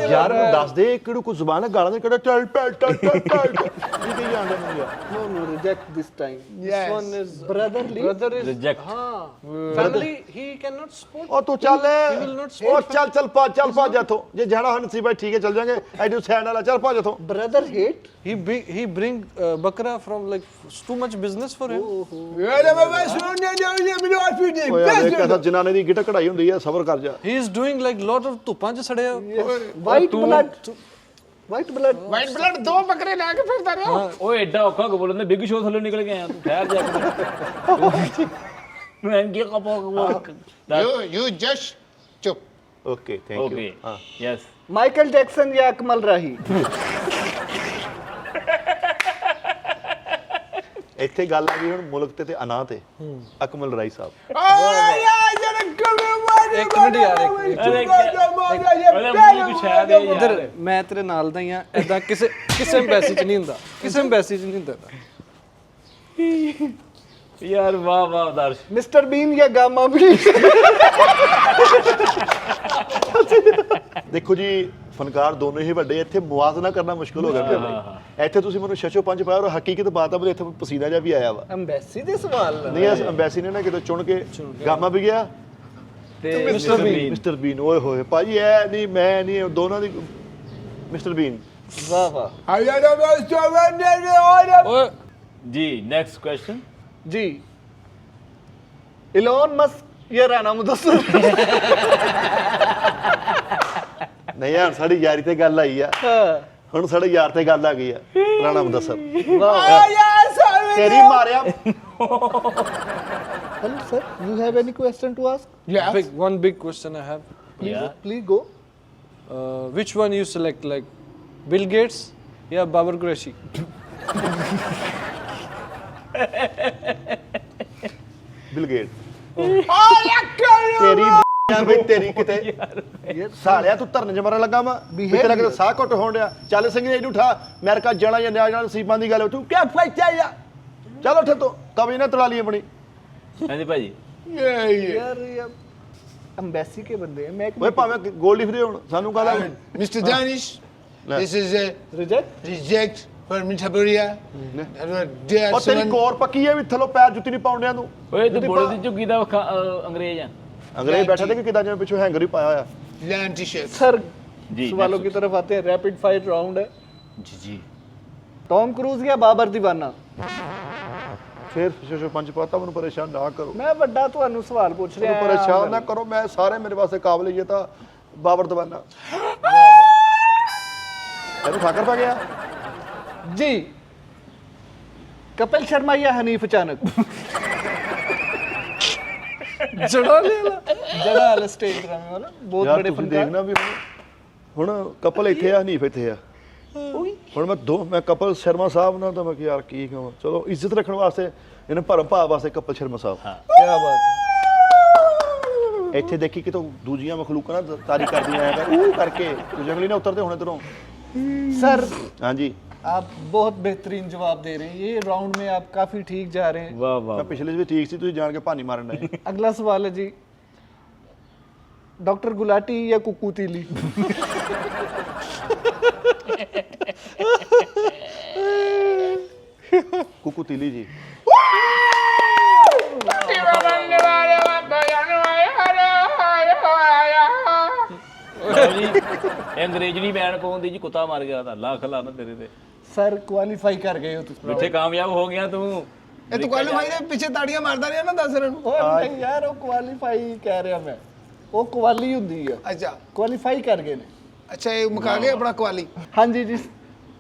ਯਾਰ ਮੈਨੂੰ ਦੱਸ ਦੇ ਕਿਹੜੀ ਕੋਈ ਜ਼ੁਬਾਨ ਹੈ ਗਾਲਾਂ ਦੀ, ਕਿਹੜਾ ਟਲ ਟਲ ਟਲ ਟਲ ਟਲ ਕੀ ਕਹੀ ਜਾਂਦੇ ਮੈਨੂੰ ਯਾਰ। No, no, reject this time. Yes. One is Brotherly. brother is reject. family. He cannot support. ਉਹ ਤੂੰ ਚੱਲ, will not ਉਹ ਚੱਲ ਭੱਜ ਇੱਥੋਂ। ਜੇ ਜਾਣਾ ਹੋਇਆ ਨਸੀਬ ਹੈ ਠੀਕ ਹੈ, ਚੱਲ ਜਾਾਂਗੇ। ਐਡੀ ਸੈਂਡ ਵਾਲਾ, ਚੱਲ ਭੱਜ ਇੱਥੋਂ। Brother hate? He bring bakra from like too much business for him. ਓਏ ਯਾਰ ਇੱਕ ਐਸਾ ਜਨਾਨੇ ਦੀ ਗਿੱਟ ਕਢਾਈ ਹੁੰਦੀ ਹੈ, ਸਬਰ ਕਰ ਜਾ। He is doing like lot of ਧੁੱਪਾਂ ਚ ਸੜਿਆ। White blood. White blood. White blood 2 ਬੱਕਰੇ ਲੈ ਕੇ ਫਿਰਦਾ ਰਿਹਾ। ਓਏ ਐਡਾ ਔਖਾ ਕੋ ਬੋਲਣ ਦੇ, ਬਿਗ ਸ਼ੋ ਥੱਲੇ ਨਿਕਲ ਕੇ ਆਇਆ ਤੂੰ। ਠਹਿਰ ਜਾ ਕੇ ਮੈਂ ਕੀ ਕਪੋ। ਯੂ ਜਸਟ ਚੁੱਪ। Okay thank you. ਓਕੇ ਹਾਂ ਯੈਸ। Michael Jackson या अकमल राही? ਇੱਥੇ ਗੱਲ ਆ ਗਈ ਹੁਣ ਮੁਲਕ ਤੇ ਅਨਾ ਤੇ। ਅਕਮਲ ਰਾਈ ਸਾਹਿਬ। ਇੱਕ ਮਿੰਟ ਯਾਰ, ਉਹਦਾ ਮੂੰਹ ਕੁਛ ਹੈ ਦੇ ਯਾਰ। ਇੱਧਰ ਮੈਂ ਤੇਰੇ ਨਾਲ ਦਾ ਹੀ ਆ। ਐਦਾਂ ਕਿਸੇ ਐਮਬੈਸੀ ਚ ਨਹੀਂ ਹੁੰਦਾ, ਕਿਸੇ ਐਮਬੈਸੀ ਚ ਨਹੀਂ ਹੁੰਦਾ ਏਦਾਂ। ਯਾਰ ਵਾਹ ਵਾਹ ਦਰਸ਼। Mr. Bean या गामा बीन? ਦੇਖੋ ਜੀ, ਫਨਕਾਰ ਦੋਨੋਂ ਹੀ ਵੱਡੇ, ਇੱਥੇ ਮੁਆਜ਼ਨਾ ਕਰਨਾ ਮੁਸ਼ਕਲ ਹੋ ਗਿਆ ਮੇਰੇ ਲਈ। ਇੱਥੇ ਤੁਸੀਂ ਮੈਨੂੰ ਛੱਛੋ ਪੰਜ ਪਾਇਆ, ਔਰ ਹਕੀਕਤ ਬਾਤ ਆ ਮੇਰੇ ਇੱਥੇ ਪਸੀਨਾ ਜਿਹਾ ਵੀ ਆਇਆ ਵਾ। ਐਮਬੈਸੀ ਦੇ ਸਵਾਲ ਨਹੀਂ ਇਸ ਅੰਬੈਸੀ ਨੇ ਨਾ ਕਿਤੇ ਚੁਣ ਕੇ ਗਾਮਾ ਵੀ ਗਿਆ ਤੇ ਮਿਸਟਰ ਬੀਨ। ਓਏ ਹੋਏ ਭਾਜੀ ਐ ਨਹੀਂ ਮੈਂ ਨਹੀਂ, ਦੋਨਾਂ ਦੀ ਮਿਸਟਰ ਬੀਨ। ਵਾਹ ਵਾਹ ओए ਜੀ ਨੈਕਸਟ ਕੁਐਸਚਨ। जी इलोन मस्क या राणा मुदस्सिर? ਨਹੀਂ ਯਾਰ ਸਾਡੀ ਯਾਰੀ ਤੇ ਗੱਲ ਆਈ ਆ, ਹੁਣ ਸਾਡੇ ਯਾਰ ਤੇ ਗੱਲ ਆ ਗਈ ਆ। ਰਾਣਾ ਮੁਦੱਸਰ ਤੇਰੀ ਮਾਰਿਆ। Hello sir, you have any question to ask? one big question I have. Please go. Which one you select, like Bill Gates या बाबर कुरैशी? Bill gate. ਤੇਰੀ ਬਈ ਤੇਰੀ ਕਿਤੇ ਸਾਲਿਆ ਤੂੰ ਧਰਨ ਜਮਰਾ ਲੱਗਾ ਵਾ ਵੀ ਤੇਰਾ ਕਿਤੇ ਸਾਹ ਘੁੱਟ ਹੋਣ ਡਿਆ। ਚੱਲ ਸਿੰਘ ਜੀ ਇਹਨੂੰ ਉਠਾ, ਅਮਰੀਕਾ ਜਾਣਾ ਜਾਂ ਨਿਆ ਜਾਣਾ, ਨਸੀਬਾਂ ਦੀ ਗੱਲ। ਤੂੰ ਕਿਆ ਫਾਇਦਾ ਆ? ਚਲ ਉੱਠ ਤੂੰ ਕਵੀ ਨਾ ਤਲਾ ਲਈ ਆਪਣੀ। ਹਾਂਜੀ ਭਾਜੀ। यार ये एम्बेसी के बंदे हैं, मैं ਓਏ ਭਾਵੇਂ ਗੋਲਡੀ ਫਰੀ ਹੋਣ, ਸਾਨੂੰ ਕਾਹਦਾ Mr. Danish, No. this is a reject reject for Mitaburia. ਉਹ ਤੇਰੀ ਕੋਰ ਪੱਕੀ ਹੈ ਵੀ ਥੱਲੋਂ ਪੈਰ ਜੁੱਤੀ ਨਹੀਂ ਪਾਉਂਦਿਆਂ ਤੂੰ। ਓਏ ਤੂੰ ਬੋਲ ਦੀ ਝੁੱਗੀ ਦਾ ਅੰਗਰੇਜ਼ ਆ। ਅੰਗਰੇਜ਼ ਬੈਠਾ ਤੇ ਕਿ ਕਿਦਾਂ ਜਿਵੇਂ ਪਿੱਛੋਂ ਹੈਂਗਰ ਹੀ ਪਾਇਆ ਹੋਇਆ। Land t-shirt. सर जी, सवालों की तरफ आते हैं। रैपिड फायर राउंड है। ਜੀ ਜੀ। टॉम क्रूज या बाबर दीवाना? ਫੇਰ ਛੇ ਪੰਜ ਪਾਤਾ, ਮੈਨੂੰ ਪਰੇਸ਼ਾਨ ਨਾ ਕਰੋ। मैं बड़ा ਤੁਹਾਨੂੰ ਸਵਾਲ ਪੁੱਛ ਰਿਹਾ ਮੈਨੂੰ ਪਰੇਸ਼ਾਨ ਨਾ ਕਰੋ, ਮੈਂ ਸਾਰੇ ਮੇਰੇ ਵਾਸਤੇ ਕਾਬਲ ਹੀ ਹੈ। ਤਾਂ ਬਾਬਰ ਦਵਾਨਾ ਇਹਨੂੰ ਠਾਕਰ ਪੈ ਗਿਆ। जी कपिल शर्मा या हनीफ अचानक? जड़ा ले ला। जड़ा वाला स्टेज ड्रामे वाला बहुत ਯਾਰ बड़े ਤੁਸੀਂ फनकार। ਦੇਖਣਾ ਵੀ ਹੁਣ ਕਪਲ ਇੱਥੇ ਆ, ਹਨੀਫ ਇੱਥੇ ਆ। ਹੁਣ ਮੈਂ ਕਪਲ ਸ਼ਰਮਾ ਸਾਹਿਬ ਨਾਲ ਤਾਂ ਮੈਂ ਕਿ ਯਾਰ ਕੀ ਕਹਾਂ। ਚਲੋ ਇੱਜ਼ਤ ਰੱਖਣ ਵਾਸਤੇ, ਇਹਨੇ ਭਰਮ ਭਾਵ ਵਾਸਤੇ ਕਪਲ ਸ਼ਰਮਾ ਸਾਹਿਬ। क्या बात है। ਇੱਥੇ ਦੇਖੀ ਕਿ ਤੂੰ ਦੂਜੀਆਂ ਮਖਲੂਕਾਂ ਨਾਲ ਤਾਰੀ ਕਰਦੀਆਂ ਆਇਆ ਕਰ, ਉਹ ਕਰਕੇ ਤੂੰ ਜੰਗਲੀ ਨਾ ਉਤਰਦੇ ਹੁਣ ਇਧਰੋਂ। सर ਹਾਂਜੀ आप बहुत बेहतरीन जवाब दे रहे हैं। ये राउंड में आप काफी ठीक जा रहे हैं। ਵਾਹ ਵਾਹ। ਮੈਂ ਪਿਛਲੇ 'ਚ ਵੀ ਠੀਕ ਸੀ, ਤੁਸੀਂ ਜਾਣ ਕੇ ਭਾਨੀ ਮਾਰਨ ਆਏ। अगला सवाल है जी, डॉक्टर गुलाटी या कुकू तीली? ਕੁਕੂ ਤਿਲੀ ਜੀ। ਜੀ ਅੰਗਰੇਜ਼ੀ ਬੈਨ ਪਾਉਂਦੀ ਜੀ, ਕੁੱਤਾ ਮਰ ਗਿਆ ਤਾਂ ਲੱਖ ਲਾਣਾ ਤੇਰੇ ਤੇ। सर क्वालिफाई कर गए हो तुम। ਇੱਥੇ ਕਾਮਯਾਬ ਹੋ ਗਿਆ ਤੂੰ। ਇਹ ਤੂੰ ਕੁਆਲੀਫਾਈ ਦੇ ਪਿੱਛੇ ਤਾੜੀਆਂ ਮਾਰਦਾ ਰਿਹਾ ਨਾ 10 ਰਨ। ओए नहीं यार, वो क्वालीफाई कह रहा मैं, वो क्वाली ਹੁੰਦੀ ਆ। ਅੱਛਾ क्वालीफाई ਕਰ ਗਏ ਨੇ। ਅੱਛਾ ਇਹ ਮੁਕਾ ਗਏ ਆਪਣਾ ਕੁਆਲੀ। ਹਾਂਜੀ ਜੀ,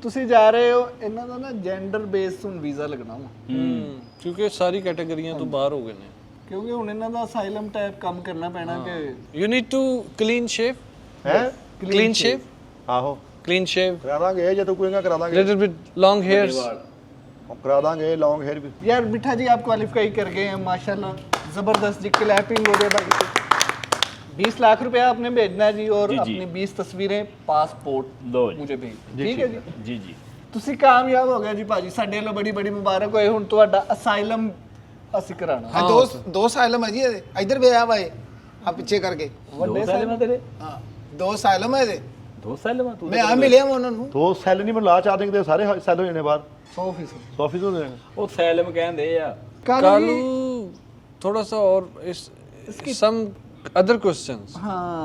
ਤੁਸੀਂ ਜਾ ਰਹੇ ਹੋ। ਇਹਨਾਂ ਦਾ ਨਾ ਜੈਂਡਰ ਬੇਸਡ ਹੁਣ ਵੀਜ਼ਾ ਲੱਗਣਾ ਵਾ, क्योंकि सारी कैटेगरियां तो बाहर हो गए ने। ਕਿਉਂਕਿ ਹੁਣ ਇਹਨਾਂ ਦਾ ਅਸਾਈਲਮ ਟਾਈਪ ਕੰਮ ਕਰਨਾ ਪੈਣਾ ਕਿ You need to clean shave. ਹੈ Clean shave. ਆਹੋ Clean shave. ਕਰਾ ਦਾਂਗੇ, ਜੇ ਤੂੰ ਕੋਈ ਨਾ ਕਰਾ ਦਾਂਗੇ। Little bit long hairs. ਕਰਾ ਦਾਂਗੇ ਲੌਂਗ हेयर भी। यार मिठा जी, आप क्वालिफाई कर गए हैं माशाल्लाह, जबरदस्त जी। क्लैपिंग हो गया भाई। 20 लाख रुपया आपने भेजना है जी, और जी, जी। अपनी 20 तस्वीरें पासपोर्ट ਲੋ ਜੀ। मुझे भेज। ठीक है जी, ਜੀ ਜੀ। ਤੁਸੀਂ ਕਾਮਯਾਬ ਹੋ ਗਏ ਜੀ ਭਾਜੀ। ਸਾਡੇ ਵੱਲੋਂ ਬੜੀ ਬੜੀ ਮੁਬਾਰਕ ਹੋਏ। ਹੁਣ ਤੁਹਾਡਾ ਅਸਾਈਲਮ ਅਸੀਂ ਕਰਾਣਾ। ਹਾਂ ਦੋ ਸਾਇਲਮ ਹੈ ਜੀ ਇਹਦੇ। ਇੱਧਰ ਵੀ ਆਇਆ ਵਾ ਇਹ ਆ ਪਿੱਛੇ ਕਰਕੇ। ਦੋ ਸਾਲ ਮੈਂ ਤੇਰੇ ਹਾਂ ਦੋ ਸਾਇਲਮ ਹੈ ਇਹਦੇ। 2 ਸਾਲ ਮੈਂ ਤੂੰ ਮੈਂ ਆ ਮਿਲਿਆ ਮੈਂ ਉਹਨਾਂ ਨੂੰ। ਦੋ ਸੈੱਲ ਨਹੀਂ ਮੈਨੂੰ ਲਾ ਚਾਹ ਦੇਂਗੇ, ਸਾਰੇ ਸੈੱਲ ਹੋ ਜਾਣੇ ਬਾਹਰ। 100%। ਆਫਿਸ ਹੋ ਜਾਣੇ। ਉਹ ਸੈਲਮ ਕਹਿੰਦੇ ਆ। कालू थोड़ा सा और इस some other questions.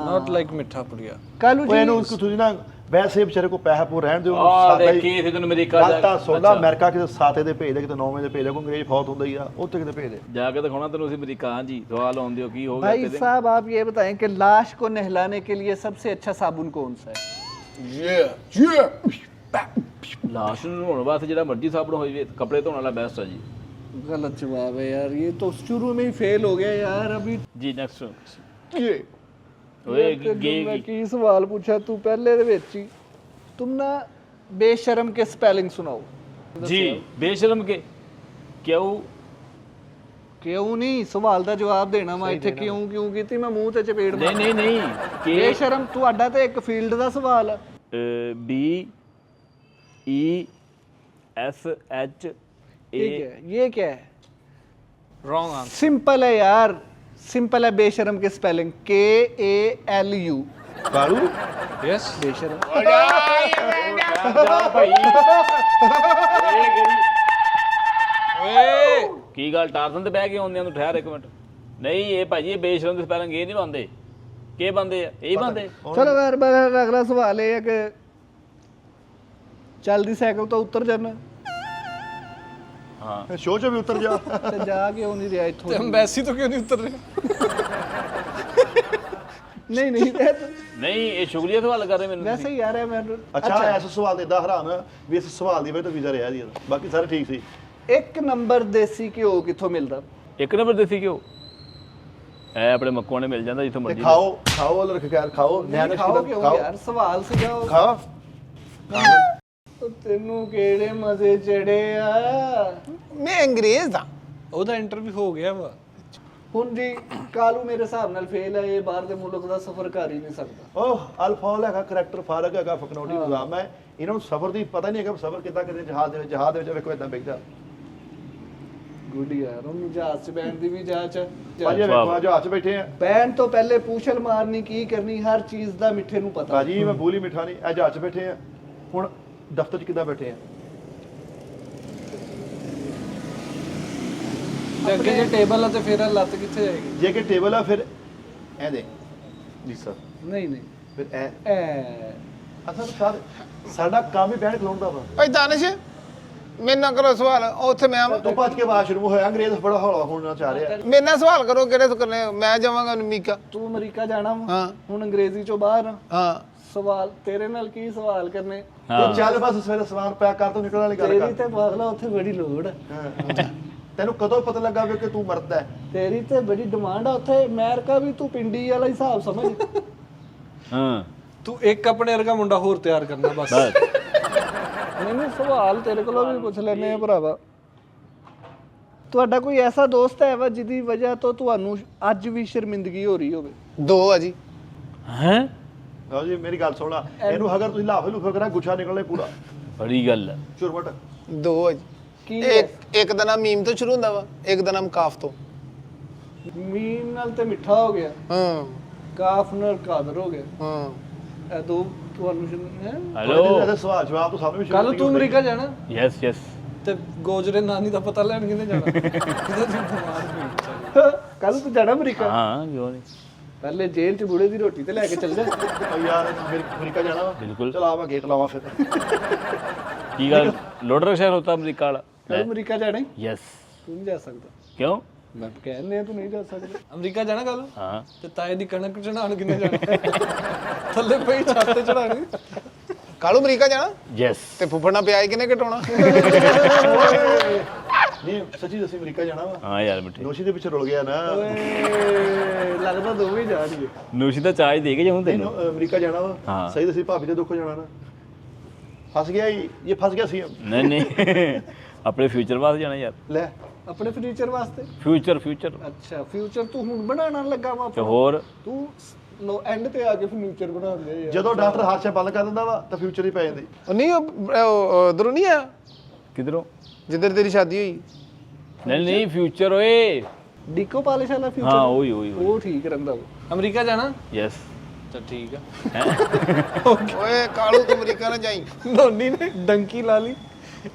Not like मिठापुरिया. Kalu ਉਹ ਜੀ, ਇਹਨੂੰ ਤੁਸੀਂ ਨਾ ਵੈਸੇ ਵਿਚਾਰੇ ਕੋ ਪੈਸਾ ਪੂਰ ਰਹਿਣ ਦਿਓ। ਆ ਸਾਦਾ ਹੀ ਦੇਖੀ ਫਿਰ ਤੈਨੂੰ ਅਮਰੀਕਾ ਗੱਲ ਤਾਂ ਸੁਣ ਲਾ, ਅਮਰੀਕਾ ਕਿਤੇ ਸਾਤੇ ਦੇ ਭੇਜਦੇ, ਕਿਤੇ 9ਵੇਂ ਦੇ ਭੇਜਦੇ, ਕੋਈ ਅੰਗਰੇਜ਼ ਫੌਤ ਹੁੰਦਾ ਹੀ ਆ, ਉੱਥੇ ਕਿਤੇ ਭੇਜਦੇ। ਜਾ ਕੇ ਦਿਖਾਉਣਾ ਤੈਨੂੰ ਅਸੀਂ ਅਮਰੀਕਾ। ਹਾਂਜੀ ਸਵਾਲ ਆਉਂਦੇ ਹੋ ਕੀ ਹੋ ਗਿਆ भाई ਤੇਰੇ? साहब आप ये बताएं कि लाश को नहलाने के लिए सबसे अच्छा साबुन कौन सा है? ਲਾਸ਼ ਨੂੰ ਨਹਾਉਣ ਵਾਸਤੇ ਜਿਹੜਾ ਮਰਜ਼ੀ ਸਾਬਣ ਹੋਵੇ, ਕੱਪੜੇ ਧੋਣ ਵਾਲਾ ਬੈਸਟ ਆ ਜੀ। गलत जवाब है यार, ये तो शुरू में ही फेल हो गया यार। अभी ਜੀ ਨੈਕਸਟ। ये ਓਏ मैं की सवाल पूछा तू पहले दे विच ही। तुम ना बेशरम के स्पेलिंग सुनाओ। ਜੀ ਬੇਸ਼ਰਮ ਕੇ ਕਿਉਂ? क्यों नहीं, सवाल का जवाब देना। मैं इत्थे क्यों क्यों कीती, मैं मुंह ते चपेड़ ਨਹੀਂ ਨਹੀਂ ਨਹੀਂ ਕਿ बेशरम ਤੁਹਾਡਾ ਤੇ ਇੱਕ ਫੀਲਡ ਦਾ ਸਵਾਲ ਹੈ। B E S H ये A क्या है? ये क्या है? Wrong answer. सिंपल है यार, सिंपल है। बेशरम के स्पेलिंग KALU। ਕਾਲੂ ਯੈਸ ਬੇਸ਼ਰਮ ਜਾ ਭਾਈ ਓਏ ਕੀ ਗੱਲ ਟਾਰਸਨ ਤੇ ਬਹਿ ਕੇ ਆਉਂਦਿਆਂ ਨੂੰ ਠਹਿਰ ਇੱਕ ਮਿੰਟ ਨਹੀਂ ਇਹ ਭਾਜੀ ਇਹ ਬੇਸ਼ਰਮ ਦੇ ਸਪੈਲਿੰਗ ਇਹ ਨਹੀਂ ਬੰਦੇ ਕੀ ਬੰਦੇ ਆ ਇਹ ਬੰਦੇ ਚਲੋ ਯਾਰ ਮੇਰਾ ਅਗਲਾ ਸਵਾਲ ਇਹ ਹੈ ਕਿ ਚੱਲਦੀ ਸਾਈਕਲ ਤੋਂ ਉਤਰ ਜਾਣਾ ਹਾਂ ਸ਼ੋਅ 'ਚ ਵੀ ਉਤਰ ਜਾ ਤੇ ਜਾ ਕਿਉਂ ਨਹੀਂ ਰਿਹਾ ਇੱਥੋਂ ਤੇ ਅੰਬੈਸੀ ਤੋਂ ਕਿਉਂ ਨਹੀਂ ਉਤਰ ਰਿਹਾ ਨਹੀਂ ਨਹੀਂ ਨਹੀਂ ਇਹ ਸ਼ੁਕਰੀਆ ਸਵਾਲ ਕਰ ਰਹੇ ਮੈਨੂੰ ਵੈਸੇ ਹੀ ਯਾਰ ਇਹ ਮੈਂ ਅੱਛਾ ਐਸ ਸਵਾਲ ਦੇ ਇਦਾਂ ਹੈਰਾਨ ਆ ਵੀ ਇਸ ਸਵਾਲ ਦੀ ਵਜ੍ਹਾ ਤੋਂ ਵੀਜ਼ਾ ਰਿਹਾ ਜੀ ਇਹਦਾ। ਬਾਕੀ ਸਾਰੇ ਠੀਕ ਸੀ। ਇੱਕ ਨੰਬਰ ਦੇਸੀ ਘਿਓ ਕਿੱਥੋਂ ਮਿਲਦਾ? ਇੱਕ ਨੰਬਰ ਦੇਸੀ ਘਿਓ ਐ ਆਪਣੇ ਮੱਕੋਂ ਨੇ ਮਿਲ ਜਾਂਦਾ ਜਿੱਥੋਂ ਤੇ ਮਰਜ਼ੀ ਖਾਓ ਖਾਓ ਅਲਰ ਖਿਆਲ ਖਾਓ ਨਹੀਂ ਖਾਓ ਕਿਉਂ ਯਾਰ ਸਵਾਲ ਸੀਗਾ ਉਹ। ਖਾ ਉਹ ਤੈਨੂੰ ਕਿਹੜੇ ਮਜ਼ੇ ਚੜੇ ਆ ਮੈਂ ਅੰਗਰੇਜ਼ ਦਾ ਉਹਦਾ ਇੰਟਰਵਿਊ ਹੋ ਗਿਆ ਵਾ ਹੁਣ ਜੀ ਕਾਲੂ ਮੇਰੇ ਹਿਸਾਬ ਨਾਲ ਫੇਲ ਹੈ ਇਹ ਬਾਹਰ ਦੇ ਮੁਲਕ ਦਾ ਸਫ਼ਰ ਕਰ ਹੀ ਨਹੀਂ ਸਕਦਾ ਓਹ ਅਲਫਾਲ ਹੈਗਾ ਕਰੈਕਟਰ ਫਾਰਕ ਹੈਗਾ ਫਕਨੌਟੀ ਨਿਜ਼ਾਮ ਹੈ ਇਹਨਾਂ ਨੂੰ ਸਬਰ ਦੀ ਪਤਾ ਨਹੀਂ ਹੈਗਾ ਸਬਰ ਕਿੱਦਾਂ ਕਰਦੇ ਜਹਾਜ਼ ਦੇ ਵਿੱਚ ਵੇਖੋ ਇਦਾਂ ਬੈਠਾ ਗੁੱਡ ਯਾਰ ਉਹਨੂੰ ਜਹਾਜ਼ 'ਚ ਬੈਠਣ ਦੀ ਵੀ ਜਾਂਚ ਹੈ ਭਾਜੀ ਵੇਖੋ ਅੱਜ ਹੱਥ 'ਚ ਬੈਠੇ ਆ ਬੈਠਣ ਤੋਂ ਪਹਿਲੇ ਪੂਛਲ ਮਾਰਨੀ ਕੀ ਕਰਨੀ ਹਰ ਚੀਜ਼ ਦਾ ਮਿੱਠੇ ਨੂੰ ਪਤਾ ਭਾਜੀ ਮੈਂ ਬੋਲੀ ਮਿਠਾ ਨਹੀਂ ਅੱਜ ਹੱਥ 'ਚ ਬੈਠੇ ਆ ਹੁਣ ਦਫ਼ਤਰ 'ਚ ਕਿੱਦਾਂ ਬੈਠੇ ਆ ਤੇ ਅੱਗੇ ਜੇ ਟੇਬਲ ਆ ਤੇ ਫਿਰ ਇਹ ਲੱਤ ਕਿੱਥੇ ਜਾਏਗੀ ਜੇ ਕਿ ਟੇਬਲ ਆ ਫਿਰ ਐ ਦੇ ਜੀ ਸਰ ਨਹੀਂ ਨਹੀਂ ਫਿਰ ਐ ਐ ਅਸਲ ਸਾਡਾ ਕੰਮ ਹੀ ਬੈਠ ਖਲੋਣ ਦਾ ਵਾ ਭਾਈ ਦਾਨਿਸ਼ ਮੇਰੇ ਨਾਲ ਕਰੋ ਸਵਾਲ ਉੱਥੇ ਮੈਂ ਤੋਂ ਭੱਜ ਕੇ ਵਾਸ਼ਰੂਮ ਹੋਇਆ ਅੰਗਰੇਜ਼ ਬੜਾ ਹੌਲਾ ਹੋਣਾ ਚਾਹ ਰਿਹਾ ਮੇਰੇ ਨਾਲ ਸਵਾਲ ਕਰੋ ਕਿਹੜੇ ਤੋਂ ਕਰਨੇ ਮੈਂ ਜਾਵਾਂਗਾ ਅਮਰੀਕਾ ਤੂੰ ਅਮਰੀਕਾ ਜਾਣਾ ਵਾ ਹਾਂ ਹੁਣ ਅੰਗਰੇਜ਼ੀ ਚੋਂ ਬਾਹਰ ਆ। ਹਾਂ ਸਵਾਲ ਤੇਰੇ ਨਾਲ ਕੀ ਸਵਾਲ ਕਰਨੇ ਤੇ ਚੱਲ ਬਸ ਸਵੇਰੇ ਸਮਾਨ ਪੈਕ ਕਰ ਤੂੰ ਨਿਕਲਣ ਵਾਲੀ ਗੱਲ ਤੇਰੀ ਕਰ ਤੇ ਪਾਗਲਾ ਉੱਥੇ ਬੜੀ ਲੋੜ ਹੈ ਹਾਂ। ਤੈਨੂੰ ਕਦੋਂ ਪਤਾ ਲੱਗਾ ਵੀ ਕਿ ਤੂੰ ਮਰਦਾ ਹੈ ਤੇਰੀ ਤੇ ਬੜੀ ਡਿਮਾਂਡ ਆ ਉੱਥੇ ਅਮਰੀਕਾ ਵੀ ਤੂੰ ਪਿੰਡੀ ਵਾਲਾ ਹਿਸਾਬ ਸਮਝ ਹਾਂ ਤੂੰ ਇੱਕ ਆਪਣੇ ਵਰਗਾ ਮੁੰਡਾ ਹੋਰ ਤਿਆਰ ਕਰਨਾ ਬਸ ਬਸ ਮੈਨੂੰ ਸਵਾਲ ਤੇਰੇ ਕੋਲੋਂ ਵੀ ਪੁੱਛ ਲੈਨੇ ਆ ਭਰਾਵਾ ਤੁਹਾਡਾ ਕੋਈ ਐਸਾ ਦੋਸਤ ਹੈ ਵਾ ਜਿਹਦੀ ਵਜ੍ਹਾ ਤੋਂ ਤੁਹਾਨੂੰ ਅੱਜ ਵੀ ਸ਼ਰਮਿੰਦਗੀ ਹੋ ਰਹੀ ਹੋਵੇ? ਦੋ ਆ ਜੀ ਹੈ ਲਓ ਜੀ ਮੇਰੀ ਗੱਲ ਸੁਣਾ ਇਹਨੂੰ ਅਗਰ ਤੁਸੀਂ ਲਾਫੇ ਲੂਫੇ ਕਰਾ ਗੁੱਛਾ ਨਿਕਲਣੇ ਪੂਰਾ ਬੜੀ ਗੱਲ ਹੈ ਚੁਰਮਟ ਦੋ ਆ ਜੀ ਕੀ ਇੱਕ ਦਾ ਨਾਮ ਮੀਮ ਤੋਂ ਸ਼ੁਰੂ ਹੁੰਦਾ ਵਾ ਇੱਕ ਦਾ ਨਾਮ ਕਾਫ ਤੋਂ ਮੀਮ ਨਾਲ ਤੇ ਮਿੱਠਾ ਹੋ ਗਿਆ ਹਾਂ ਕਾਫ ਨਾਲ ਕਾਦਰ ਹੋ ਗਿਆ ਹਾਂ ਇਹ ਦੋ ਤੁਹਾਨੂੰ ਹੈ ਹੈਲੋ ਇਹਦੇ ਸਵਾਲ ਜਵਾਬ ਤੋਂ ਸਾਨੂੰ ਵੀ ਕੱਲ ਤੂੰ ਅਮਰੀਕਾ ਜਾਣਾ ਯੈਸ ਯੈਸ ਤੇ ਗੋਜਰੇ ਨਾਨੀ ਦਾ ਪਤਾ ਲੈਣ ਕਿਹਨੇ ਜਾਣਾ ਕਿਹਦੇ ਦੀ ਬਿਮਾਰ ਹੋਈ ਕੱਲ ਤੂੰ ਜਾਣਾ ਅਮਰੀਕਾ ਹਾਂ ਕਿਉਂ ਨਹੀਂ ਪਹਿਲੇ ਜੇਲ੍ਹ 'ਚ ਬੁੜੇ ਦੀ ਰੋਟੀ ਤੇ ਲੈ ਕੇ ਚੱਲ ਜਾ ਉਹ ਯਾਰ ਮੇਰੇ ਅਮਰੀਕਾ ਜਾਣਾ ਵਾ ਬਿਲਕੁਲ ਚਲ ਆਵਾ ਗੇਟ ਲਾਵਾਂ ਫਿਰ ਕੀ ਗੱਲ ਲੋਡਰ ਸ਼ਹਿਰ ਹੁੰਦਾ ਅਮਰੀਕਾ ਵਾਲਾ ਕੱਲ ਅਮਰੀਕਾ ਜਾਣਾ ਯੈਸ ਤੂੰ ਨਹੀਂ ਜਾ ਸਕਦਾ ਕਿਉਂ ਮੈਂ ਕਹਿੰਦੇ ਆ ਤੂੰ ਨਹੀਂ ਜਾ ਸਕਦਾ ਅਮਰੀਕਾ ਜਾਣਾ ਕੱਲ ਹਾਂ ਤੇ ਤਾਏ ਦੀ ਕਣਕ ਚੜਾਉਣ ਕਿੰਨੇ ਜਾਣਾ ਥੱਲੇ ਪਈ ਛੱਤ ਤੇ ਚੜਾਣੀ ਕਾਲੂ ਅਮਰੀਕਾ ਜਾਣਾ ਯੈਸ ਤੇ ਫੁੱਫੜ ਨਾਲ ਪਿਆਜ ਕਿਨੇ ਘਟਾਉਣਾ ਨਹੀਂ ਸੱਚੀ ਦੱਸੀ ਅਮਰੀਕਾ ਜਾਣਾ ਵਾ ਹਾਂ ਯਾਰ ਮਿੱਠੇ ਨੋਸ਼ੀ ਦੇ ਪਿੱਛੇ ਰੁਲ ਗਿਆ ਨਾ ਓਏ ਲੱਗਦਾ ਦੋਵੇਂ ਜਾਣਗੇ ਨੂਸ਼ੀ ਦਾ ਚਾਰਜ ਦੇ ਕੇ ਜਾਉਂ ਤੈਨੂੰ ਅਮਰੀਕਾ ਜਾਣਾ ਵਾ ਹਾਂ। ਸਹੀ ਦੱਸੀ ਭਾਬੀ ਦੇ ਦੁੱਖੋਂ ਜਾਣਾ ਨਾ ਫਸ ਗਿਆ ਇਹ ਫਸ ਗਿਆ ਸੀ ਨਹੀਂ ਨਹੀਂ ਆਪਣੇ ਫਿਊਚਰ ਵਾਸਤੇ ਜਾਣਾ ਯਾਰ ਲੈ ਆਪਣੇ ਫਿਊਚਰ ਵਾਸਤੇ ਫਿਊਚਰ ਅੱਛਾ ਫਿਊਚਰ ਤੂੰ ਹੁਣ ਬਣਾਉਣ ਲੱਗਾ ਵਾ ਤੇ ਆਪਣਾ। ਹੋਰ ਤੂੰ ਲੋ ਐਂਡ ਤੇ ਆ ਕੇ ਫਿਊਚਰ ਬਣਾਉਂਦੇ ਯਾਰ ਜਦੋਂ ਡਾਕਟਰ ਹਾਦਸਾ ਬੰਦ ਕਰ ਦਿੰਦਾ ਵਾ ਤਾਂ ਫਿਊਚਰ ਹੀ ਪੈ ਜਾਂਦੀ ਉਹ ਨਹੀਂ ਉਹ ਉਧਰੋਂ ਨਹੀਂ ਆ ਕਿਧਰੋਂ ਜਿੱਧਰ ਤੇਰੀ ਸ਼ਾਦੀ ਹੋਈ ਨਹੀਂ ਨਹੀਂ ਫਿਊਚਰ ਓਏ ਡੀਕੋ ਪਾਲਿਸ਼ ਵਾਲਾ ਫਿਊਚਰ ਹਾਂ ਉਹੀ ਉਹੀ ਉਹ ਠੀਕ ਰਹਿੰਦਾ ਵਾ ਅਮਰੀਕਾ ਜਾਣਾ ਯੈਸ ਤਾਂ ਠੀਕ ਆ ਓਏ ਕਾਲੂ ਤੂੰ ਅਮਰੀਕਾ ਨਾ ਜਾਈ ਨੋਨੀ ਨੇ ਡੰਕੀ ਲਾ ਲਈ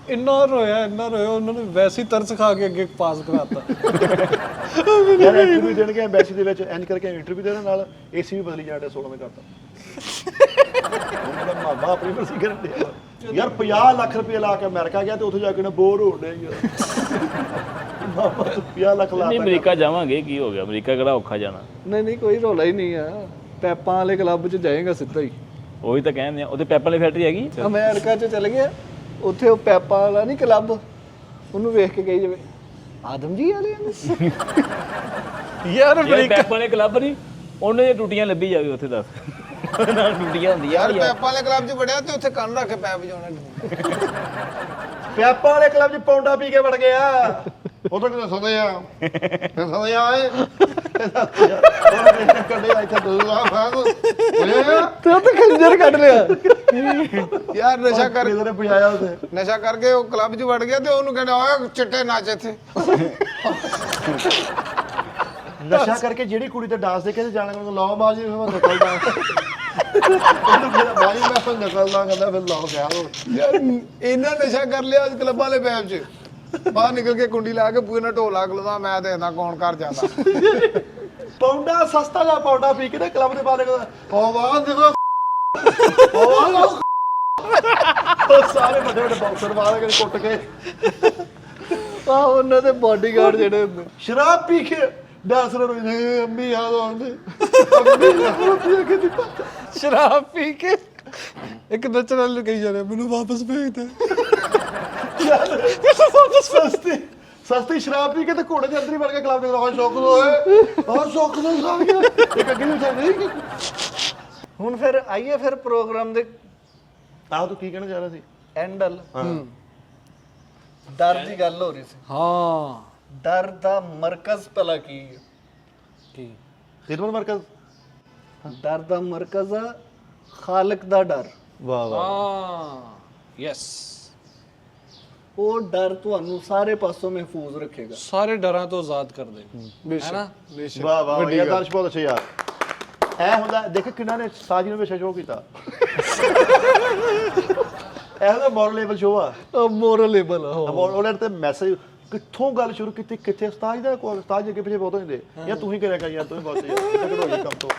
ਇੰਨਾ ਰੋਇਆ ਉਹਨਾਂ ਨੇ ਵੈਸੇ ਹੀ ਤਰਸ ਖਾ ਕੇ ਅੱਗੇ ਪਾਸ ਕਰਾਤਾ ਯਾਰ ਇੰਟਰਵਿਊ ਦੇਣ ਗਿਆ ਐਮਬੈਸੀ ਦੇ ਵਿੱਚ ਇੰਜ ਕਰਕੇ ਇੰਟਰਵਿਊ ਦੇਣ ਨਾਲ ਏਸੀ ਵੀ ਬਦਲੀ ਜਾਂਦਾ 16ਵੇਂ ਕਰਤਾ ਉਹਦਾ ਮਾਮਾ ਆਪਣੀ ਮਰਜ਼ੀ ਕਰਨ ਦੇ ਯਾਰ 50 ਲੱਖ ਰੁਪਏ ਲਾ ਕੇ ਅਮਰੀਕਾ ਗਿਆ ਤੇ ਉੱਥੇ ਜਾ ਕੇ ਨਾ ਬੋਰ ਹੋ ਡਿਆ ਯਾਰ ਮਾਮਾ ਤੂੰ 50 ਲੱਖ ਲਾ ਨਹੀਂ ਅਮਰੀਕਾ ਜਾਵਾਂਗੇ ਕੀ ਹੋ ਗਿਆ ਅਮਰੀਕਾ ਕਿਹੜਾ ਔਖਾ ਜਾਣਾ ਨਹੀਂ ਕੋਈ ਰੋਲਾ ਹੀ ਨਹੀਂ ਆ ਪੈਪਾਂ ਵਾਲੇ ਕਲੱਬ 'ਚ ਜਾਏਗਾ ਸਿੱਧਾ ਹੀ ਉਹੀ ਤਾਂ ਕਹਿੰਦੇ ਆ ਉਹਦੇ ਪੈਪਾਂ ਵਾਲੀ ਫੈਕਟਰੀ ਹੈਗੀ ਅਮਰੀਕਾ 'ਚ ਚਲ ਗਿਆ ਉੱਥੇ ਉਹ ਪੈਪਾਂ ਵਾਲਾ ਨਹੀਂ ਕਲੱਬ ਉਹਨੂੰ ਵੇਖ ਕੇ ਕਹੀ ਜਾਵੇ ਆਦਮ ਜੀ ਵਾਲੇ ਨੇ ਯਾਰ ਯਾਰ ਪੈਪਾਂ ਵਾਲੇ ਕਲੱਬ ਨਹੀਂ ਉਹਨੇ ਜੇ ਟੁੱਟੀਆਂ ਲੱਭੀ ਜਾਵੇ ਉੱਥੇ ਦੱਸ ਨਾਲ ਟੁੱਟੀਆਂ ਹੁੰਦੀਆਂ ਯਾਰ ਪੈਪਾਂ ਵਾਲੇ ਕਲੱਬ 'ਚ ਵੜਿਆ ਤੇ ਉੱਥੇ ਕੰਨ ਰੱਖ ਕੇ ਪੈਪ ਵਜਾਉਣਾ ਪਿਆਪਾ ਵਾਲੇ ਕਲੱਬ 'ਚ ਪੌਂਡਾ ਪੀ ਕੇ ਵੜ ਗਿਆ ਉਦੋਂ ਕਿਤੇ ਸੌਦੇ ਆ ਸੌਦੇ ਆਏ ਕੱਢੇ ਇੱਥੇ ਦੂਆ ਫਾਗ ਤੇ ਉਹ ਤਾਂ ਖੰਜਰ ਕੱਢ ਲਿਆ ਯਾਰ ਨਸ਼ਾ ਕਰ ਕਿਧਰੇ ਪੁਜਾਇਆ ਉਸੇ ਨਸ਼ਾ ਕਰਕੇ ਉਹ ਕਲੱਬ 'ਚ ਵੜ ਗਿਆ ਤੇ ਉਹਨੂੰ ਕਹਿੰਦਾ ਓਏ ਚਿੱਟੇ ਨੱਚ ਇੱਥੇ ਨਸ਼ਾ ਕਰਕੇ ਜਿਹੜੀ ਕੁੜੀ ਤੇ ਡਾਂਸ ਦੇਖੇ ਤੇ ਜਾਣਾ ਨੂੰ ਲਾਓ ਬਾਜੀ ਮੈਂ ਨਿਕਲ ਡਾਂਸ ਉਹਨੂੰ ਕਿਹਾ ਭਾਈ ਮੈਂ ਫਿਰ ਨਿਕਲਦਾ ਕਹਿੰਦਾ ਫਿਰ ਲਾਓ ਗਿਆ ਯਾਰ ਇੰਨਾ ਨਸ਼ਾ ਕਰ ਲਿਆ ਅੱਜ ਕਲੱਬਾਂ ਵਾਲੇ ਪੈਪ 'ਚ ਬਾਹਰ ਨਿਕਲ ਕੇ ਕੁੰਡੀ ਲਾ ਕੇ ਪੂਰੇ ਨਾਲ ਢੋਲਾ ਖਲੋਦਾ ਮੈਂ ਦੇਖਦਾ ਕੌਣ ਘਰ ਜਾਂਦਾ ਪੌਂਡਾ ਸਸਤਾ ਜਿਹਾ ਪੌਂਡਾ ਪੀ ਕੇ ਨਾ ਕਲੱਬ ਦੇ ਬਾਹਰ ਨਿਕਲਦਾ ਉਹ ਵਾਹ ਦੇਖੋ ਉਹ ਸਾਰੇ ਵੱਡੇ ਵੱਡੇ ਬਾਕਸਰ ਬਾਹਰ ਕੇ ਕੁੱਟ ਕੇ ਆ ਉਹਨਾਂ ਦੇ ਬਾਡੀਗਾਰਡ ਜਿਹੜੇ ਹੁੰਦੇ ਸ਼ਰਾਬ ਪੀ ਕੇ ਡਾਂਸਰ ਨੂੰ ਅੰਮੀ ਯਾਦ ਆਉਂਦੇ ਅੰਮੀ ਯਾਦ ਪੀ ਕੇ ਦੀ ਪਤਾ ਸ਼ਰਾਬ ਪੀ ਕੇ ਇੱਕ ਨੱਚਣ ਵਾਲੇ ਨੂੰ ਕਹੀ ਜਾ ਰਿਹਾ ਮੈਨੂੰ ਵਾਪਸ ਭੇਜ ਦੇ ਸਸਤੀ ਸ਼ਰਾਬ ਪੀ ਕੇ ਤੇ ਘੋੜੇ ਦੇ ਅੰਦਰ ਹੀ ਵੜ ਕੇ ਕਲੱਬ ਦੇ ਅੰਦਰ ਸ਼ੌਕ ਹੋਏ ਬਹੁਤ ਸ਼ੌਕ ਨਾਲ ਸਾਰ ਗਿਆ ਇੱਕ ਅੱਗੇ ਨੂੰ ਚੱਲ ਹੁਣ ਫਿਰ ਆਈਏ ਫਿਰ ਪ੍ਰੋਗਰਾਮ ਦੇ ਆਹ ਤੂੰ ਕੀ ਕਹਿਣਾ ਚਾਹ ਰਿਹਾ ਸੀ ਐਂਡਲ ਡਰ ਦੀ ਗੱਲ ਹੋ ਰਹੀ ਸੀ ਹਾਂ ਡਰ ਦਾ ਮਰਕਜ਼ ਭਲਾ ਕੀ ਹੈ? ਕੀ ਖਿਦਮਤ ਮਰਕਜ਼ ਡਰ ਦਾ ਮਰਕਜ਼ ਆ ਖਾਲਕ ਦਾ ਡਰ। ਵਾਹ ਵਾਹ ਹਾਂ ਯੈਸ ਉਹ ਡਰ ਤੁਹਾਨੂੰ ਸਾਰੇ ਪਾਸੋਂ ਮਹਿਫੂਜ਼ ਰੱਖੇਗਾ। ਸਾਰੇ ਡਰਾਂ ਤੋਂ ਆਜ਼ਾਦ ਕਰ ਦੇ ਹੈ ਨਾ ਵਾਹ ਵਾਹ ਇਹ ਦਰਸ਼ ਬਹੁਤ ਅੱਛੇ ਯਾਰ ਇਹ ਹੁੰਦਾ ਦੇਖ ਕਿੰਨਾ ਨੇ ਸਾਜੀ ਨੂੰ ਵਿਸ਼ਾ ਸ਼ੋਅ ਕੀਤਾ ਇਹ ਹੁੰਦਾ ਮੋਰਲ ਲੈਵਲ ਸ਼ੋਅ ਆ ਮੋਰਲ ਲੇਬਲ ਉਹਨਾਂ ਤੇ ਮੈਸੇਜ ਕਿੱਥੋਂ ਗੱਲ ਸ਼ੁਰੂ ਕੀਤੀ ਕਿੱਥੇ ਉਸਤਾਦ ਦਾ ਕੋਈ ਉਸਤਾਦ ਅੱਗੇ ਪਿੱਛੇ ਬਹੁਤ ਹੁੰਦੇ ਯਾਰ ਤੂੰ ਹੀ ਕਰਿਆ ਕਰ ਯਾਰ ਤੂੰ ਹੀ ਬਸ ਯਾਰ ਕਿੱਥੇ ਕਢੋਈ ਕੰਮ ਤੋਂ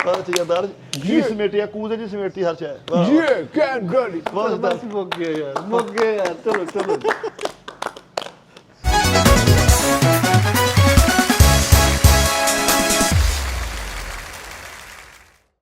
ਬਸ ਯਾਰ ਜੀ ਸਮੇਟਿਆ ਕੂਦੇ ਜੀ ਸਮੇਟੀ ਹਰ ਸ਼ੈ ਇਹ ਕੈਨ ਗੜੀ ਬਸ ਬਸ ਮੁੱਕ ਗਿਆ ਯਾਰ ਚਲੋ